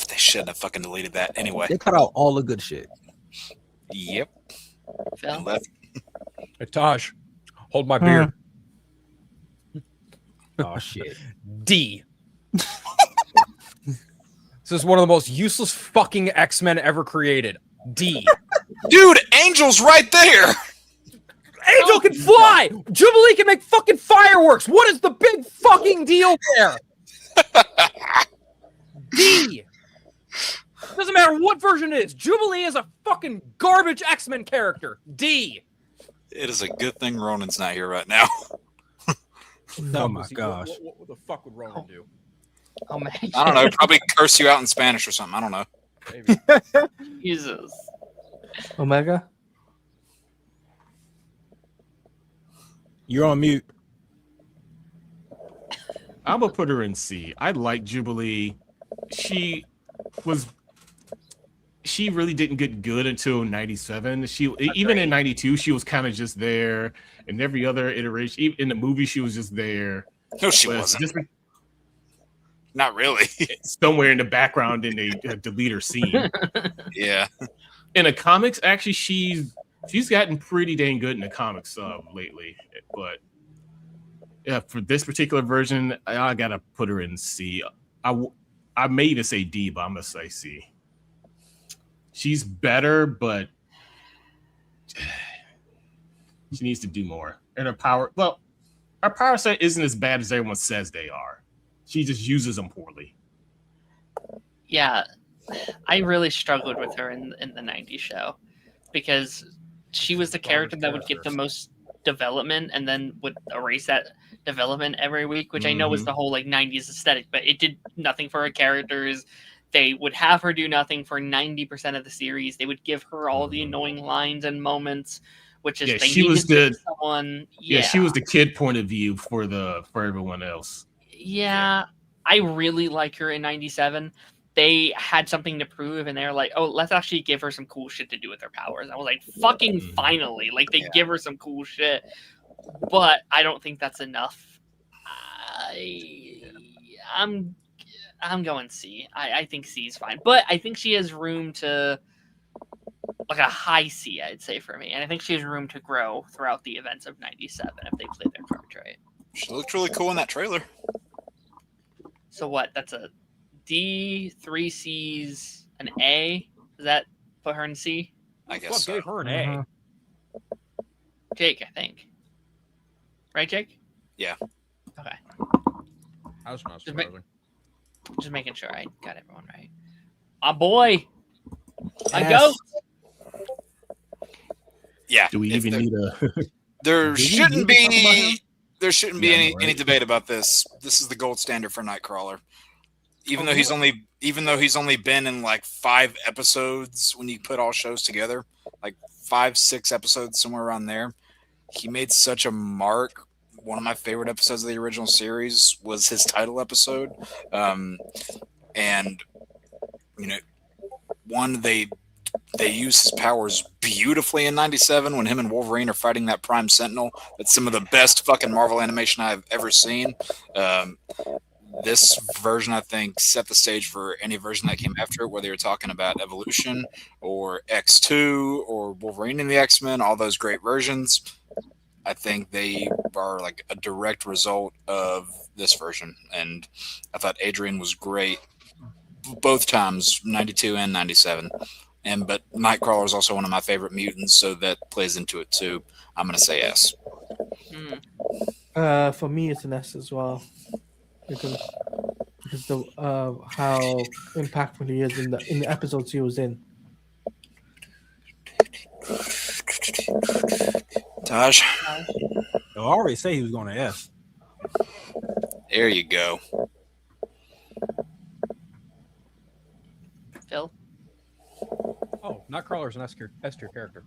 S2: They shouldn't have fucking deleted that anyway.
S5: They cut out all the good shit.
S2: Yep.
S1: Phil?
S2: And left.
S6: Hey, Taj, hold my beer.
S5: Oh shit.
S6: D. This is one of the most useless fucking X-Men ever created. D.
S2: Dude, Angel's right there.
S6: Angel can fly! Jubilee can make fucking fireworks! What is the big fucking deal there? D. Doesn't matter what version it is. Jubilee is a fucking garbage X-Men character. D.
S2: It is a good thing Ronan's not here right now.
S5: Oh my gosh.
S6: What the fuck would Ronan do?
S1: Oh man.
S2: I don't know. Probably curse you out in Spanish or something. I don't know.
S6: Maybe.
S1: Jesus.
S4: Omega.
S5: You're on mute.
S7: I'm gonna put her in C. I like Jubilee. She really didn't get good until 97. Even in 92, she was kind of just there. In every other iteration, even in the movie, she was just there.
S2: No, she
S7: But
S2: wasn't.
S7: just
S2: Not really.
S7: somewhere in the background in a deleter scene.
S2: Yeah.
S7: In the comics, actually, she's gotten pretty dang good in the comics lately. But yeah, for this particular version, I gotta put her in C. I may even say D, but I'm gonna say C. She's better, but she needs to do more. And her power set isn't as bad as everyone says they are. She just uses them poorly.
S1: Yeah, I really struggled with her in the 90s show because she was the character that would get the most development and then would erase that development every week, which I know was the whole like 90s aesthetic, but it did nothing for her characters. They would have her do nothing for 90% of the series. They would give her all the annoying lines and moments, which is they
S7: she was
S1: needed someone.
S7: Yeah, she was the kid point of view for everyone else.
S1: Yeah, I really like her in 97. They had something to prove, and they were like, oh, let's actually give her some cool shit to do with her powers. I was like, fucking finally. Like, they give her some cool shit. But I don't think that's enough. I'm going C. I think C is fine. But I think she has room to, like a high C, I'd say, for me. And I think she has room to grow throughout the events of 97 if they play their cards right.
S2: She looked really cool in that trailer.
S1: So what? That's a D, 3 C's, an A? Does that put her in C?
S2: I guess
S6: What
S2: so.
S6: gave her an A?
S1: Jake, I think. Right, Jake?
S2: Yeah.
S1: Okay.
S6: I was not
S1: Just make-
S6: surprising.
S1: Just making sure I got everyone right. Boy. I
S5: Yes.
S1: go.
S2: Yeah.
S7: Do we
S2: if
S7: even
S2: there,
S7: need a?
S2: there
S7: do we
S2: shouldn't
S7: need to talk about him?
S2: be there shouldn't be
S7: Yeah,
S2: any
S7: right.
S2: debate about this. This is the gold standard for Nightcrawler. Even though he's only been in like 5 episodes when you put all shows together, like 5-6 episodes somewhere around there. He made such a mark. One of my favorite episodes of the original series was his title episode. And you know, one they use his powers beautifully in 97 when him and Wolverine are fighting that Prime Sentinel. It's some of the best fucking Marvel animation I've ever seen. This version, I think, set the stage for any version that came after it, whether you're talking about Evolution or X2 or Wolverine in the X-Men, all those great versions. I think they are like a direct result of this version. And I thought Adrian was great both times, 92 and 97. But Nightcrawler is also one of my favorite mutants, so that plays into it too. I'm going to say S.
S4: For me, it's an S as well, because the how impactful he is in the episodes he was in.
S2: Taj,
S5: I already say he was going to S.
S2: there you go.
S1: Phil?
S6: Oh, Nightcrawler's an S tier character.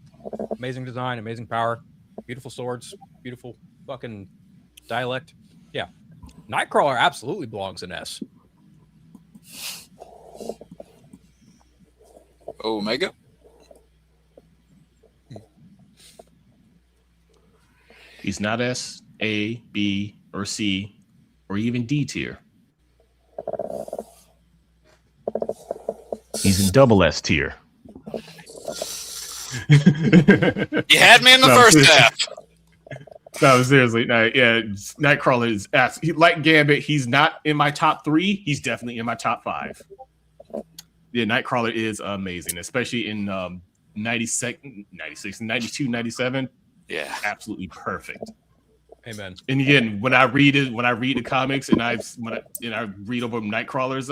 S6: Amazing design, amazing power, beautiful swords, beautiful fucking dialect. Yeah. Nightcrawler absolutely belongs in S.
S2: Omega.
S7: He's not S, A, B, or C, or even D tier. He's in double S tier.
S2: You had me in the first half.
S7: No, seriously. No, yeah, Nightcrawler is like Gambit. He's not in my top 3. He's definitely in my top 5. Yeah, Nightcrawler is amazing, especially in 96, 92, 97.
S2: Yeah,
S7: absolutely perfect.
S6: Amen.
S7: And again, when I read the comics and I read over Nightcrawler's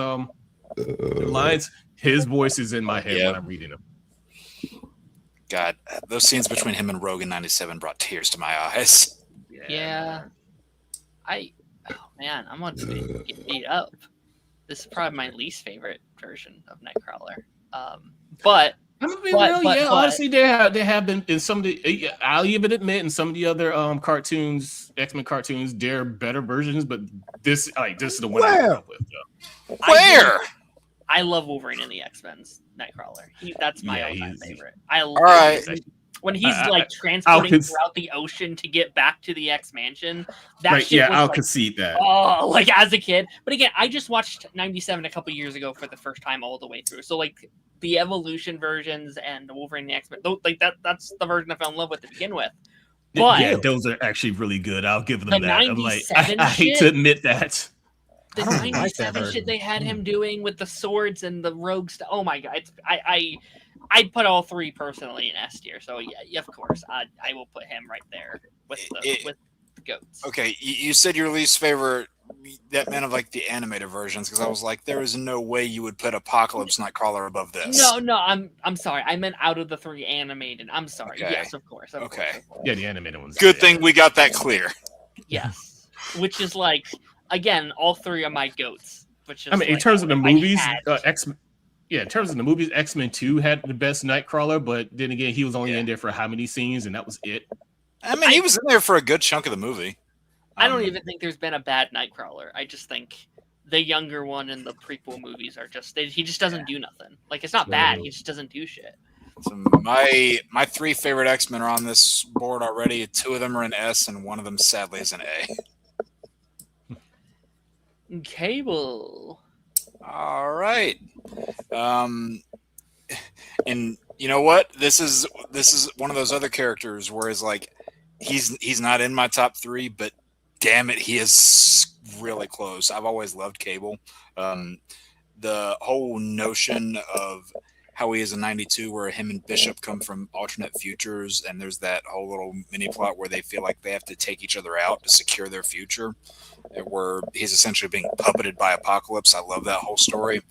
S7: lines, his voice is in my head when I'm reading them.
S2: God, those scenes between him and Rogue in 97 brought tears to my eyes.
S1: Yeah. Oh man, I'm going to get beat up. This is probably my least favorite version of Nightcrawler. But
S7: I'm gonna be real, yeah. Honestly, they have been in some of the. I'll even admit in some of the other cartoons, X-Men cartoons, they're better versions. But this is the one I grew up with. So.
S2: Where?
S1: I love Wolverine and the X-Men's Nightcrawler. That's my all-time favorite. I love when he's transporting throughout the ocean to get back to the X-Mansion.
S7: I'll concede that.
S1: Oh, as a kid. But again, I just watched 97 a couple years ago for the first time all the way through. So the Evolution versions and the Wolverine and the X-Men, that's the version I fell in love with to begin with. But
S7: yeah, those are actually really good. I'll give them that. I'm I hate
S1: shit,
S7: to admit that.
S1: The 97 shit they had him doing with the swords and the rogue stuff. Oh my god! I'd put all 3 personally in S tier. So yeah, of course, I will put him right there with the goats. Okay,
S2: you said your least favorite. That meant of the animated versions, because I was like, there is no way you would put Apocalypse Nightcrawler above this.
S1: No, I'm sorry. I meant out of the 3 animated. I'm sorry. Okay. Yes, of course. Of course.
S7: Yeah, the animated ones.
S2: Good thing we got that clear.
S1: Yes, which is again, all 3 are my goats. Which is
S7: in terms of the movies, X-Men. Yeah, in terms of the movies, X-Men 2 had the best Nightcrawler, but then again, he was only in there for how many scenes, and that was it.
S2: He was in there for a good chunk of the movie.
S1: I don't even think there's been a bad Nightcrawler. I just think the younger one in the prequel movies are he just doesn't do nothing. It's not bad. He just doesn't do shit.
S2: So my 3 favorite X-Men are on this board already. 2 of them are in S, and 1 of them sadly is in A.
S1: Cable.
S2: All right. And you know what? This is one of those other characters where it's he's not in my top 3, but damn it, he is really close. I've always loved Cable. The whole notion of how he is in 92, where him and Bishop come from alternate futures, and there's that whole little mini plot where they feel like they have to take each other out to secure their future, where he's essentially being puppeted by Apocalypse. I love that whole story.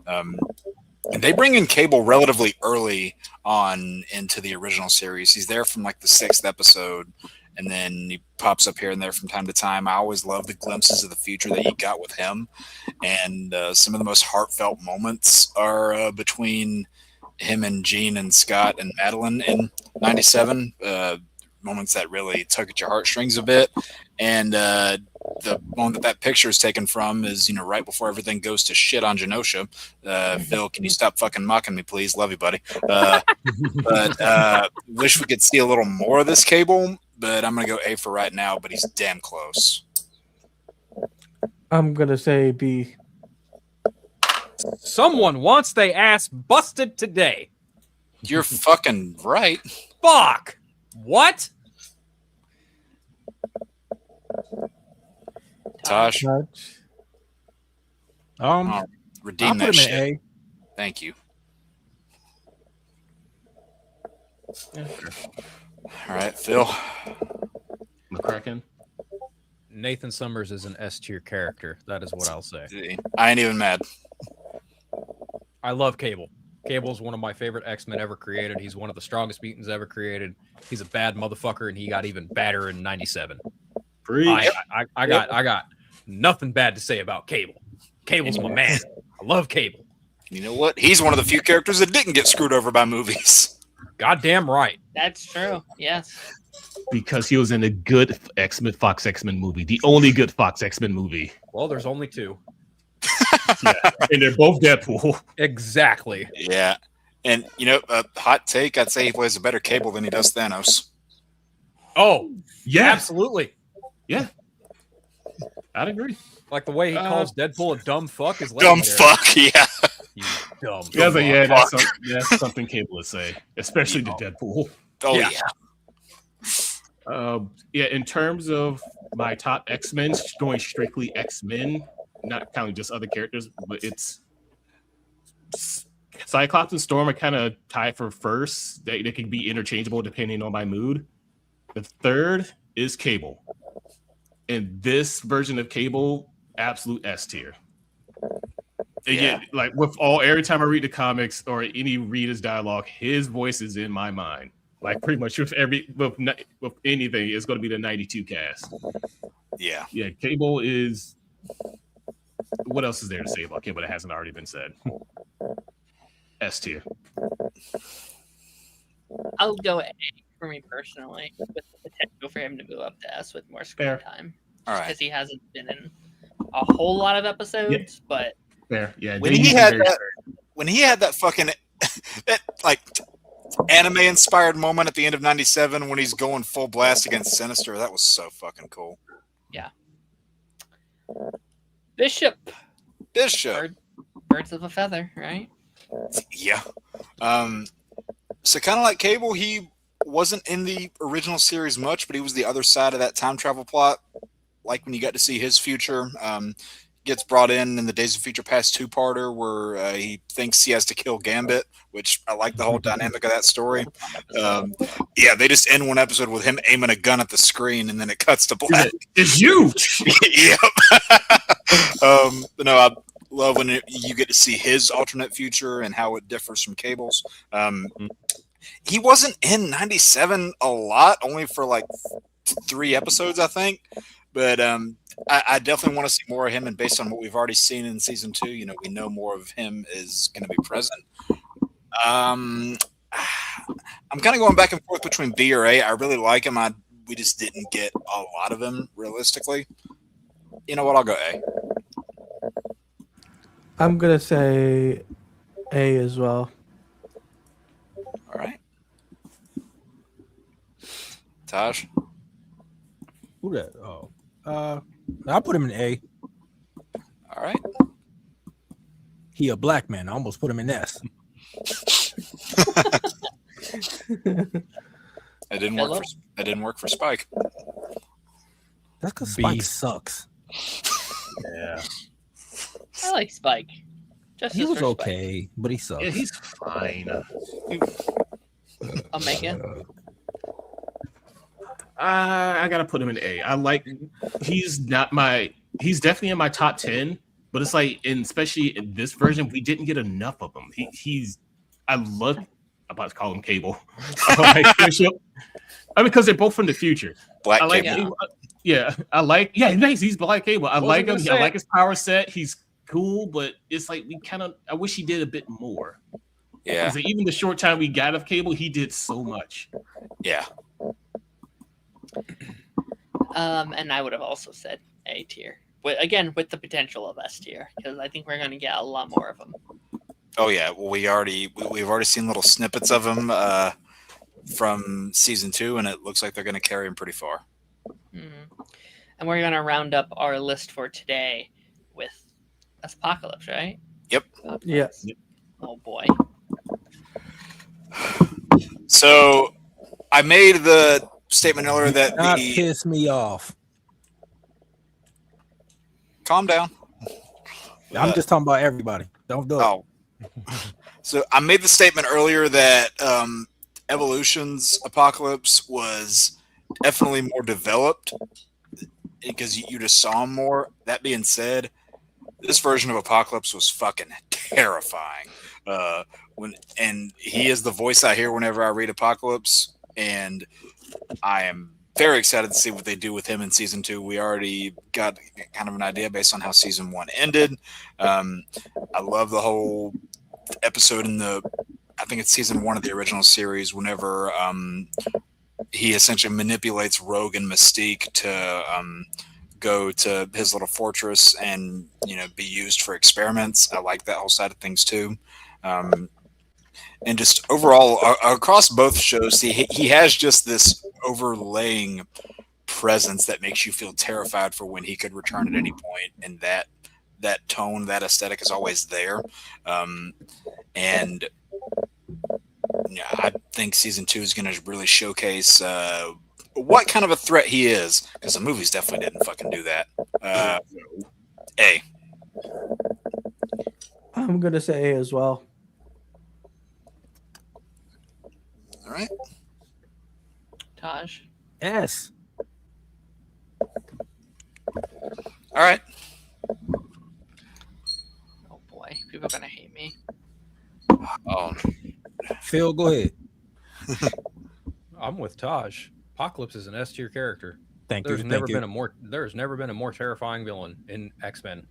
S2: And they bring in Cable relatively early on into the original series. He's there from the 6th episode, and then he pops up here and there from time to time. I always love the glimpses of the future that you got with him. And some of the most heartfelt moments are between him and Jean and Scott and Madeline in 97. Moments that really tug at your heartstrings a bit. And the moment that picture is taken from is, right before everything goes to shit on Genosha. Phil, can you stop fucking mocking me, please? Love you, buddy. But wish we could see a little more of this Cable. But I'm going to go A for right now, but he's damn close.
S4: I'm going to say B.
S6: Someone wants their ass busted today.
S2: You're fucking right.
S6: Fuck. What?
S2: Tosh. Redeem that shit.
S5: A.
S2: Thank you.
S5: Yeah.
S2: All right, Phil.
S7: McCracken.
S6: Nathan Summers is an S tier character. That is what I'll say.
S2: I ain't even mad.
S6: I love Cable. Cable's one of my favorite X-Men ever created. He's one of the strongest mutants ever created. He's a bad motherfucker, and he got even badder in 97. I got nothing bad to say about Cable. Cable's my man. I love Cable.
S2: You know what? He's one of the few characters that didn't get screwed over by movies.
S6: Goddamn right.
S1: That's true. Yes.
S7: Because he was in a good Fox X-Men movie. The only good Fox X-Men movie.
S6: Well, there's only 2.
S7: Yeah. And they're both Deadpool.
S6: Exactly.
S2: Yeah. And hot take, I'd say he plays a better Cable than he does Thanos.
S6: Oh,
S7: Yeah,
S6: absolutely.
S7: yeah, I'd agree.
S6: Like the way he calls Deadpool a dumb fuck is
S2: Dumb
S6: legendary.
S2: fuck, yeah.
S6: You dumb
S7: Yeah, but
S6: fuck.
S7: that's something Cable would say, especially to Deadpool.
S2: Oh
S6: Yeah.
S2: yeah.
S7: In terms of my top X-Men, going strictly X-Men, not counting just other characters, but it's Cyclops and Storm are kind of tied for first. They can be interchangeable depending on my mood. The third is Cable. And this version of Cable, absolute S tier. Again, like every time I read the comics or any read his dialogue, his voice is in my mind. Like pretty much with anything, it's going to be the 92 cast.
S2: Yeah.
S7: Yeah, Cable is. What else is there to say about Cable that hasn't already been said? S tier.
S1: I'll go A for me personally, with the potential for him to move up to S with more screen
S7: Fair.
S1: time.
S2: All right.
S1: Because he hasn't been in a whole lot of episodes, but
S7: Fair. Yeah.
S2: When he had that fucking that like anime inspired moment at the end of 97 when he's going full blast against Sinister, that was so fucking cool.
S1: Bishop,
S2: Bishop.
S1: birds of a feather, right?
S2: Yeah. So kind of like Cable, he wasn't in the original series much, but he was the other side of that time travel plot. Like when you got to see his future, gets brought in the Days of Future Past two-parter where he thinks he has to kill Gambit, which I like the whole dynamic of that story. Yeah, they just end one episode with him aiming a gun at the screen, and then it cuts to black.
S7: It's you.
S2: Yep. No, I love when you get to see his alternate future and how it differs from Cable's. He wasn't in 97 a lot, only for like 3 episodes, I think. But I definitely want to see more of him, and based on what we've already seen in season 2, we know more of him is going to be present. I'm kind of going back and forth between B or A. I really like him. We just didn't get a lot of him, realistically. You know what? I'll go A.
S4: I'm gonna say A as well.
S2: All right. Taj?
S5: Who that? Oh, I'll put him in A.
S2: All right.
S5: He a black man. I almost put him in S.
S2: It didn't work for Spike.
S5: That's because
S6: B.
S5: Spike sucks.
S7: Yeah.
S1: I like Spike.
S5: He was okay, but he sucks.
S7: Yeah, he's fine.
S1: I'll make it.
S7: I gotta put him in A. He's definitely in my top 10, but it's like, especially in this version, we didn't get enough of him. I'm about to call him Cable. Because they're both from the future.
S2: Black
S7: I like
S2: Cable.
S7: Nice. He's Black Cable. I like him.
S6: gonna
S7: I
S6: say.
S7: like his power set. He's cool, but it's like I wish he did a bit more.
S2: Yeah.
S7: 'Cause even the short time we got of Cable, he did so much.
S2: Yeah.
S1: And I would have also said A tier. Again, with the potential of S tier, because I think we're going to get a lot more of them.
S2: Oh yeah. Well, we've already seen little snippets of him from season 2, and it looks like they're going to carry him pretty far.
S1: Mm-hmm. And we're going to round up our list for today with Apocalypse, right?
S2: Yep.
S4: Yes.
S1: Oh boy.
S2: So I made the statement earlier that
S5: Not piss me off.
S2: Calm down.
S5: I'm just talking about everybody. Don't do it.
S2: Oh. So I made the statement earlier that Evolution's Apocalypse was definitely more developed because you just saw him more. That being said, this version of Apocalypse was fucking terrifying. And he is the voice I hear whenever I read Apocalypse, and I am very excited to see what they do with him in season 2. We already got kind of an idea based on how season 1 ended. I love the whole episode I think it's season 1 of the original series, whenever he essentially manipulates Rogue and Mystique to go to his little fortress and be used for experiments. I like that whole side of things too. And And just overall, across both shows, he has just this overlaying presence that makes you feel terrified for when he could return at any point, and that tone, that aesthetic is always there. And yeah, I think season 2 is going to really showcase what kind of a threat he is, because the movies definitely didn't fucking do that. A.
S4: I'm gonna say A as well.
S2: All right.
S1: Taj.
S5: S.
S2: All right.
S1: Oh boy, people are gonna hate me.
S2: Oh,
S5: Phil, go ahead.
S6: I'm with Taj. Apocalypse is an S tier character.
S5: Thank
S6: There's
S5: you.
S6: never
S5: Thank
S6: been
S5: you.
S6: there's never been a more terrifying villain in X-Men.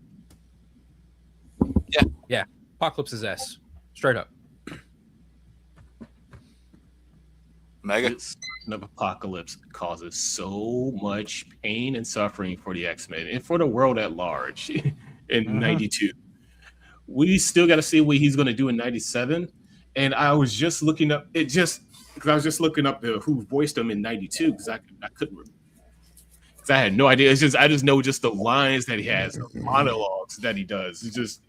S2: Yeah.
S6: Yeah. Apocalypse is S. Straight up.
S2: Mega.
S7: This of Apocalypse causes so much pain and suffering for the X-Men and for the world at large in 92. We still got to see what he's going to do in 97. And I was just looking up because I was just looking up who voiced him in 92 because I couldn't, because I had no idea. It's just, I just know just the lines that he has, the monologues that he does. It's just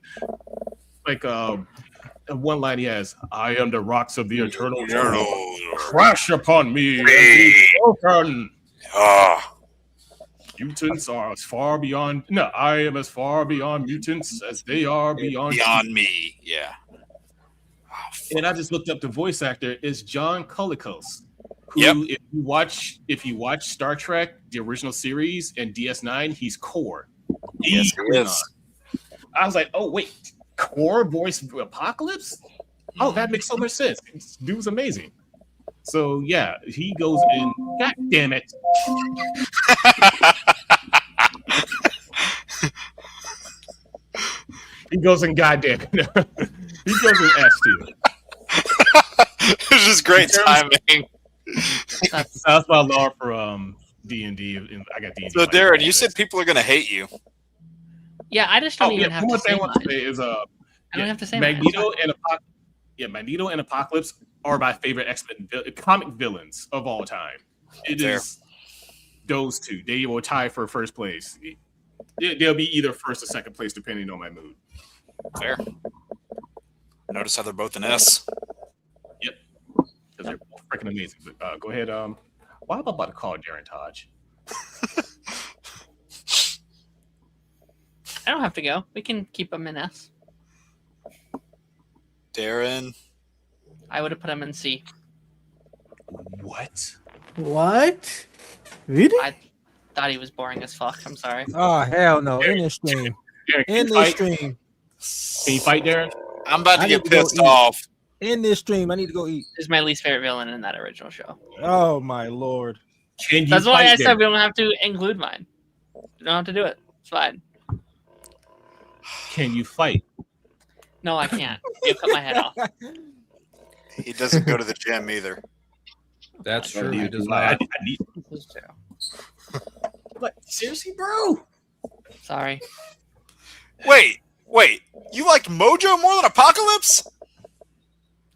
S7: like one line he has, "I am the rocks of the eternal journal. Crash upon me and be broken. Mutants are as far beyond. No, I am as far beyond mutants as they are beyond
S2: me." Yeah.
S7: And I just looked up the voice actor. It's John Colicos, who,
S2: Yep.
S7: if you watch Star Trek, the original series, and DS9, he's Core.
S2: Yes, he is.
S7: I was like, oh wait, Core voice Apocalypse? Oh, that makes so much sense. This dude's amazing. So yeah, he goes in. God damn it! He goes in. Goddamn it! He goes in S tier.
S2: It's just great timing.
S1: That's
S7: That's my law for D&D. I got D&D.
S2: So, Darren, you said people are going to hate you.
S1: yeah. I just don't even have
S7: one
S1: to
S7: more thing
S1: say
S7: I want to
S1: mine.
S7: say is
S1: I don't have to say mine.
S7: Magneto Magneto and Apocalypse are my favorite X-Men comic villains of all time. It
S2: Fair.
S7: is those two. They will tie for first place. They'll be either first or second place depending on my mood.
S2: Fair. Notice how they're both an S.
S7: Because they're both freaking amazing. But go ahead. Why am I about to call Darren Taj?
S1: I don't have to go. We can keep them in S.
S2: Darren.
S1: I would have put him in C.
S7: What?
S4: What? Really?
S1: I thought he was boring as fuck. I'm sorry.
S5: Oh hell no! In this stream.
S7: Darren, can
S5: In
S7: you
S5: this
S7: fight?
S5: stream.
S7: Can you fight, Darren?
S2: I'm about to
S5: I
S2: get
S5: need to go
S2: pissed
S5: eat.
S2: off.
S5: In this stream. I need to go eat.
S1: He's my least favorite villain in that original show.
S5: Oh my lord.
S7: Can you
S1: That's why
S7: fight,
S1: I said
S7: Darren?
S1: we don't have to include mine. We don't have to do it. It's fine.
S7: Can you fight?
S1: No, I can't. You'll cut my head off.
S2: He doesn't go to the gym either.
S6: That's
S7: I
S6: true.
S7: need-
S6: He does
S7: I
S6: not.
S7: need.
S1: Those two.
S7: What? Seriously, bro?
S1: Sorry.
S2: Wait. You liked Mojo more than Apocalypse?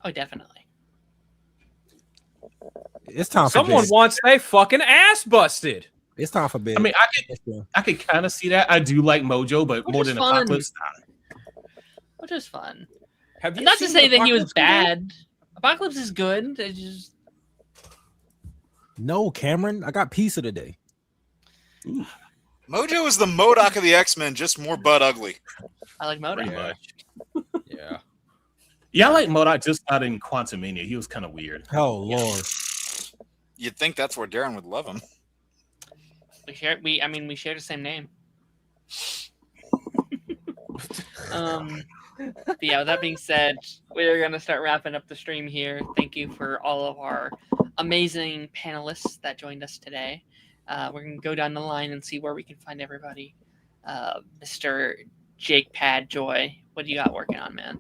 S1: Oh, definitely.
S5: It's time for
S6: Someone
S5: bed.
S6: wants they fucking ass busted.
S5: It's time for bed.
S7: I mean, I could kind of see that. I do like Mojo, but
S1: Which
S7: more
S1: is
S7: than
S1: fun.
S7: Apocalypse.
S1: Which is fun.
S6: Have you
S1: And not to
S6: seen
S1: say that he was
S6: Apocalypse movie?
S1: bad. Apocalypse is good. It's just
S5: No, Cameron. I got pizza today.
S2: Mojo is the MODOK of the X-Men, just more butt ugly.
S1: I like Moto.
S7: Pretty
S6: Yeah.
S7: much.
S6: Yeah.
S7: Yeah, I like MODOK just out in Quantumania. He was kind of weird.
S5: Oh lord.
S2: You'd think that's where Darren would love him.
S1: We share the same name. But yeah, with that being said, we're gonna start wrapping up the stream here. Thank you for all of our amazing panelists that joined us today. We're gonna go down the line and see where we can find everybody. Mr. Jake Pad Joy, what do you got working on, man?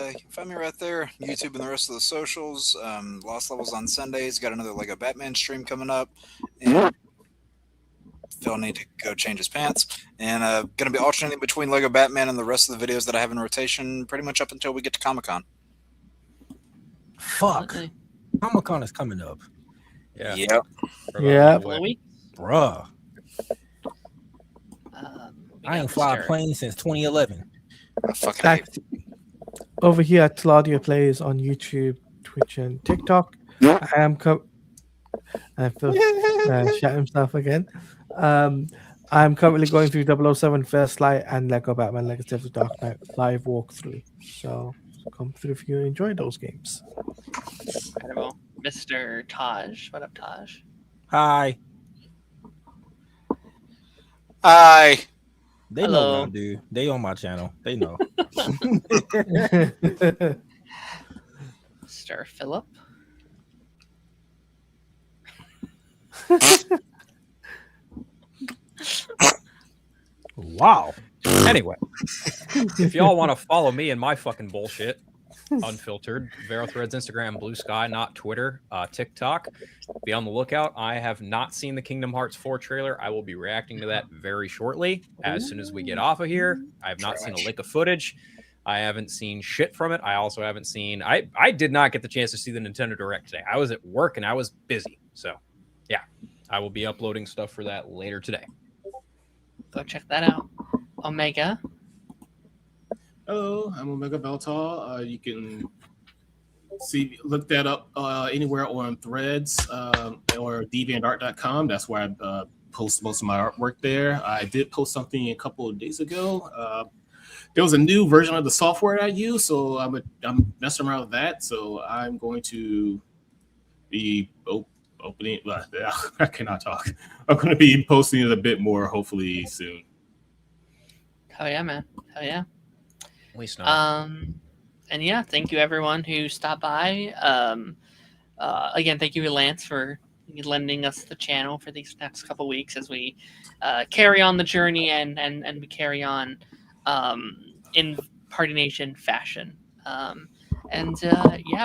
S2: You can find me right there, YouTube and the rest of the socials. Lost Levels on Sundays. Got another Lego Batman stream coming up. And Phil need to go change his pants. And going to be alternating between Lego Batman and the rest of the videos that I have in rotation pretty much up until we get to Comic-Con.
S5: Fuck.
S1: Absolutely.
S5: Comic-Con is coming up.
S6: Yeah.
S2: Yep.
S6: For about
S4: Yeah.
S6: a
S1: Couple of
S6: week.
S1: weeks.
S5: Bruh.
S1: We
S5: I
S1: got
S5: ain't fly a
S1: Mr.
S5: plane since 2011.
S2: I fucking
S4: Back
S2: hate
S4: over here at Claudia Plays on YouTube, Twitch, and TikTok. I am Phil shut himself again. I'm currently going through 007 First Light and Lego Batman Legacy of the Dark Knight live walkthrough. So come through if you enjoy those games.
S1: Incredible. Mr. Taj. What up, Taj?
S5: Hi.
S2: Hi.
S5: They know
S1: Hello.
S5: what I do. They on my channel. They know.
S1: Mr. Philip.
S5: Wow.
S6: Anyway, if y'all want to follow me and my fucking bullshit, unfiltered, Vero Threads, Instagram, Blue Sky, not Twitter, TikTok. Be on the lookout. I have not seen the Kingdom Hearts 4 trailer. I will be reacting to that very shortly. As soon as we get off of here, I have not seen a lick of footage. I haven't seen shit from it. I also haven't seen. I did not get the chance to see the Nintendo Direct today. I was at work and I was busy. So, yeah, I will be uploading stuff for that later today.
S1: Go check that out. Omega.
S7: Hello, I'm Omega Beltal. You can look that up anywhere on Threads or deviantart.com. That's where I post most of my artwork there. I did post something a couple of days ago. There was a new version of the software I use, so I'm messing around with that. So I'm going to be opening. I cannot talk. I'm going to be posting it a bit more, hopefully soon.
S1: Hell yeah, man. Hell yeah.
S6: At least not.
S1: And yeah, thank you everyone who stopped by. Again, thank you, Lance, for lending us the channel for these next couple weeks as we carry on the journey and we carry on in Party Nation fashion. Yeah,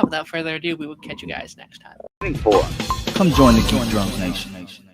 S1: without further ado, we will catch you guys next time.
S8: Come join the Geek Drunk Nation.